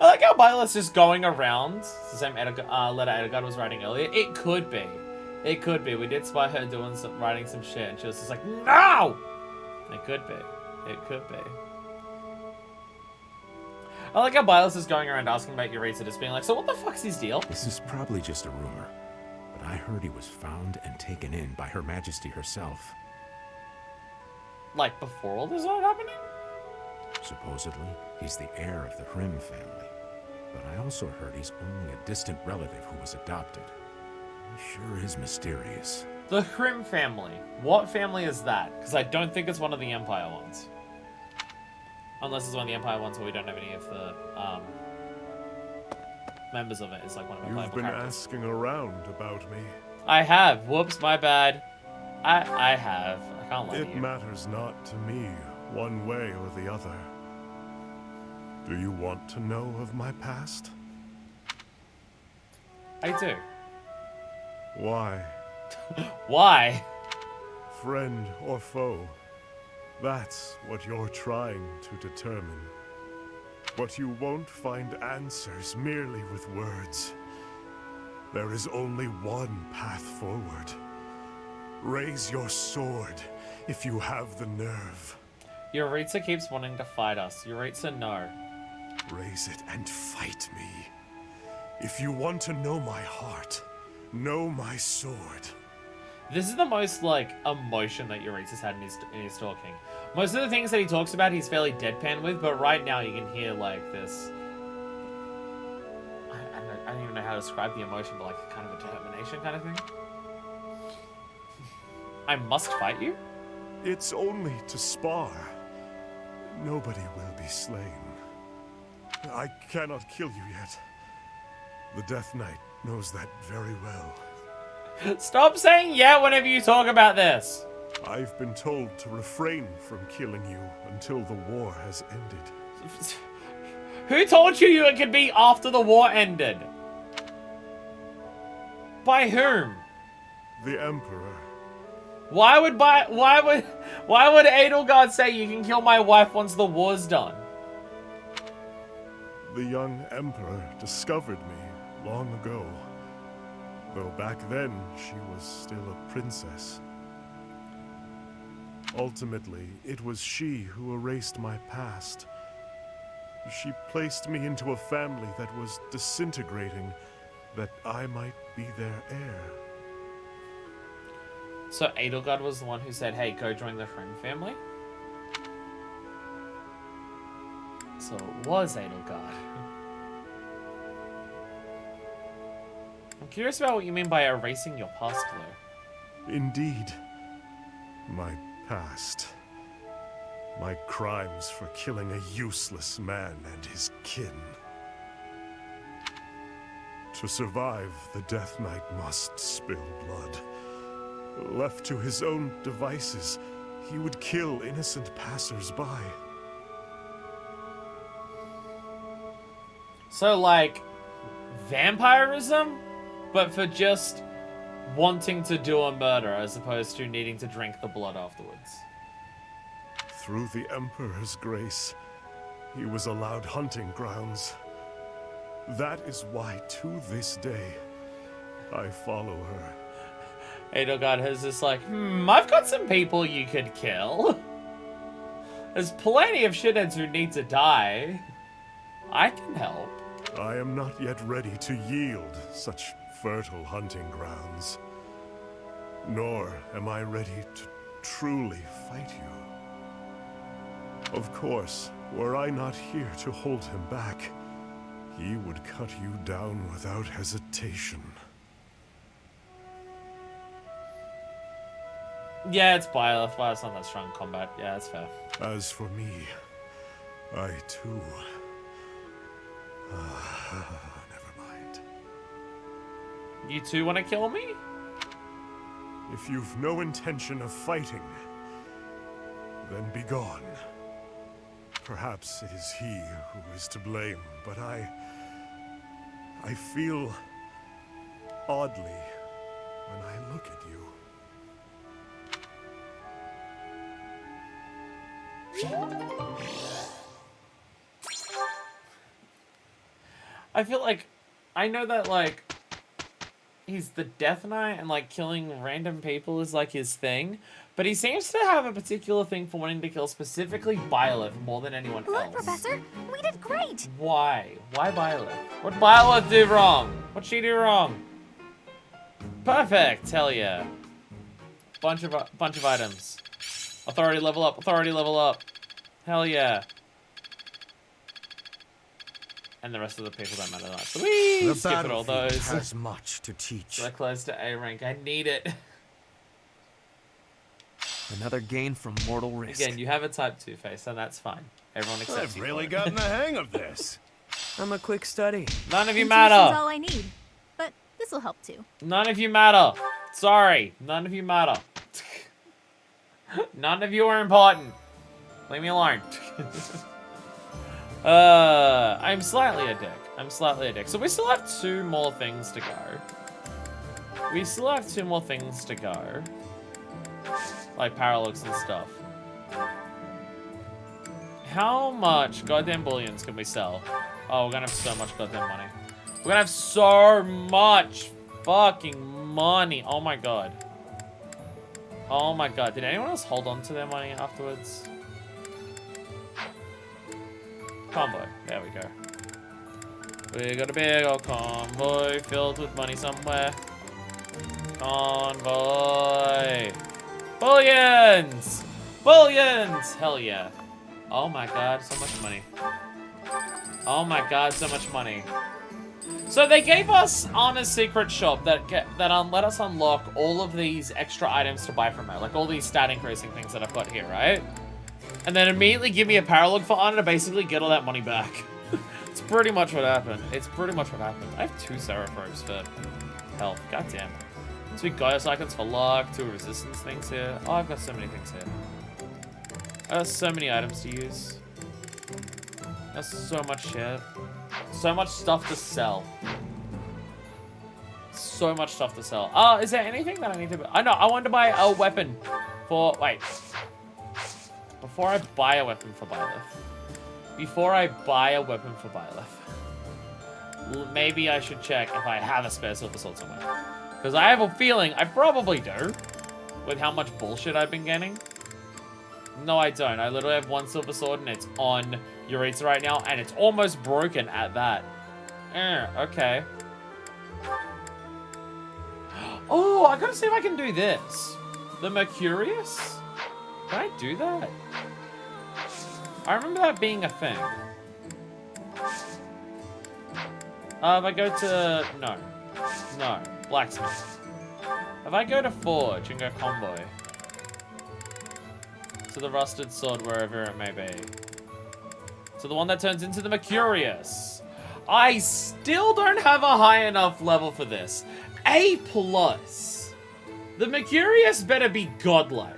I like how Violet's just going around. It's the same letter Edelgard was writing earlier. It could be. It could be. We did spy her doing writing some shit, and she was just like, no! It could be. It could be. I like how Violet's is going around asking about Yuritsa, just being like, so what the fuck's his deal? This is probably just a rumor, but I heard he was found and taken in by Her Majesty herself. Like, before all this started happening? Supposedly, he's the heir of the Hrim family. But I also heard he's only a distant relative who was adopted. Sure is mysterious. The Hrim family. What family is that? Because I don't think it's one of the Empire ones. Unless it's one of the Empire ones where we don't have any of the members of it. It's like one of the You've playable been characters. asking around about me. I have. Whoops, my bad. I have. I can't lie to It you. matters not to me, one way or the other. Do you want to know of my past? I do. Why? Why? Friend or foe? That's what you're trying to determine. But you won't find answers merely with words. There is only one path forward. Raise your sword if you have the nerve. Yuritsa keeps wanting to fight us. Yuritsa, no. Raise it and fight me. If you want to know my heart, know my sword. This is the most, like, emotion that Yuritsa's had in his talking. Most of the things that he talks about, he's fairly deadpan with, but right now you can hear, like, this... I don't even know how to describe the emotion, but, like, kind of a determination kind of thing. I must fight you? It's only to spar. Nobody will be slain. I cannot kill you yet. The Death Knight knows that very well. Stop saying yeah whenever you talk about this. I've been told to refrain from killing you until the war has ended. Who told you it could be after the war ended? By whom? The Emperor. Why would Edelgard say you can kill my wife once the war's done? The young Emperor discovered me long ago. Though back then, she was still a princess. Ultimately, it was she who erased my past. She placed me into a family that was disintegrating, that I might be their heir. So Edelgard was the one who said, hey, go join the Hrim family? So it was Edelgard. I'm curious about what you mean by erasing your past, though. Indeed. My past. My crimes for killing a useless man and his kin. To survive, the Death Knight must spill blood. Left to his own devices, he would kill innocent passers-by. So, like, vampirism? But for just wanting to do a murder as opposed to needing to drink the blood afterwards. through the Emperor's grace, he was allowed hunting grounds. That is why, to this day, I follow her. Edelgard has this like, I've got some people you could kill. There's plenty of shitheads who need to die. I can help. I am not yet ready to yield such fertile hunting grounds. Nor am I ready to truly fight you. Of course, were I not here to hold him back, he would cut you down without hesitation. Yeah, it's Byleth. Why it's not that strong in combat. Yeah, that's fair. As for me, I too... never mind. You two want to kill me? If you've no intention of fighting, then be gone. Perhaps it is he who is to blame, but I feel oddly when I look at you. I feel like, I know that like, he's the Death Knight and like killing random people is like his thing, but he seems to have a particular thing for wanting to kill specifically Byleth more than anyone Look, else. Professor, we did great. Why? Why Byleth? What did Byleth do wrong? What'd she do wrong? Perfect. Hell yeah. Bunch of items. Authority level up. Authority level up. Hell yeah. And the rest of the people don't matter that much. So we skip it all those. Has much to teach. So close to A rank. I need it. Another gain from mortal risk. Again, you have a type 2 face, and that's fine. Everyone accepts you. I've really gotten the hang of this. I'm a quick study. None of you Intuition's matter. all I need, but this will help too. None of you matter. Sorry. None of you matter. None of you are important. Leave me alone. I'm slightly a dick. I'm slightly a dick. So we still have 2 more things to go. We still have 2 more things to go. Like paralogs and stuff. How much goddamn bullions can we sell? Oh, we're gonna have so much goddamn money. We're gonna have so much fucking money. Oh my god. Oh my god. Did anyone else hold on to their money afterwards? Convoy. There we go. We got a big old convoy filled with money somewhere. Convoy. Bullions! Bullions! Hell yeah. Oh my god, so much money. Oh my god, so much money. So they gave us on a secret shop that let us unlock all of these extra items to buy from her. Like all these stat increasing things that I've got here, right? And then immediately give me a paralogue for honor to basically get all that money back. It's pretty much what happened. It's pretty much what happened. I have 2 Seraphobes for health. God damn. 2 Ghost icons for luck, 2 resistance things here. Oh, I've got so many things here. I got so many items to use. That's so much shit. So much stuff to sell. So much stuff to sell. Is there anything that I need to buy? I know, I wanted to buy a weapon for... Wait. Before I buy a weapon for Byleth. Before I buy a weapon for Byleth. Maybe I should check if I have a spare silver sword somewhere. Because I have a feeling I probably do. With how much bullshit I've been getting. No, I don't. I literally have 1 silver sword and it's on Euritza right now. And it's almost broken at that. Okay. Oh, I gotta see if I can do this. The Mercurius? Can I do that? I remember that being a thing. If I go to... No. No. Blacksmith. If I go to Forge and go Convoy. To the Rusted Sword, wherever it may be. To the one that turns into the Mercurius. I still don't have a high enough level for this. A+. The Mercurius better be godlike.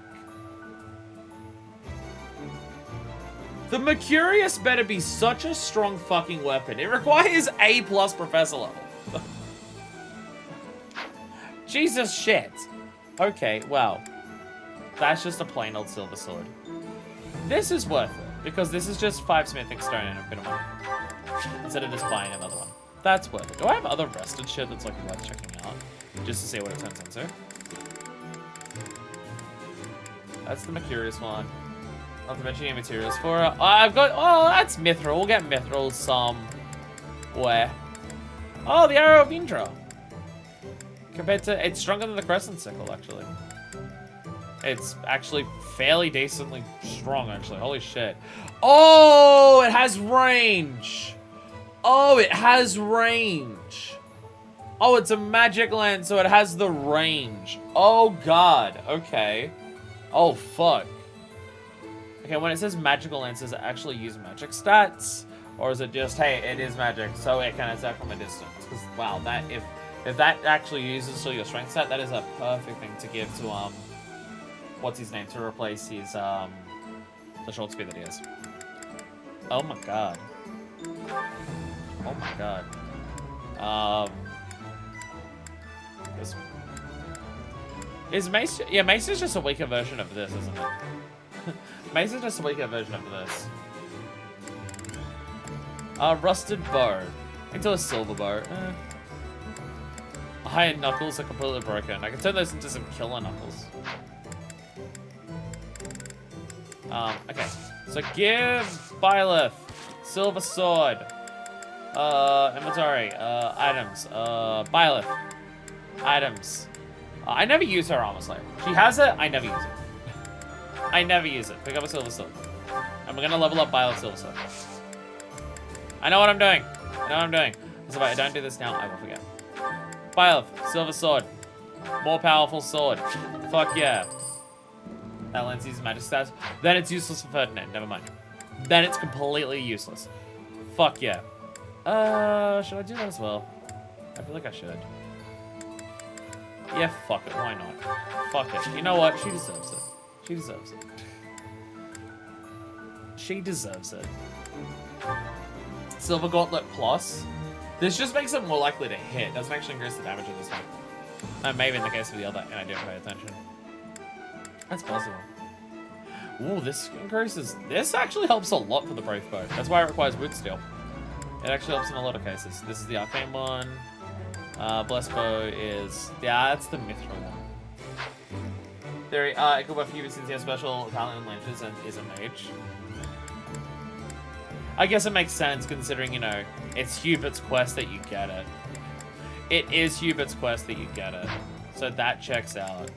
The Mercurius better be such a strong fucking weapon. It requires A+ professor level. Jesus shit. Okay, well. That's just a plain old silver sword. This is worth it, because this is just 5 smithing stone and a bit of money. Instead of just buying another one. That's worth it. Do I have other rested shit that's like worth checking out? Just to see what it turns into? That's the Mercurius one. Not to mention any materials for it. I've got, oh, that's Mithril. We'll get Mithril somewhere. Oh, the Arrow of Indra. Compared to, it's stronger than the Crescent Sickle, actually. It's actually fairly decently strong, actually. Holy shit. Oh, it has range. Oh, it has range. Oh, it's a magic lance, so it has the range. Oh, God. Okay. Oh, fuck. Okay, when it says magical lance, does it actually use magic stats? Or is it just, hey, it is magic, so it can attack from a distance? Because, wow, that if that actually uses all your strength stat, that is a perfect thing to give to, what's his name, to replace his, the short speed that he has. Oh my god. Oh my god. Is Mace, yeah, Mace is just a weaker version of this, isn't it? Mace is just a weaker version of this. Rusted bow. Into a silver bow. Iron knuckles are completely broken. I can turn those into some killer knuckles. Okay. So give Byleth silver sword. Inventory. Items. Byleth. Items. I never use her armor slayer. She has it, I never use it. I never use it. Pick up a silver sword. And we're gonna level up Byleth silver sword. I know what I'm doing. I know what I'm doing. So if I don't do this now, I will forget. Byleth, silver sword. More powerful sword. Fuck yeah. That lens uses magic stats. Then it's useless for Ferdinand. Never mind. Then it's completely useless. Fuck yeah. Should I do that as well? I feel like I should. Yeah, fuck it. Why not? Fuck it. You know what? She deserves it. She deserves it. She deserves it. Silver Gauntlet Plus. This just makes it more likely to hit. Doesn't actually increase the damage of this one. Maybe in the case of the other, and I didn't pay attention. That's possible. Ooh, this increases. This actually helps a lot for the Brave Bow. That's why it requires Wood Steel. It actually helps in a lot of cases. This is the Arcane one. Blessed Bow is... Yeah, that's the Mithril one. Theory, it could buff you since he has special talent in launches and is a mage. I guess it makes sense considering, you know, it's Hubert's quest that you get it. It is Hubert's quest that you get it. So that checks out.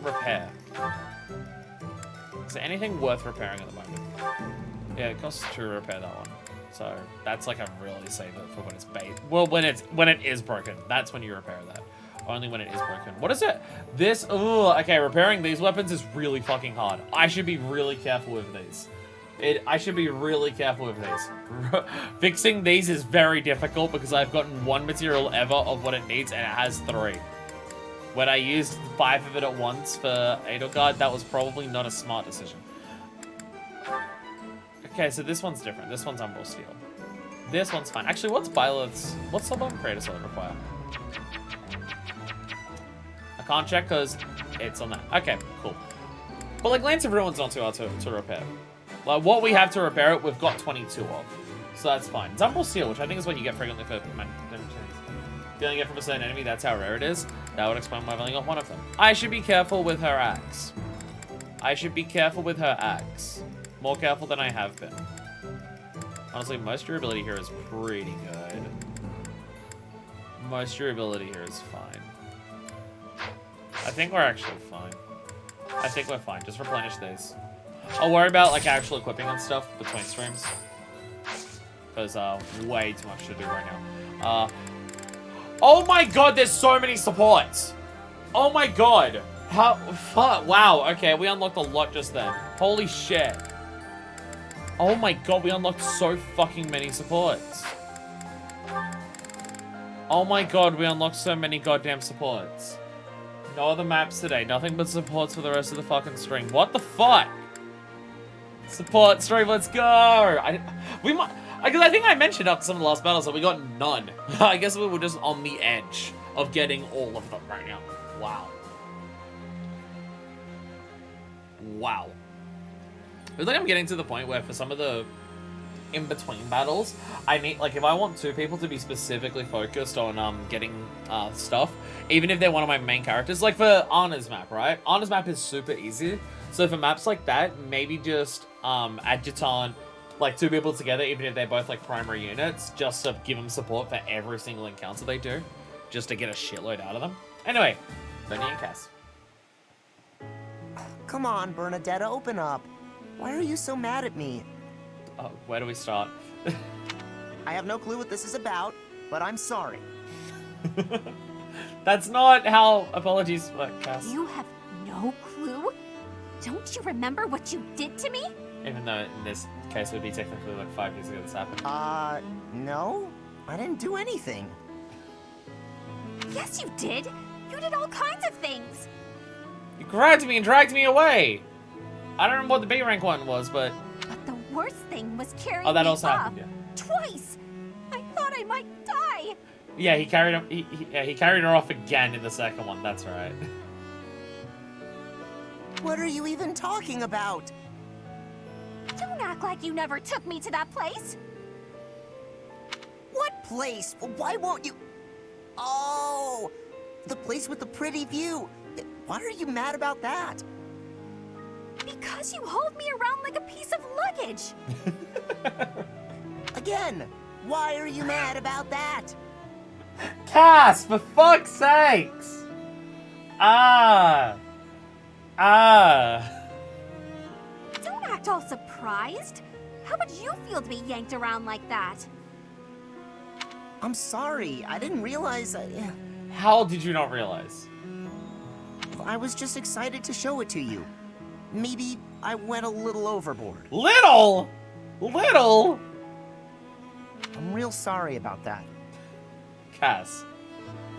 Repair. Is there anything worth repairing at the moment? Yeah, it costs 2 to repair that one. So that's like a really save it for when it's well, when it is broken. That's when you repair that. Only when it is broken. What is it? This, okay, repairing these weapons is really fucking hard. I should be really careful with these. I should be really careful with these. Fixing these is very difficult because I've gotten 1 material ever of what it needs and it has 3. When I used 5 of it at once for Edelgard, that was probably not a smart decision. Okay, so this one's different. This one's Umbral Steel. This one's fine. Actually, what's Byleth's... What's Sublime Creator Sword require? I can't check because it's on that. Okay, cool. But like, Lance of Ruin's not too hard to repair. Like, what we have to repair it, we've got 22 of. So that's fine. It's Umbral Steel, which I think is what you get frequently for... Dealing it from a certain enemy, that's how rare it is. That would explain why I've only got 1 of them. I should be careful with her axe. I should be careful with her axe. More careful than I have been. Honestly, most durability here is pretty good. Most durability here is fine. I think we're actually fine. I think we're fine. Just replenish these. I'll worry about like actual equipping and stuff between streams. Because way too much to do right now. Oh my god, there's so many supports! Oh my god! How, fuck, wow, okay, we unlocked a lot just then. Holy shit. Oh my god, we unlocked so fucking many supports. Oh my god, we unlocked so many goddamn supports. No other maps today, nothing but supports for the rest of the fucking stream. What the fuck? Support stream, let's go! Because I think I mentioned after some of the last battles that we got none. I guess we were just on the edge of getting all of them right now. Wow. Wow. I feel like I'm getting to the point where for some of the in-between battles, I need, like, if I want two people to be specifically focused on getting stuff, even if they're one of my main characters, like for Anna's map, right? Anna's map is super easy. So for maps like that, maybe just adjutant, like two people together, even if they're both like primary units, just to give them support for every single encounter they do, just to get a shitload out of them. Anyway, Bernie and Cass. Come on, Bernadetta, open up. Why are you so mad at me? Oh, where do we start? I have no clue what this is about, but I'm sorry. That's not how apologies work, Cass. You have no clue? Don't you remember what you did to me? Even though in this case it would be technically like 5 years ago this happened. No. I didn't do anything. Yes, you did. You did all kinds of things. You grabbed me and dragged me away. I don't remember what the B rank one was, but... But the worst thing was carrying Oh, that me also up happened, yeah. twice. I thought I might die. Yeah, he carried him. He carried her off again in the second one. That's right. What are you even talking about? Don't act like you never took me to that place. What place? Why won't you... Oh, the place with the pretty view. Why are you mad about that? Because you hauled me around like a piece of luggage. Again, why are you mad about that? Cass, for fuck's sakes! Don't act all surprised. How would you feel to be yanked around like that? I'm sorry. I didn't realize... How did you not realize? I was just excited to show it to you. Maybe I went a little overboard. Little? Little? I'm real sorry about that. Cass,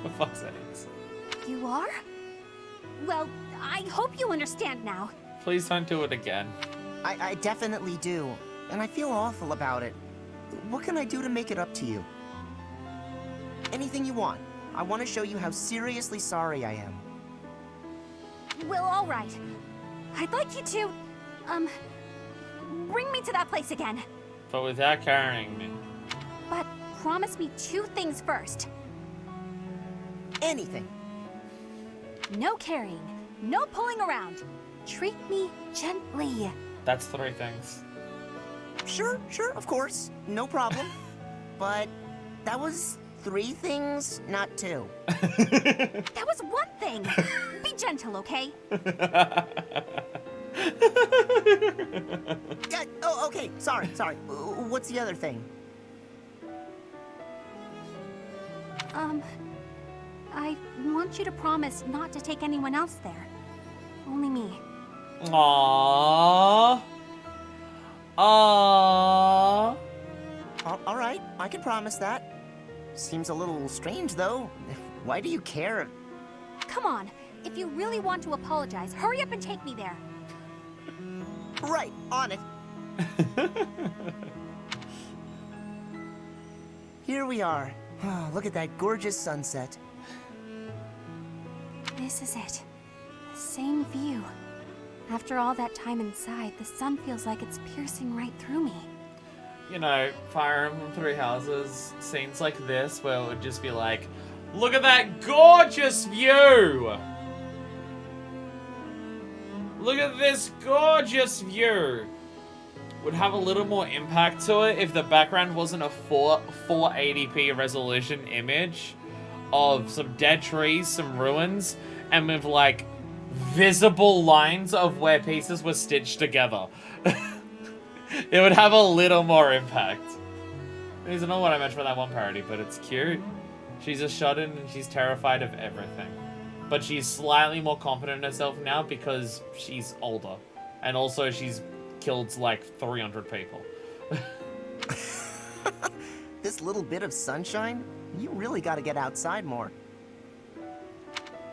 for fuck's sakes. You are? Well, I hope you understand now. Please don't do it again. I definitely do. And I feel awful about it. What can I do to make it up to you? Anything you want. I want to show you how seriously sorry I am. Well, all right. I'd like you to, bring me to that place again. But without carrying me. But promise me 2 things first. Anything. No carrying, no pulling around. Treat me gently. That's 3 things. Sure, of course. No problem. But that was 3 things, not 2. That was 1 thing. Be gentle, okay? Yeah, oh, okay. Sorry. What's the other thing? I want you to promise not to take anyone else there. Only me. Aww. All right, I can promise that. Seems a little strange, though. Why do you care? Come on. If you really want to apologize, hurry up and take me there. Right, on it. Here we are. Look at that gorgeous sunset. This is it. The same view. After all that time inside, the sun feels like it's piercing right through me. You know, Fire Emblem 3 Houses, scenes like this where it would just be like, look at that gorgeous view! Look at this gorgeous view! Would have a little more impact to it if the background wasn't a 480p resolution image of some dead trees, some ruins, and with like visible lines of where pieces were stitched together. It would have a little more impact. This is not what I meant for that one parody, but it's cute. She's a shut-in and she's terrified of everything. But she's slightly more confident in herself now because she's older. And also she's killed like 300 people. This little bit of sunshine? You really gotta get outside more.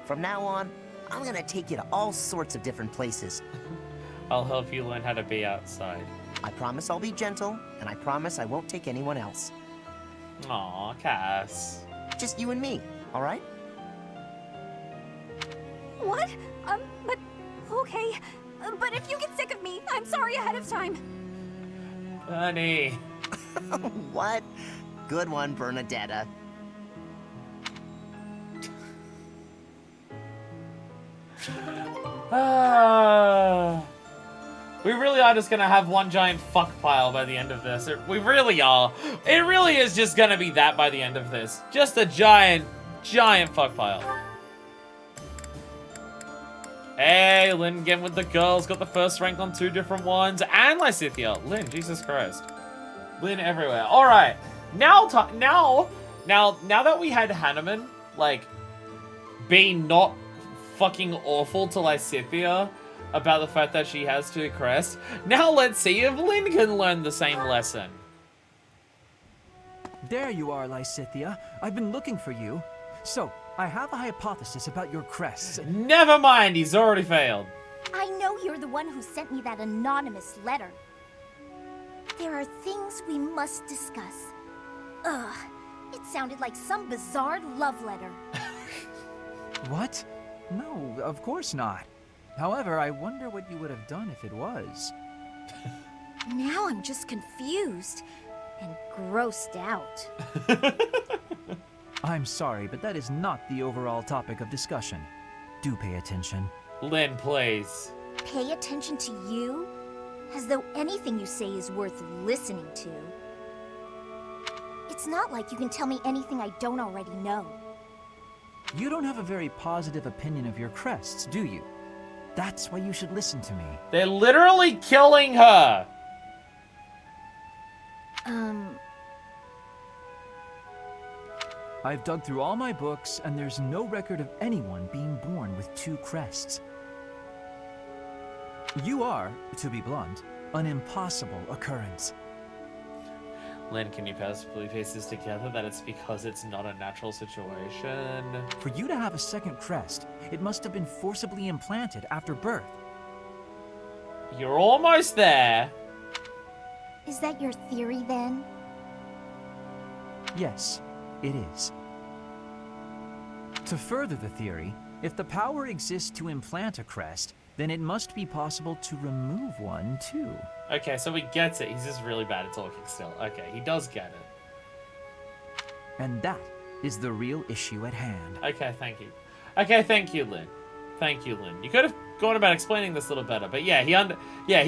From now on, I'm gonna take you to all sorts of different places. I'll help you learn how to be outside. I promise I'll be gentle, and I promise I won't take anyone else. Aw, Cass. Just you and me, all right? What? But okay. But if you get sick of me, I'm sorry ahead of time. Honey. What? Good one, Bernadetta. We really are just gonna have one giant fuck pile by the end of this. We really are. It really is just gonna be that by the end of this. Just a giant, giant fuck pile. Hey, Lynn again with the girls. Got the first rank on 2 different ones. And Lysithia. Lynn, Jesus Christ. Lynn everywhere. Alright. Now that we had Hanneman, like, be not fucking awful to Lysithia about the fact that she has 2 crests, now let's see if Lynn can learn the same lesson. There you are, Lysithia. I've been looking for you. So, I have a hypothesis about your crests. Never mind, he's already failed. I know you're the one who sent me that anonymous letter. There are things we must discuss. Ugh, it sounded like some bizarre love letter. What? No, of course not. However, I wonder what you would have done if it was. Now I'm just confused and grossed out. I'm sorry, but that is not the overall topic of discussion. Do pay attention. Lynn, please. Pay attention to you? As though anything you say is worth listening to. It's not like you can tell me anything I don't already know. You don't have a very positive opinion of your crests, do you? That's why you should listen to me. They're literally killing her! I've dug through all my books, and there's no record of anyone being born with 2 crests. You are, to be blunt, an impossible occurrence. Lynn, can you possibly piece this together that it's because it's not a natural situation? For you to have a second crest, it must have been forcibly implanted after birth. You're almost there. Is that your theory then? Yes, it is. To further the theory, if the power exists to implant a crest, then it must be possible to remove one too. Okay, so he gets it. He's just really bad at talking still. Okay, he does get it. And that is the real issue at hand. Okay, thank you. Okay, thank you, Lynn. Thank you, Lynn. You could have gone about explaining this a little better, but yeah, he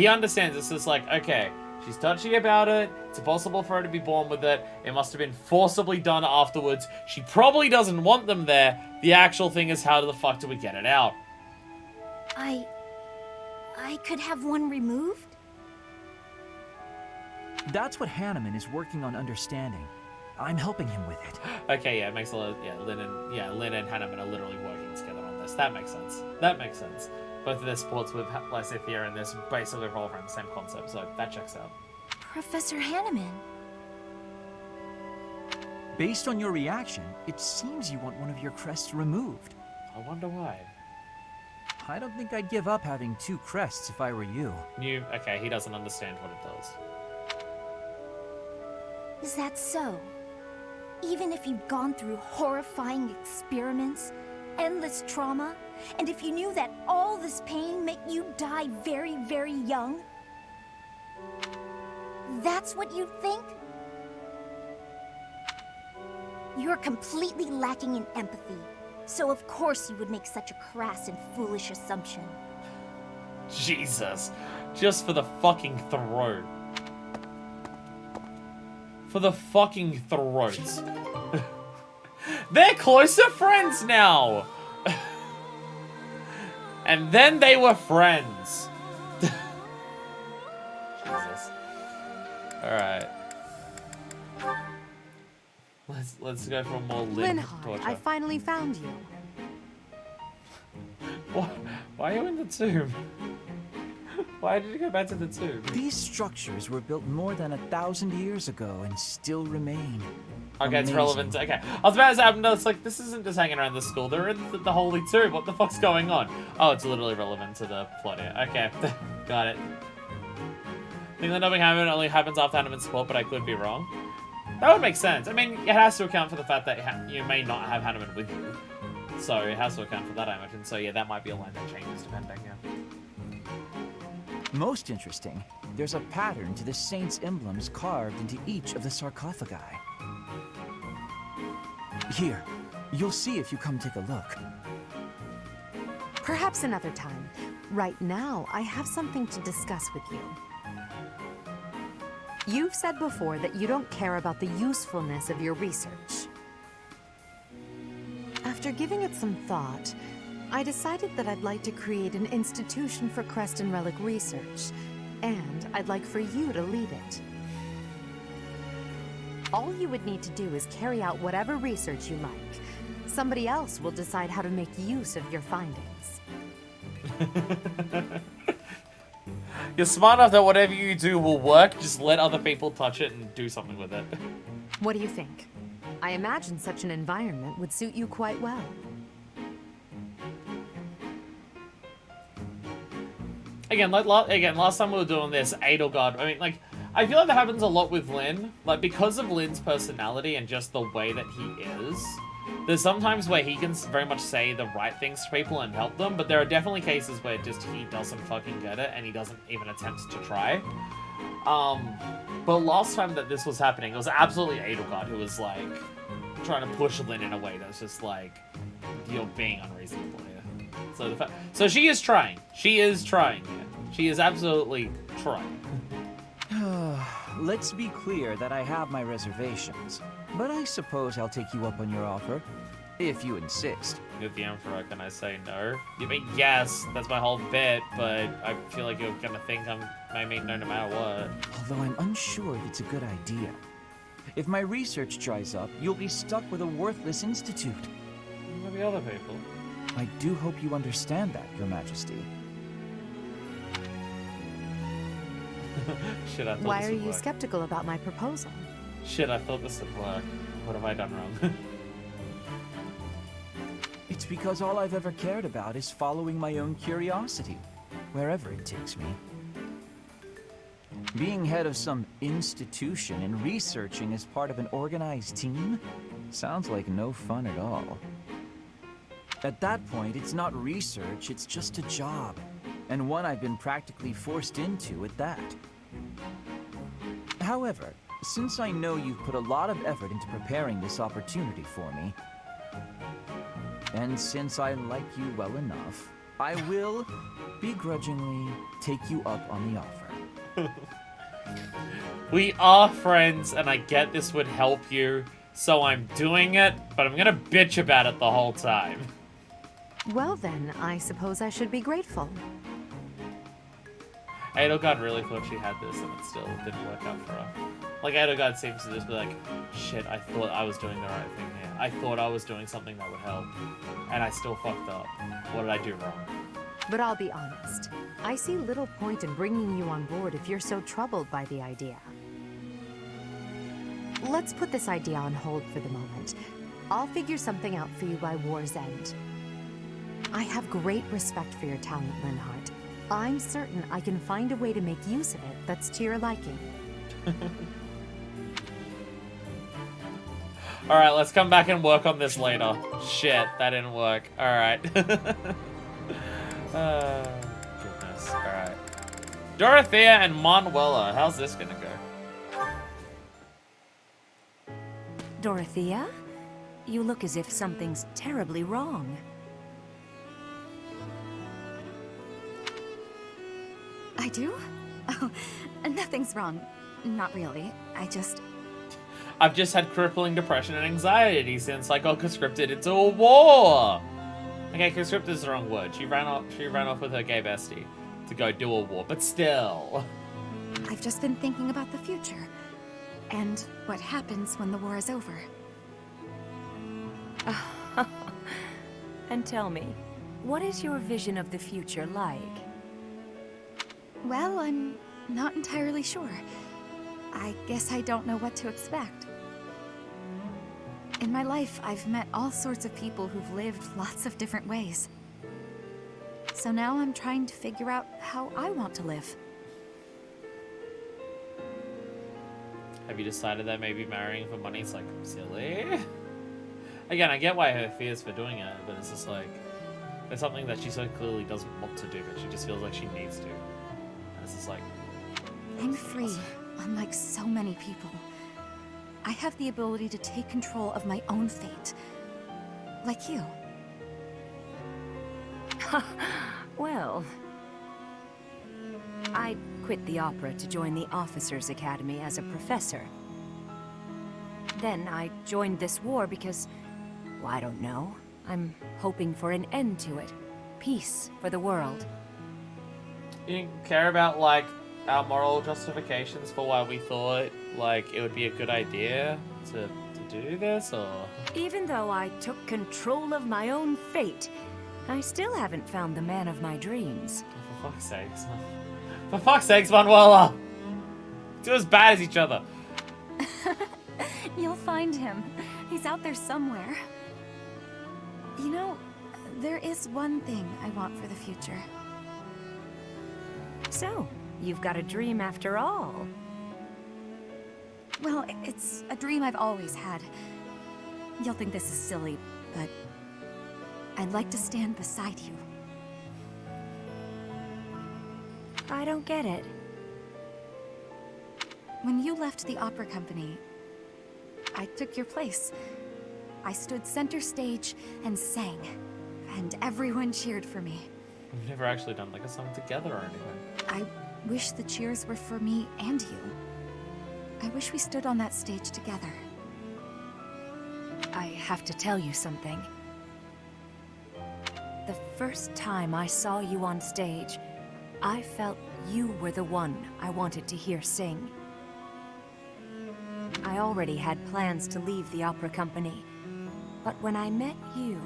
understands. It's just like, okay, she's touchy about it. It's impossible for her to be born with it. It must have been forcibly done afterwards. She probably doesn't want them there. The actual thing is, how the fuck do we get it out? I could have one removed? That's what Hanneman is working on understanding. I'm helping him with it. Okay, yeah, it makes a lot of, Lynn and Hanneman are literally working together on this. That makes sense. That makes sense. Both of their sports with Lysithia and this basically revolve around the same concept, so that checks out. Professor Hanneman. Based on your reaction, it seems you want one of your crests removed. I wonder why. I don't think I'd give up having 2 crests if I were you. Okay, he doesn't understand what it does. Is that so? Even if you've gone through horrifying experiments, endless trauma, and if you knew that all this pain meant you die very, very young? That's what you'd think? You're completely lacking in empathy, so of course you would make such a crass and foolish assumption. Jesus. Just for the fucking throat. For the fucking throats. They're closer friends now! And then they were friends. Jesus. Alright. Let's go for more Lynn torture. I finally found you. Why are you in the tomb? Why did you go back to the tomb? These structures were built more than 1,000 years ago and still remain. Okay, it's Amazing. relevant. Okay, I was about to say, it's like, this isn't just hanging around the school. They're in the Holy Tomb. What the fuck's going on? Oh, it's literally relevant to the plot here. Okay, got it. I think that nothing only happens after Hanneman's sport, but I could be wrong. That would make sense. I mean, it has to account for the fact that you may not have Hanneman with you. So it has to account for that, I imagine. So yeah, that might be a line that changes depending, yeah. Most interesting, there's a pattern to the saints' emblems carved into each of the sarcophagi. Here, you'll see if you come take a look. Perhaps another time. Right now, I have something to discuss with you. You've said before that you don't care about the usefulness of your research. After giving it some thought, I decided that I'd like to create an institution for crest and relic research, and I'd like for you to lead it. All you would need to do is carry out whatever research you like. Somebody else will decide how to make use of your findings. You're smart enough that whatever you do will work, just let other people touch it and do something with it. What do you think? I imagine such an environment would suit you quite well. Again, last time we were doing this, Edelgard, I mean, like, I feel like that happens a lot with Lynn. Like, because of Lynn's personality and just the way that he is, there's sometimes where he can very much say the right things to people and help them, but there are definitely cases where just he doesn't fucking get it and he doesn't even attempt to try. But last time that this was happening, it was absolutely Edelgard who was, like, trying to push Lynn in a way that's just like, you're being unreasonable here. So she is trying. She is trying here. She is absolutely trying. Let's be clear that I have my reservations, but I suppose I'll take you up on your offer, if you insist. You're the Emperor, can I say no? You mean yes, that's my whole bit, but I feel like you're gonna think I mean no matter what. Although I'm unsure if it's a good idea. If my research dries up, you'll be stuck with a worthless institute. Maybe other people. I do hope you understand that, Your Majesty. Shit, I thought Why this are would you work. skeptical about my proposal? Shit, I thought this would work. What have I done wrong? It's because all I've ever cared about is following my own curiosity, wherever it takes me. Being head of some institution and researching as part of an organized team sounds like no fun at all. At that point, it's not research, it's just a job, and one I've been practically forced into at that. However, since I know you've put a lot of effort into preparing this opportunity for me, and since I like you well enough, I will begrudgingly take you up on the offer. We are friends, and I get this would help you, so I'm doing it, but I'm gonna bitch about it the whole time. Well then, I suppose I should be grateful. Edelgard really thought she had this, and it still didn't work out for her. Like, Edelgard seems to just be like, shit, I thought I was doing the right thing here. I thought I was doing something that would help, and I still fucked up. What did I do wrong? But I'll be honest. I see little point in bringing you on board if you're so troubled by the idea. Let's put this idea on hold for the moment. I'll figure something out for you by war's end. I have great respect for your talent, Linhardt. I'm certain I can find a way to make use of it that's to your liking. Alright, let's come back and work on this later. Shit, that didn't work. Alright. Goodness. Alright. Dorothea and Manuela. How's this gonna go? Dorothea? You look as if something's terribly wrong. I do? Oh, nothing's wrong. Not really. I've just had crippling depression and anxiety since I got conscripted into a war. Okay, conscripted is the wrong word. She ran off with her gay bestie to go do a war, but still. I've just been thinking about the future. And what happens when the war is over. And tell me, what is your vision of the future like? Well, I'm not entirely sure. I guess I don't know what to expect. In my life, I've met all sorts of people who've lived lots of different ways. So now I'm trying to figure out how I want to live. Have you decided that maybe marrying for money is like silly? Again, I get why her fears for doing it, but it's just like there's something that she so clearly doesn't want to do, but she just feels like she needs to. This is like... I'm free, unlike so many people. I have the ability to take control of my own fate. Like you. Well... I quit the opera to join the Officers' Academy as a professor. Then I joined this war because... well, I don't know. I'm hoping for an end to it. Peace for the world. You didn't care about, like, our moral justifications for why we thought, like, it would be a good idea to do this, or...? Even though I took control of my own fate, I still haven't found the man of my dreams. Oh, for fuck's sakes. For fuck's sakes, Manuela! Two as bad as each other. You'll find him. He's out there somewhere. You know, there is one thing I want for the future. So, you've got a dream after all. Well, it's a dream I've always had. You'll think this is silly, but I'd like to stand beside you. I don't get it. When you left the opera company, I took your place. I stood center stage and sang, and everyone cheered for me. We've never actually done like a song together or anything. I wish the cheers were for me and you. I wish we stood on that stage together. I have to tell you something. The first time I saw you on stage, I felt you were the one I wanted to hear sing. I already had plans to leave the opera company, but when I met you,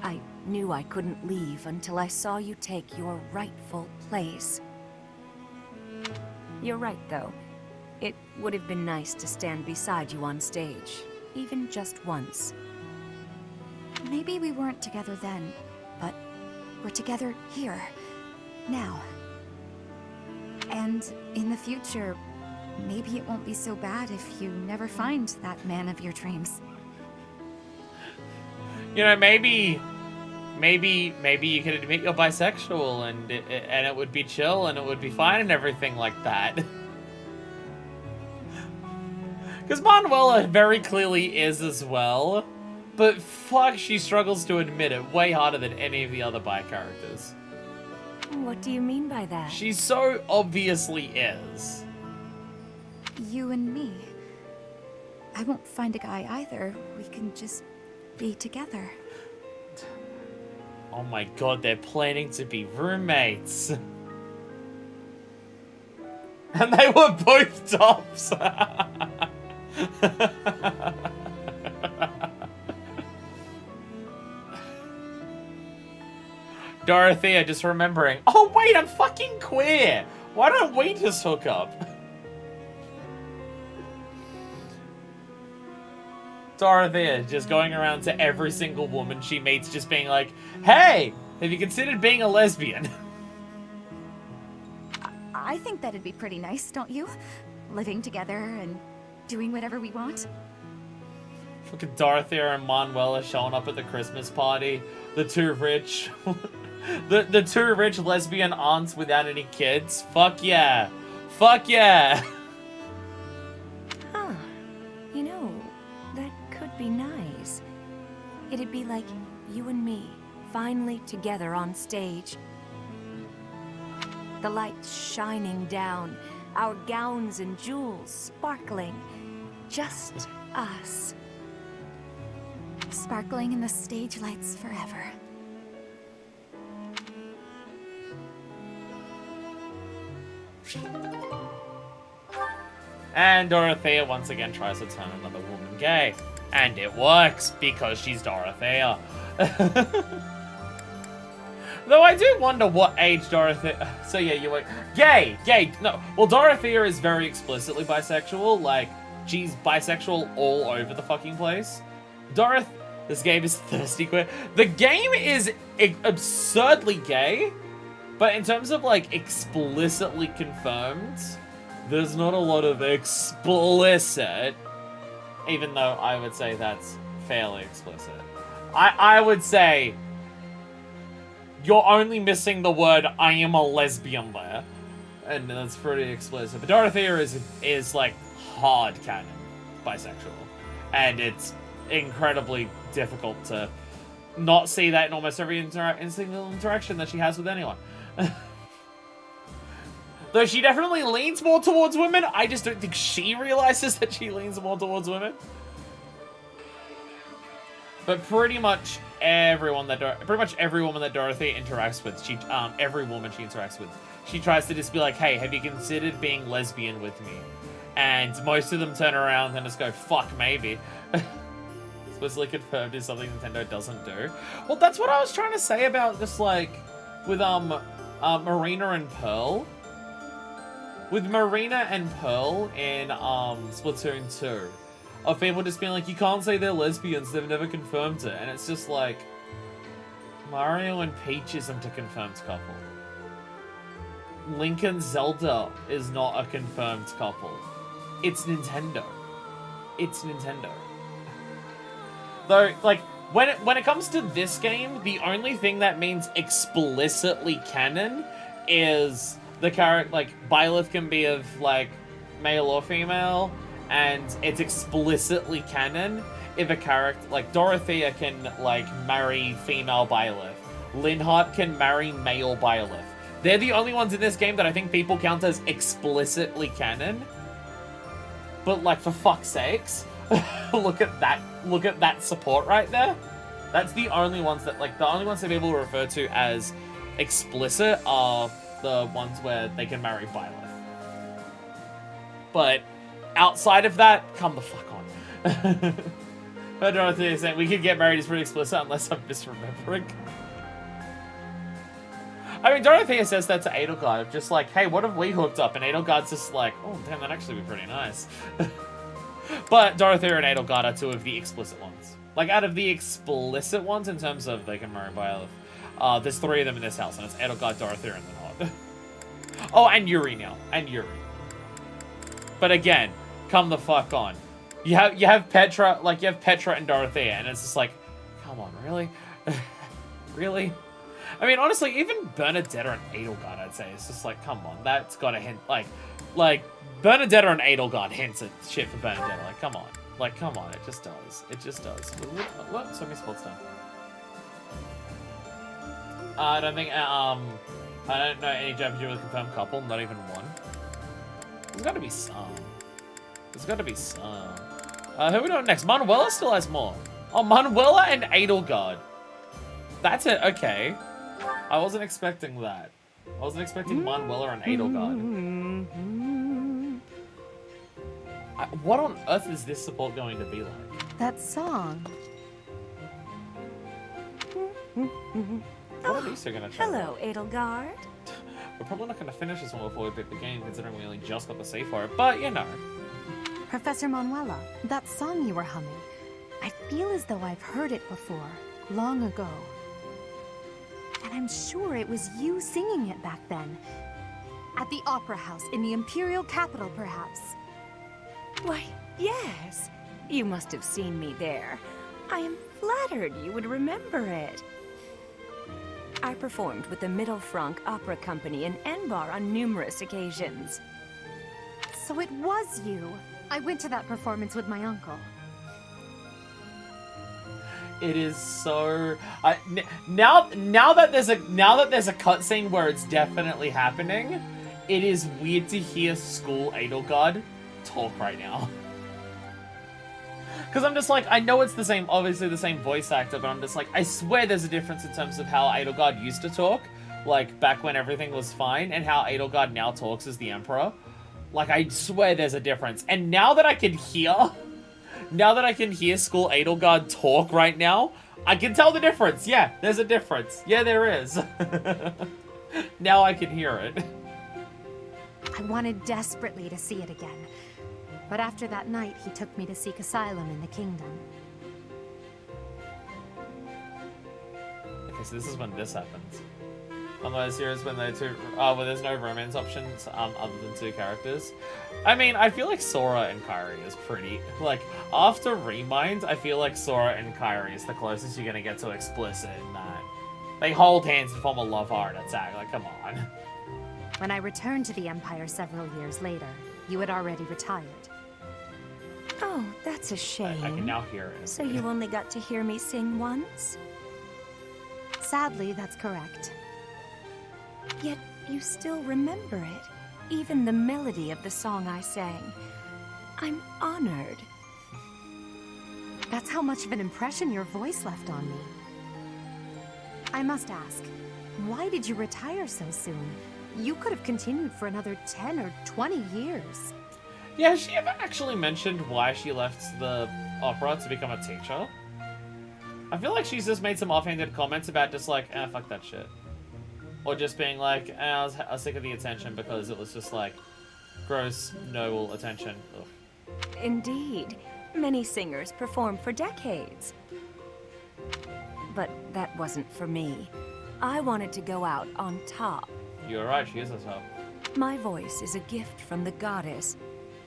I knew I couldn't leave until I saw you take your rightful place. You're right, though. It would have been nice to stand beside you on stage, even just once. Maybe we weren't together then, but we're together here, now. And in the future, maybe it won't be so bad if you never find that man of your dreams. You know, maybe you could admit you're bisexual and it would be chill and it would be fine and everything like that. Because Manuela very clearly is as well, but fuck, she struggles to admit it way harder than any of the other bi characters. What do you mean by that? She so obviously is. You and me. I won't find a guy either. We can just be together. Oh my god, they're planning to be roommates. And they were both tops. Dorothea just remembering, oh wait, I'm fucking queer. Why don't we just hook up? Dorothea just going around to every single woman she meets just being like, hey, have you considered being a lesbian? I think that'd be pretty nice, don't you? Living together and doing whatever we want. Fucking Dorothea and Manuela showing up at the Christmas party. The two rich... the two rich lesbian aunts without any kids. Fuck yeah. Fuck yeah. Huh. You know, that could be nice. It'd be like you and me, finally together on stage. The lights shining down, our gowns and jewels sparkling. Just us. Sparkling in the stage lights forever. And Dorothea once again tries to turn another woman gay. And it works, because she's Dorothea. Though I do wonder what age Dorothea... So yeah, you were... Gay! No. Well, Dorothea is very explicitly bisexual. Like, she's bisexual all over the fucking place. This game is thirsty queer. The game is absurdly gay. But in terms of, like, explicitly confirmed, there's not a lot of explicit. Even though I would say that's fairly explicit. I would say... you're only missing the word "I am a lesbian" there, and that's pretty explicit. But Dorothea is like hard canon bisexual, and it's incredibly difficult to not see that in almost every single interaction that she has with anyone. Though she definitely leans more towards women, I just don't think she realizes that she leans more towards women. But pretty much every woman that Dorothea interacts with, every woman she interacts with, she tries to just be like, hey, have you considered being lesbian with me? And most of them turn around and just go, fuck, maybe. Explicitly confirmed is something Nintendo doesn't do. Well, that's what I was trying to say about just like, with Marina and Pearl. With Marina and Pearl in Splatoon 2. Of people just being like, you can't say they're lesbians, they've never confirmed it. And it's just like, Mario and Peach isn't a confirmed couple. Link and Zelda is not a confirmed couple. It's Nintendo. It's Nintendo. Though, like, when it comes to this game, the only thing that means explicitly canon is the character, like, Byleth can be of, like, male or female, and it's explicitly canon if a character, like, Dorothea can, like, marry female Byleth. Linhardt can marry male Byleth. They're the only ones in this game that I think people count as explicitly canon. But, like, for fuck's sakes, look at that support right there. That's the only ones that, like, the only ones that people refer to as explicit are the ones where they can marry Byleth. But outside of that, come the fuck on. But Dorothea is saying we could get married is pretty explicit unless I'm misremembering. I mean, Dorothea says that to Edelgard, just like, hey, what if we hooked up? And Edelgard's just like, oh, damn, that'd actually be pretty nice. But Dorothea and Edelgard are two of the explicit ones. Like, out of the explicit ones, in terms of they can marry Byleth, there's three of them in this house, and it's Edelgard, Dorothea, and Linhardt. Oh, and Yuri now. And Yuri. But again, come the fuck on. You have Petra, like, you have Petra and Dorothea, and it's just like, come on, really? Really? I mean, honestly, even Bernadetta and Edelgard, I'd say, it's just like, come on, that's got a hint, like, Bernadetta and Edelgard hints at shit for Bernadetta, like, come on, it just does, what, so many sports time. I don't think, I don't know any Japanese with a confirmed couple, not even one. There's gotta be some. Who are we doing next? Manuela still has more. Oh, Manuela and Edelgard. That's it, okay. I wasn't expecting that. I wasn't expecting Manuela and Edelgard. What on earth is this support going to be like? That song. What are these two gonna try? Hello, Edelgard. We're probably not gonna finish this one before we pick the game, considering we only just got the save for it, but you know. Professor Manuela, that song you were humming, I feel as though I've heard it before, long ago. And I'm sure it was you singing it back then. At the Opera House in the Imperial Capital, perhaps. Why, yes. You must have seen me there. I am flattered you would remember it. I performed with the Mittelfrank Opera Company in Enbar on numerous occasions. So it was you. I went to that performance with my uncle. It is so. Now that there's a cutscene where it's definitely happening, it is weird to hear School Edelgard talk right now. Because I'm just like, I know it's the same, obviously the same voice actor, but I'm just like, I swear there's a difference in terms of how Edelgard used to talk, like back when everything was fine, and how Edelgard now talks as the Emperor. Like, I swear there's a difference. And now that I can hear School Edelgard talk right now, I can tell the difference. Yeah, there's a difference. Yeah, there is. Now I can hear it. I wanted desperately to see it again. But after that night, he took me to seek asylum in the kingdom. Okay, so this is when this happens. Otherwise, here's when they two, well, there's no romance options other than two characters. I mean, I feel like Sora and Kairi is pretty, like, after Remind, I feel like Sora and Kairi is the closest you're gonna get to explicit in that. They hold hands and form a love heart attack. Like, come on. When I returned to the Empire several years later, you had already retired. Oh, that's a shame. I can now hear it. So you only got to hear me sing once? Sadly, that's correct. Yet you still remember it. Even the melody of the song I sang. I'm honored. That's how much of an impression your voice left on me. I must ask, why did you retire so soon? You could have continued for another 10 or 20 years. Yeah, has she ever actually mentioned why she left the opera to become a teacher? I feel like she's just made some offhanded comments about just like, fuck that shit. Or just being like, I was sick of the attention because it was just like, gross, noble attention. Ugh. Indeed. Many singers perform for decades. But that wasn't for me. I wanted to go out on top. You're right, she is a top. My voice is a gift from the goddess.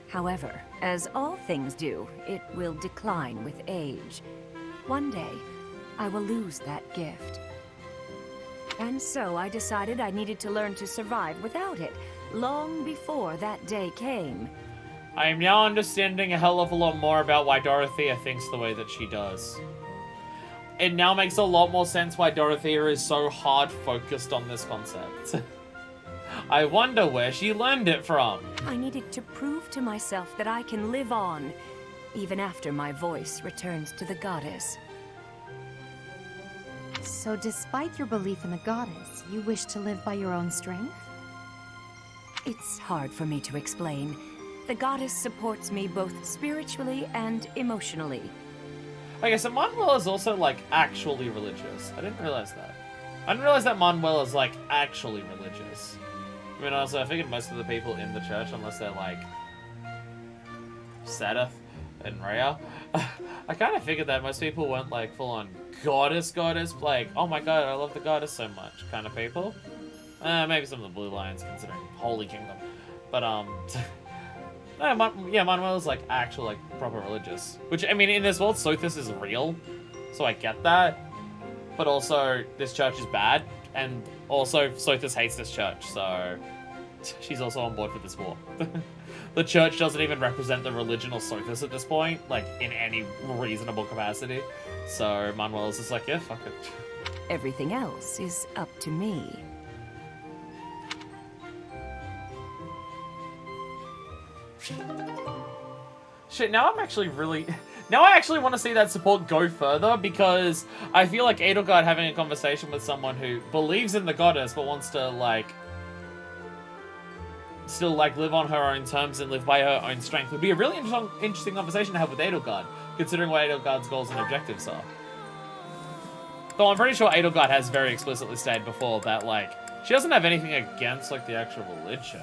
However, as all things do, it will decline with age. One day, I will lose that gift. And so I decided I needed to learn to survive without it, long before that day came. I am now understanding a hell of a lot more about why Dorothea thinks the way that she does. It now makes a lot more sense why Dorothea is so hard focused on this concept. I wonder where she learned it from. I needed to prove to myself that I can live on, even after my voice returns to the goddess. So despite your belief in the goddess, you wish to live by your own strength? It's hard for me to explain. The goddess supports me both spiritually and emotionally. Okay, so Manuel is also, like, actually religious. I didn't realize that. I didn't realize that Manuel is, like, actually religious. I mean, also, I figured most of the people in the church, unless they're, like, Sadeth and Rhea, I kind of figured that most people weren't, like, full-on goddess, like, oh my god, I love the goddess so much kind of people. Maybe some of the Blue Lions, considering Holy Kingdom. But, yeah, Manuel is, like, actual, like, proper religious. Which, I mean, in this world, Sothis is real, so I get that. But also, this church is bad, and also, Sothis hates this church, so she's also on board for this war. The church doesn't even represent the religion of Sothis at this point, like, in any reasonable capacity. So, Manuel is just like, yeah, fuck it. Everything else is up to me. Shit, now I'm actually really... Now I actually want to see that support go further, because I feel like Edelgard having a conversation with someone who believes in the goddess, but wants to, like... still, like, live on her own terms and live by her own strength would be a really interesting conversation to have with Edelgard, considering what Edelgard's goals and objectives are. Though I'm pretty sure Edelgard has very explicitly stated before that, like, she doesn't have anything against, like, the actual religion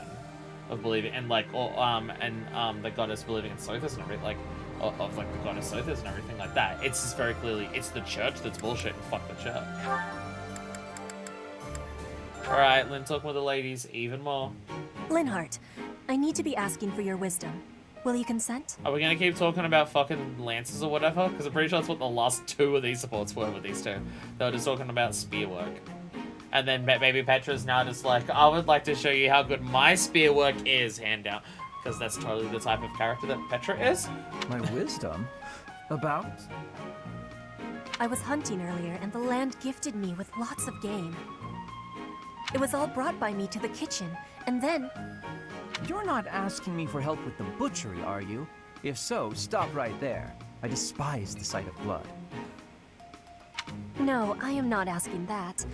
of believing, and, like, or, the goddess believing in Sothis and everything, like, of like, the goddess Sothis and everything like that. It's just very clearly, it's the church that's bullshit, and fuck the church. Alright, Lynn, talking with the ladies even more. Linhardt, I need to be asking for your wisdom. Will you consent? Are we gonna keep talking about fucking lances or whatever? Because I'm pretty sure that's what the last two of these supports were with these two. They were just talking about spear work. And then maybe Petra's now just like, I would like to show you how good my spear work is, hand down. Because that's totally the type of character that Petra is. My wisdom? About? I was hunting earlier and the land gifted me with lots of game. It was all brought by me to the kitchen, and then... You're not asking me for help with the butchery, are you? If so, stop right there. I despise the sight of blood. No, I am not asking that.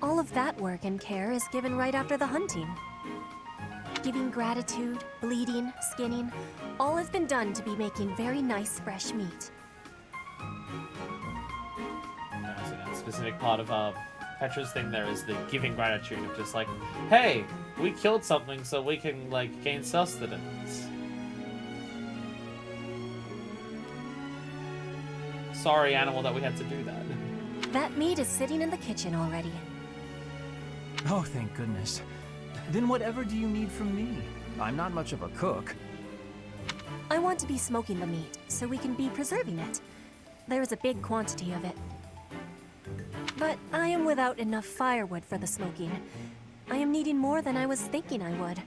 All of that work and care is given right after the hunting. Giving gratitude, bleeding, skinning, all has been done to be making very nice fresh meat. So that specific part of Petra's thing there is the giving gratitude of just like, hey, we killed something so we can, like, gain sustenance. Sorry, animal, that we had to do that. That meat is sitting in the kitchen already. Oh, thank goodness. Then whatever do you need from me? I'm not much of a cook. I want to be smoking the meat, so we can be preserving it. There is a big quantity of it. But I am without enough firewood for the smoking. I am needing more than I was thinking I would.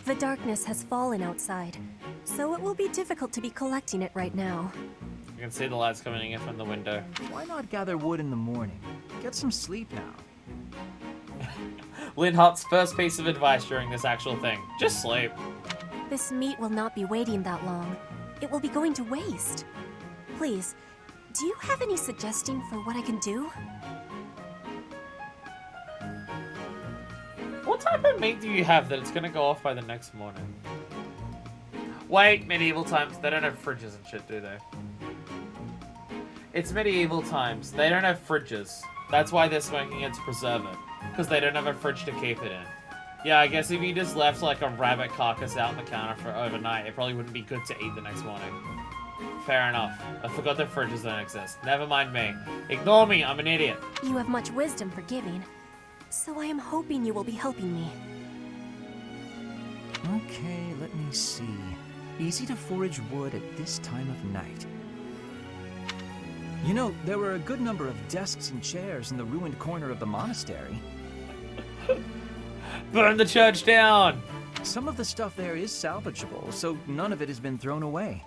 The darkness has fallen outside, so it will be difficult to be collecting it right now. You can see the lights coming in from the window. Why not gather wood in the morning? Get some sleep now. Linhart's first piece of advice during this actual thing. Just sleep. This meat will not be waiting that long. It will be going to waste. Please, do you have any suggestion for what I can do? What type of meat do you have that it's gonna go off by the next morning? Wait, medieval times, they don't have fridges and shit, do they? It's medieval times. They don't have fridges. That's why they're smoking it to preserve it. Because they don't have a fridge to keep it in. Yeah, I guess if you just left like a rabbit carcass out on the counter for overnight, it probably wouldn't be good to eat the next morning. Fair enough. I forgot that fridges don't exist. Never mind me. Ignore me, I'm an idiot. You have much wisdom for giving, so I am hoping you will be helping me. Okay, let me see. Easy to forage wood at this time of night. You know, there were a good number of desks and chairs in the ruined corner of the monastery. Burn the church down! Some of the stuff there is salvageable, so none of it has been thrown away.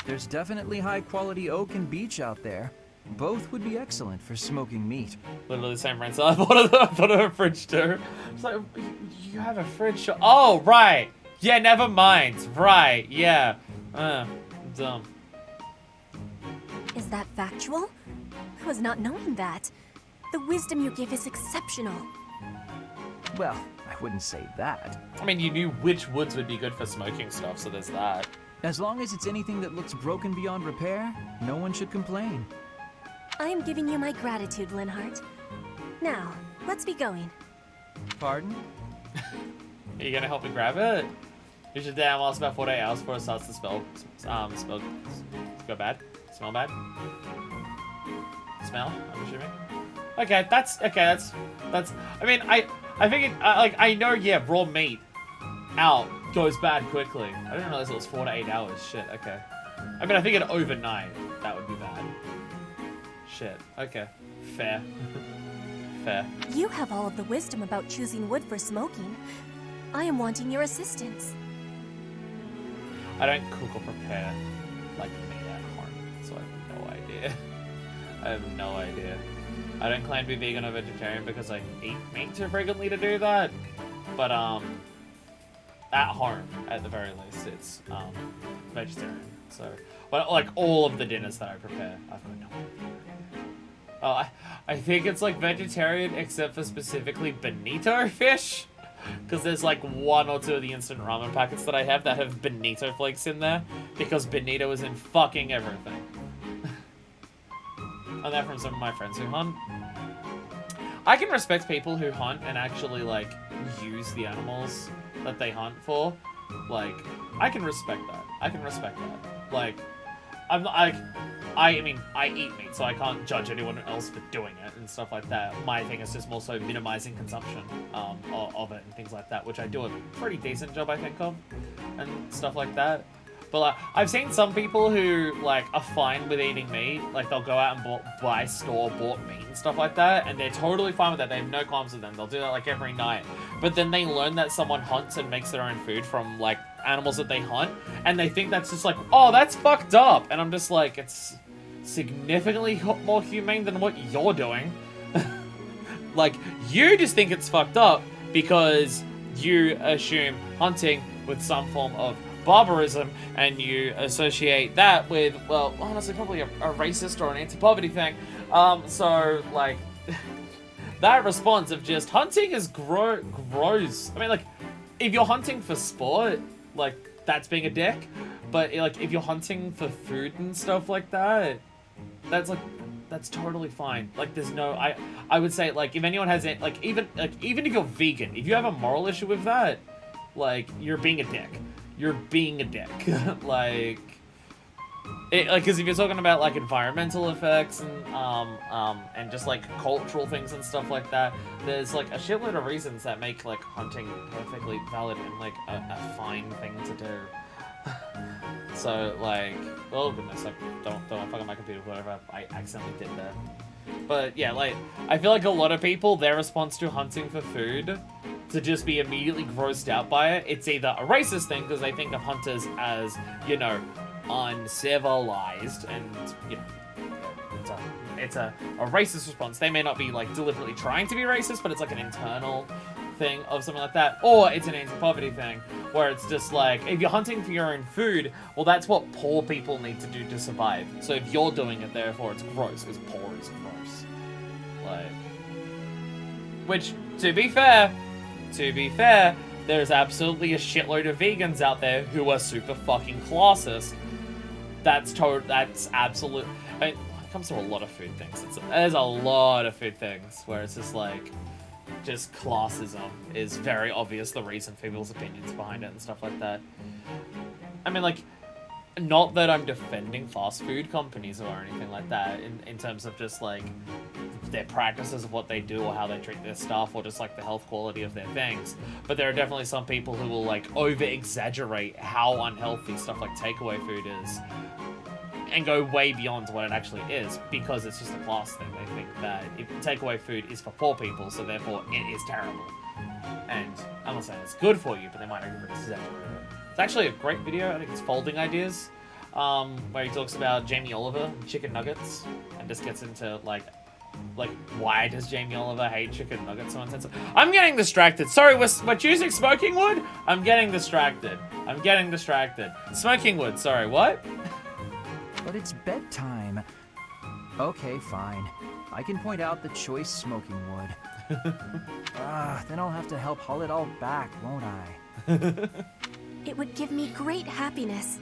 There's definitely high-quality oak and beech out there. Both would be excellent for smoking meat. Literally the same ransom. I thought of a fridge too. It's like, you have a fridge? Oh, right! Yeah, never mind. Right, yeah. Dumb. Is that factual? I was not knowing that. The wisdom you give is exceptional. Well, I wouldn't say that. I mean, you knew which woods would be good for smoking stuff, so there's that. As long as it's anything that looks broken beyond repair, no one should complain. I am giving you my gratitude, Linhart. Now, let's be going. Pardon? Are you gonna help me grab it? You should damn well about 48 hours before it starts to go bad. Smell bad? Smell, I'm assuming. Okay, that's I mean, I figured, I know, yeah, raw meat out goes bad quickly. I didn't realize it was 4 to 8 hours. Shit, okay. I mean, I figured overnight that would be bad. Shit, okay. Fair. Fair. You have all of the wisdom about choosing wood for smoking. I am wanting your assistance. I don't cook or prepare like meat at home, so I have no idea. I have no idea. I don't claim to be vegan or vegetarian because I eat meat too frequently to do that. But at home, at the very least, it's vegetarian. So, but like all of the dinners that I prepare, I've got no idea. Oh, I think it's like vegetarian except for specifically bonito fish. Because there's like 1 or 2 of the instant ramen packets that I have that have bonito flakes in there. Because bonito is in fucking everything. And they're from some of my friends who hunt. I can respect people who hunt and actually like use the animals that they hunt for. Like, I can respect that. I can respect that. Like, I'm not, I mean, I eat meat, so I can't judge anyone else for doing it and stuff like that. My thing is just more so minimizing consumption of it and things like that, which I do a pretty decent job, I think, of, and stuff like that. But like, I've seen some people who like are fine with eating meat, like they'll go out and buy store-bought meat and stuff like that, and they're totally fine with that. They have no qualms with them. They'll do that like every night. But then they learn that someone hunts and makes their own food from like animals that they hunt, and they think that's just like, oh, that's fucked up. And I'm just like, it's significantly more humane than what you're doing. Like, you just think it's fucked up because you assume hunting with some form of barbarism, and you associate that with, well, honestly, probably a racist or an anti-poverty thing. So, like, that response of just hunting is gross. I mean, like, if you're hunting for sport, like, that's being a dick. But, like, if you're hunting for food and stuff like that, that's, like, that's totally fine. Like, there's no, I would say, like, if anyone has it, like, even if you're vegan, if you have a moral issue with that, like, you're being a dick. You're being a dick. Like, because if you're talking about like environmental effects and just like cultural things and stuff like that, there's like a shitload of reasons that make like hunting perfectly valid and like a fine thing to do. So like, oh goodness, I don't fuck up my computer, whatever I accidentally did there. But yeah, like, I feel like a lot of people, their response to hunting for food, to just be immediately grossed out by it, it's either a racist thing, because they think of hunters as, you know, uncivilized, and, you know, it's a racist response. They may not be, like, deliberately trying to be racist, but it's like an internal thing of something like that. Or it's an anti-poverty thing, where it's just like, if you're hunting for your own food, well, that's what poor people need to do to survive. So if you're doing it, therefore it's gross, because poor is gross. Like, which, to be fair, there's absolutely a shitload of vegans out there who are super fucking classist. That's absolute. I mean, it comes to a lot of food things. There's a lot of food things where it's just like, just classism is very obvious the reason for people's opinions behind it and stuff like that. I mean, like, not that I'm defending fast food companies or anything like that in terms of just like their practices of what they do or how they treat their staff or just like the health quality of their things, but there are definitely some people who will like over exaggerate how unhealthy stuff like takeaway food is and go way beyond what it actually is, because it's just a class thing. They think that takeaway food is for poor people, so therefore it is terrible. And I'm not saying it's good for you, but they might over exaggerate it. It's actually a great video. I think it's Folding Ideas, where he talks about Jamie Oliver and chicken nuggets, and just gets into like why does Jamie Oliver hate chicken nuggets so intensely? I'm getting distracted. Sorry, we're choosing smoking wood? I'm getting distracted. Smoking wood, sorry, what? But it's bedtime. Okay, fine. I can point out the choice smoking wood. Then I'll have to help haul it all back, won't I? It would give me great happiness.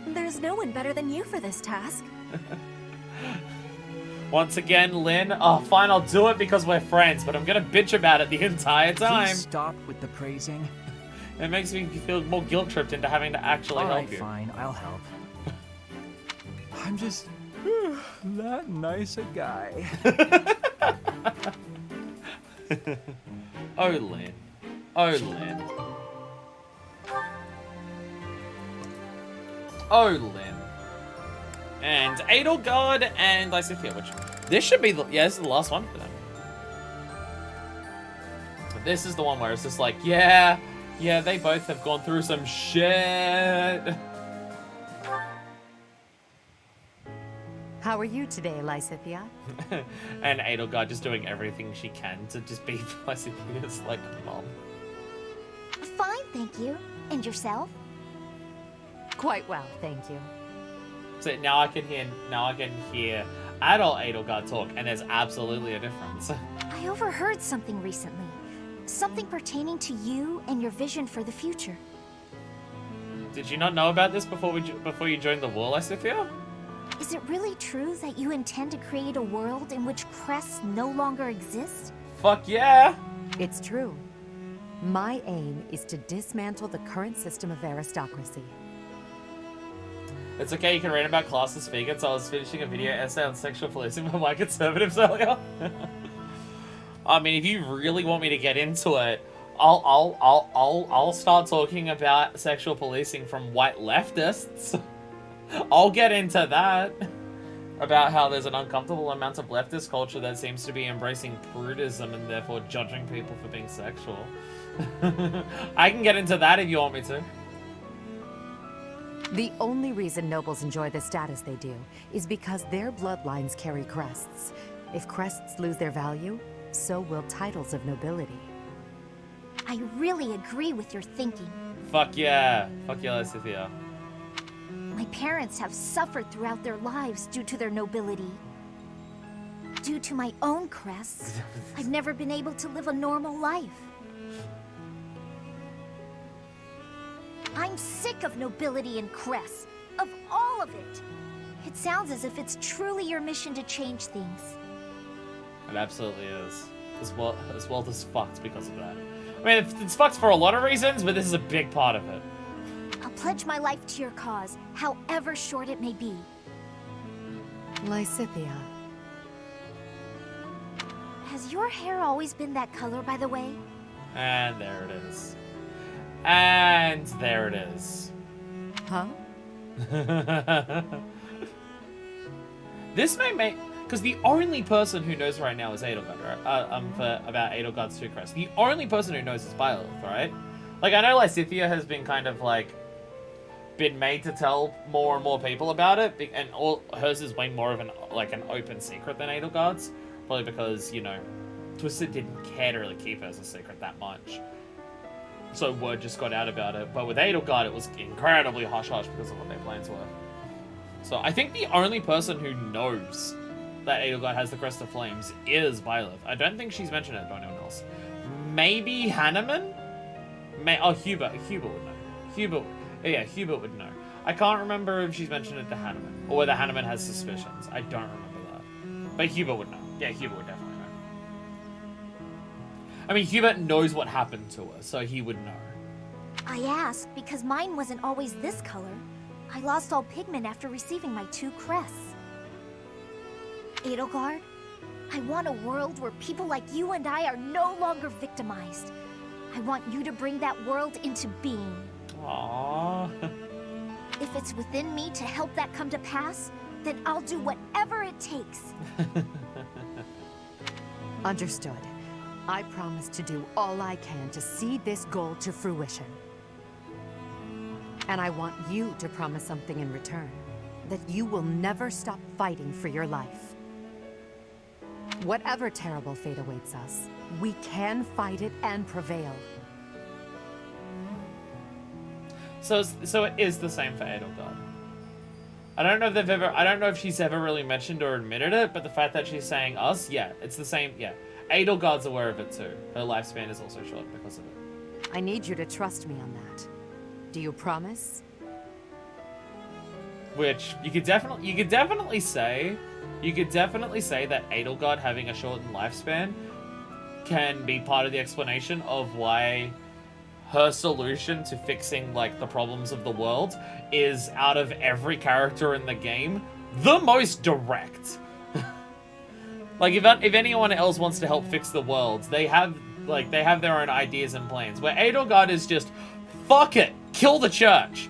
There's no one better than you for this task. Once again, Lynn, oh, fine, I'll do it because we're friends, but I'm gonna bitch about it the entire time. Please stop with the praising. It makes me feel more guilt-tripped into having to actually help you. Fine, I'll help. I'm just that nice a guy. Oh, Lynn. Oh, Lynn. Oh, Lynn. And Edelgard and Lysithia, which this should be the, yeah, this is the last one for them. But this is the one where it's just like, yeah, they both have gone through some shit. How are you today, Lysithia? And Edelgard just doing everything she can to just be Lysithia's, like, mom. Fine, thank you. And yourself? Quite well, thank you. So now I can hear adult Edelgard talk, and there's absolutely a difference. I overheard something recently. Something pertaining to you and your vision for the future. Did you not know about this before you joined the war, Lysithia? Is it really true that you intend to create a world in which crests no longer exist? Fuck yeah! It's true. My aim is to dismantle the current system of aristocracy. It's okay, you can read about classes vegans. I was finishing a video essay on sexual policing by my conservatives earlier. I mean, if you really want me to get into it, I'll start talking about sexual policing from white leftists. I'll get into that. About how there's an uncomfortable amount of leftist culture that seems to be embracing prudism and therefore judging people for being sexual. I can get into that if you want me to. The only reason nobles enjoy the status they do is because their bloodlines carry crests. If crests lose their value, so will titles of nobility. I really agree with your thinking. Fuck yeah, Lysithia. My parents have suffered throughout their lives due to their nobility. Due to my own crests, I've never been able to live a normal life. I'm sick of nobility and crests, of all of it. It sounds as if it's truly your mission to change things. It absolutely is. This world is fucked because of that. I mean, it's fucked for a lot of reasons, but this is a big part of it. I'll pledge my life to your cause, however short it may be. Lysithia. Has your hair always been that color, by the way? And there it is. And there it is. Huh? This may make... Because the only person who knows right now is Edelgard, right? About Edelgard's two crests. The only person who knows is Byleth, right? Like, I know Lysithea has been kind of, like, been made to tell more and more people about it, and hers is way more of an open secret than Edelgard's, probably because, you know, Twisted didn't care to really keep hers a secret that much, so word just got out about it. But with Edelgard, it was incredibly hush-hush because of what their plans were. So I think the only person who knows that Edelgard has the Crest of Flames is Byleth. I don't think she's mentioned it to anyone else. Maybe Hanneman? Hubert would know. Hubert would know. I can't remember if she's mentioned it to Hanneman, or whether Hanneman has suspicions. I don't remember that. But Hubert would know. Yeah, Hubert would definitely know. I mean, Hubert knows what happened to her, so he would know. I asked because mine wasn't always this color. I lost all pigment after receiving my 2 crests. Edelgard, I want a world where people like you and I are no longer victimized. I want you to bring that world into being. Aww. If it's within me to help that come to pass, then I'll do whatever it takes. Understood. I promise to do all I can to see this goal to fruition. And I want you to promise something in return. That you will never stop fighting for your life. Whatever terrible fate awaits us, we can fight it and prevail. So it is the same for Edelgard. I don't know if she's ever really mentioned or admitted it, but the fact that she's saying us, yeah, it's the same, yeah. Edelgard's aware of it too. Her lifespan is also short because of it. I need you to trust me on that. Do you promise? Which you could definitely say that Edelgard having a shortened lifespan can be part of the explanation of why her solution to fixing, like, the problems of the world is, out of every character in the game, the most direct. Like, if anyone else wants to help fix the world, they have their own ideas and plans. Where Edelgard is just, fuck it, kill the church.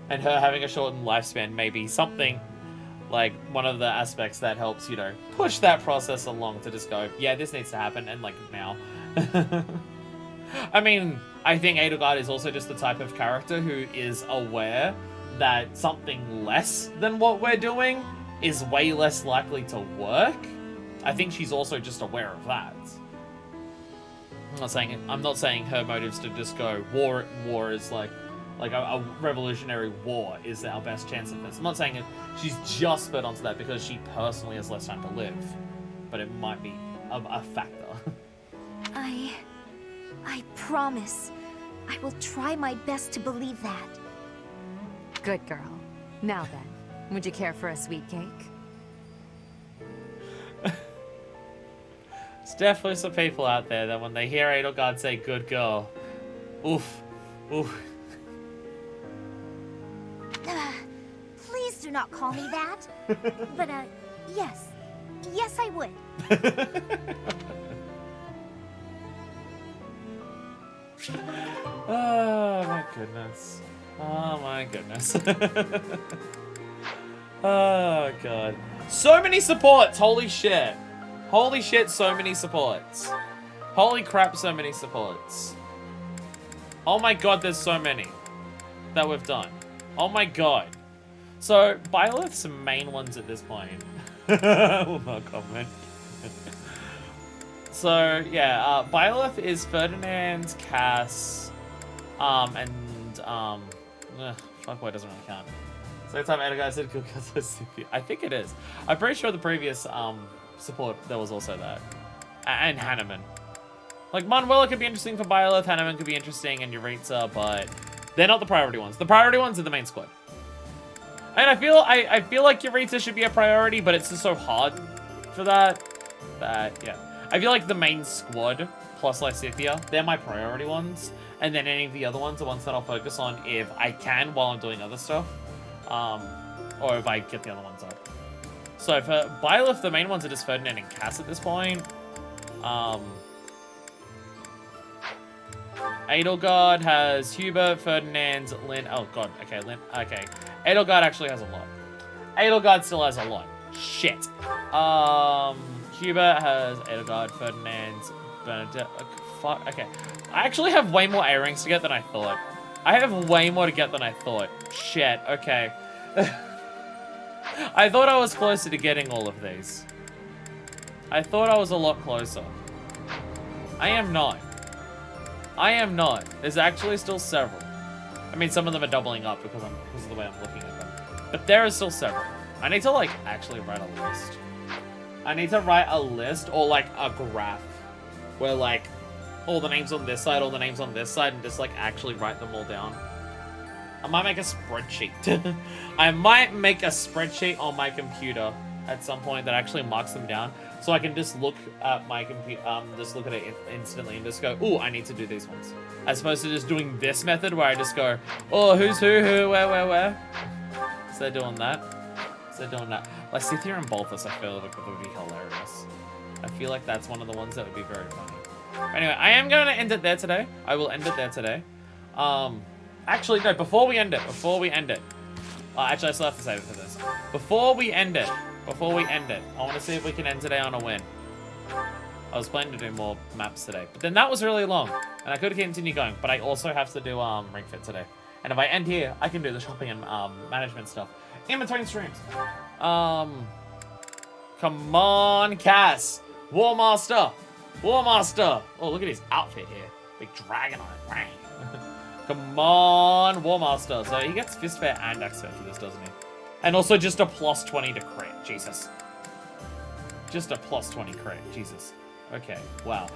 And her having a shortened lifespan may be something, like, one of the aspects that helps, you know, push that process along to just go, yeah, this needs to happen, and, like, now. I mean, I think Edelgard is also just the type of character who is aware that something less than what we're doing is way less likely to work. I think she's also just aware of that. I'm not saying her motives to just go war is like a revolutionary war is our best chance of this. I'm not saying she's just spurred onto that because she personally has less time to live, but it might be a factor. I promise. I will try my best to believe that. Good girl. Now then, would you care for a sweet cake? There's definitely some people out there that when they hear Edelgard say good girl, oof. Please do not call me that. But, yes. Yes, I would. Oh my goodness. Oh my goodness. Oh god. So many supports! Holy shit. Holy shit, so many supports. Holy crap, so many supports. Oh my god, there's so many that we've done. Oh my god. So, Byleth's main ones at this point. Will not comment. So, yeah, Byleth is Ferdinand, Cass, fuck, why doesn't really count. So, time Edelgard said, good guys, I think it is. I'm pretty sure the previous, support, there was also that. And Hanneman. Like, Manuela could be interesting for Byleth, Hanneman could be interesting, and Yuritsa, but they're not the priority ones. The priority ones are the main squad. And I feel like Yuritsa should be a priority, but it's just so hard for that. Yeah. I feel like the main squad, plus Lysithea, they're my priority ones. And then any of the other ones are ones that I'll focus on if I can while I'm doing other stuff. Or if I get the other ones up. So for Byleth, the main ones are just Ferdinand and Cass at this point. Edelgard has Hubert, Ferdinand, Lynn. Oh god, okay, Lynn. Okay. Edelgard actually has a lot. Edelgard still has a lot. Shit. Hubert has Edelgard, Ferdinand, Bernadette. Fuck. Okay. I actually have way more A-ranks to get than I thought. I have way more to get than I thought. Shit. Okay. I thought I was closer to getting all of these. I thought I was a lot closer. I am not. I am not. There's actually still several. I mean, some of them are doubling up because of the way I'm looking at them. But there are still several. I need to, like, actually write a list. I need to write a list or, like, a graph where, like, all the names on this side, all the names on this side, and just, like, actually write them all down. I might make a spreadsheet. I might make a spreadsheet on my computer at some point that actually marks them down, so I can just look at my computer, just look at it instantly and just go, ooh, I need to do these ones. As opposed to just doing this method where I just go, oh, who's who, where. So they're doing that. Like Scythia and Balthus, I feel like would be hilarious. I feel like that's one of the ones that would be very funny. Anyway, I am going to end it there today. I will end it there today. Actually, no, before we end it. Actually, I still have to save it for this. Before we end it, I want to see if we can end today on a win. I was planning to do more maps today, but then that was really long, and I could continue going, but I also have to do Ring Fit today. And if I end here, I can do the shopping and management stuff in between streams. Come on, Cass. War Master. Oh, look at his outfit here. Big dragon on it. Bang. Come on, War Master. So he gets Fist Fair and Axe Fair for this, doesn't he? And also just a plus 20 to crit. Jesus. Just a plus 20 crit. Jesus. Okay, wow.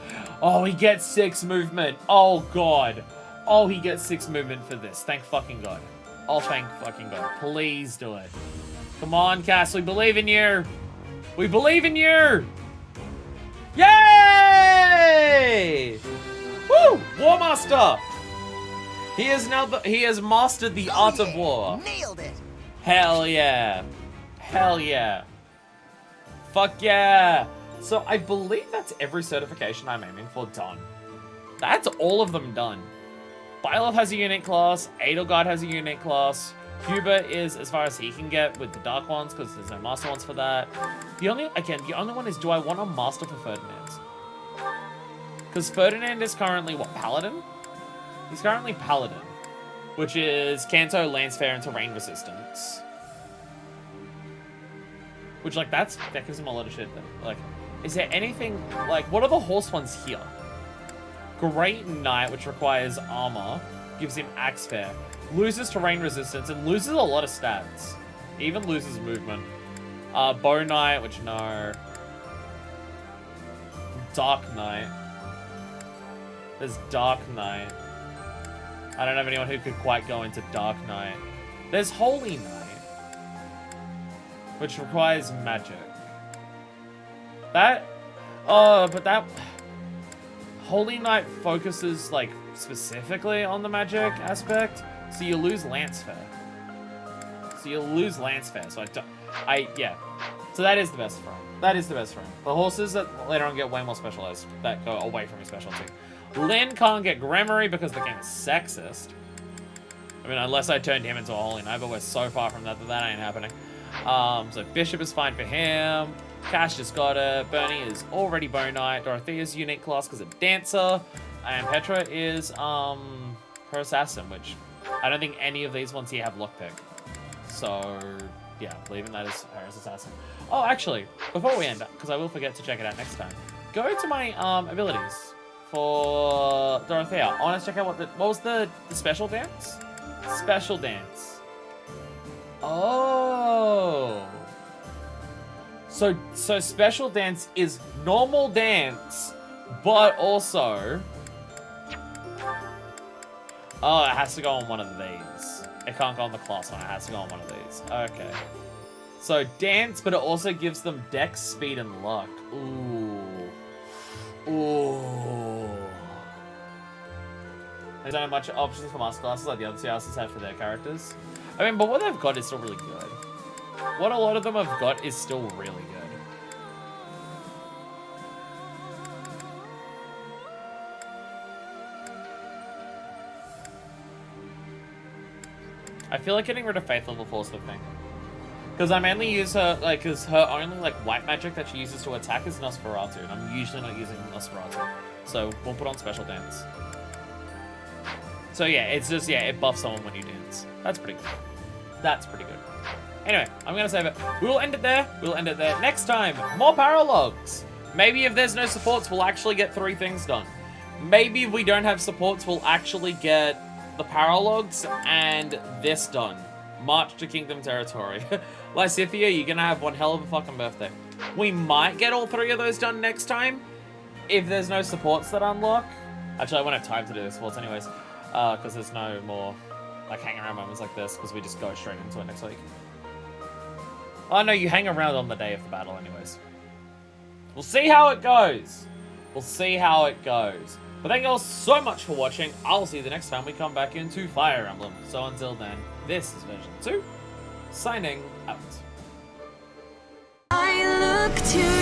Oh, he gets 6 movement. Oh, God. Oh, he gets 6 movement for this. Thank fucking God. Oh, thank fucking God. Please do it. Come on, Cass. We believe in you. We believe in you. Yay! Woo! War Master. He is now he has mastered the art of war. Nailed it. Hell yeah. Hell yeah. Fuck yeah. So I believe that's every certification I'm aiming for done. That's all of them done. Bylov has a unique class. Edelgard has a unique class. Hubert is as far as he can get with the Dark Ones because there's no Master Ones for that. The only one is, do I want a Master for Ferdinand? Because Ferdinand is currently, what, Paladin? He's currently Paladin, which is Canto, Lance Fair, and Terrain Resistance. Which, like, that gives him a lot of shit. Like, is there anything, like, what are the horse ones here? Great Knight, which requires armor, gives him Axe Fair, loses Terrain Resistance, and loses a lot of stats. Even loses movement. Bow Knight, which no. Dark Knight. There's Dark Knight. I don't have anyone who could quite go into Dark Knight. There's Holy Knight, which requires magic. But that Holy Knight focuses, like, specifically on the magic aspect, so you lose Lance Fair. So yeah. So that is the best for him. The horses that later on get way more specialized, that go away from his specialty. Lynn can't get Gramarye because the game is sexist. I mean, unless I turned him into a Holy Knight, but we're so far from that ain't happening. So Bishop is fine for him. Cash just got it. Bernie is already Bow Knight. Dorothea's unique class because of Dancer. And Petra is her Assassin, which I don't think any of these ones here have Lockpick. So yeah, leaving that as her Assassin. Oh, actually, before we end, because I will forget to check it out next time, go to my abilities for Dorothea. I want to check out what was the special dance? Special dance. Oh. So special dance is normal dance, but also, oh, it has to go on one of these. It can't go on the class one. It has to go on one of these. Okay. So dance, but it also gives them dex, speed, and luck. Ooh. They don't have much options for master classes like the other two houses have for their characters. I mean, but what they've got is still really good. What a lot of them have got is still really good. I feel like getting rid of Faith level 4 is the thing. Because I mainly use her, like, because her only, like, white magic that she uses to attack is Nosferatu, and I'm usually not using Nosferatu. So, we'll put on Special Dance. So, yeah, it's just, yeah, it buffs someone when you dance. That's pretty good. That's pretty good. Anyway, I'm going to save it. We'll end it there. We'll end it there. Next time, more Paralogues. Maybe if there's no supports, we'll actually get 3 things done. Maybe if we don't have supports, we'll actually get the Paralogues and this done. March to Kingdom Territory. Lysithia, you're gonna have one hell of a fucking birthday. We might get all 3 of those done next time, if there's no supports that unlock. Actually, I won't have time to do the supports anyways, because there's no more, like, hang around moments like this, because we just go straight into it next week. Oh no, you hang around on the day of the battle anyways. We'll see how it goes. We'll see how it goes. But thank you all so much for watching. I'll see you the next time we come back into Fire Emblem. So until then, this is version 2, signing out. I look to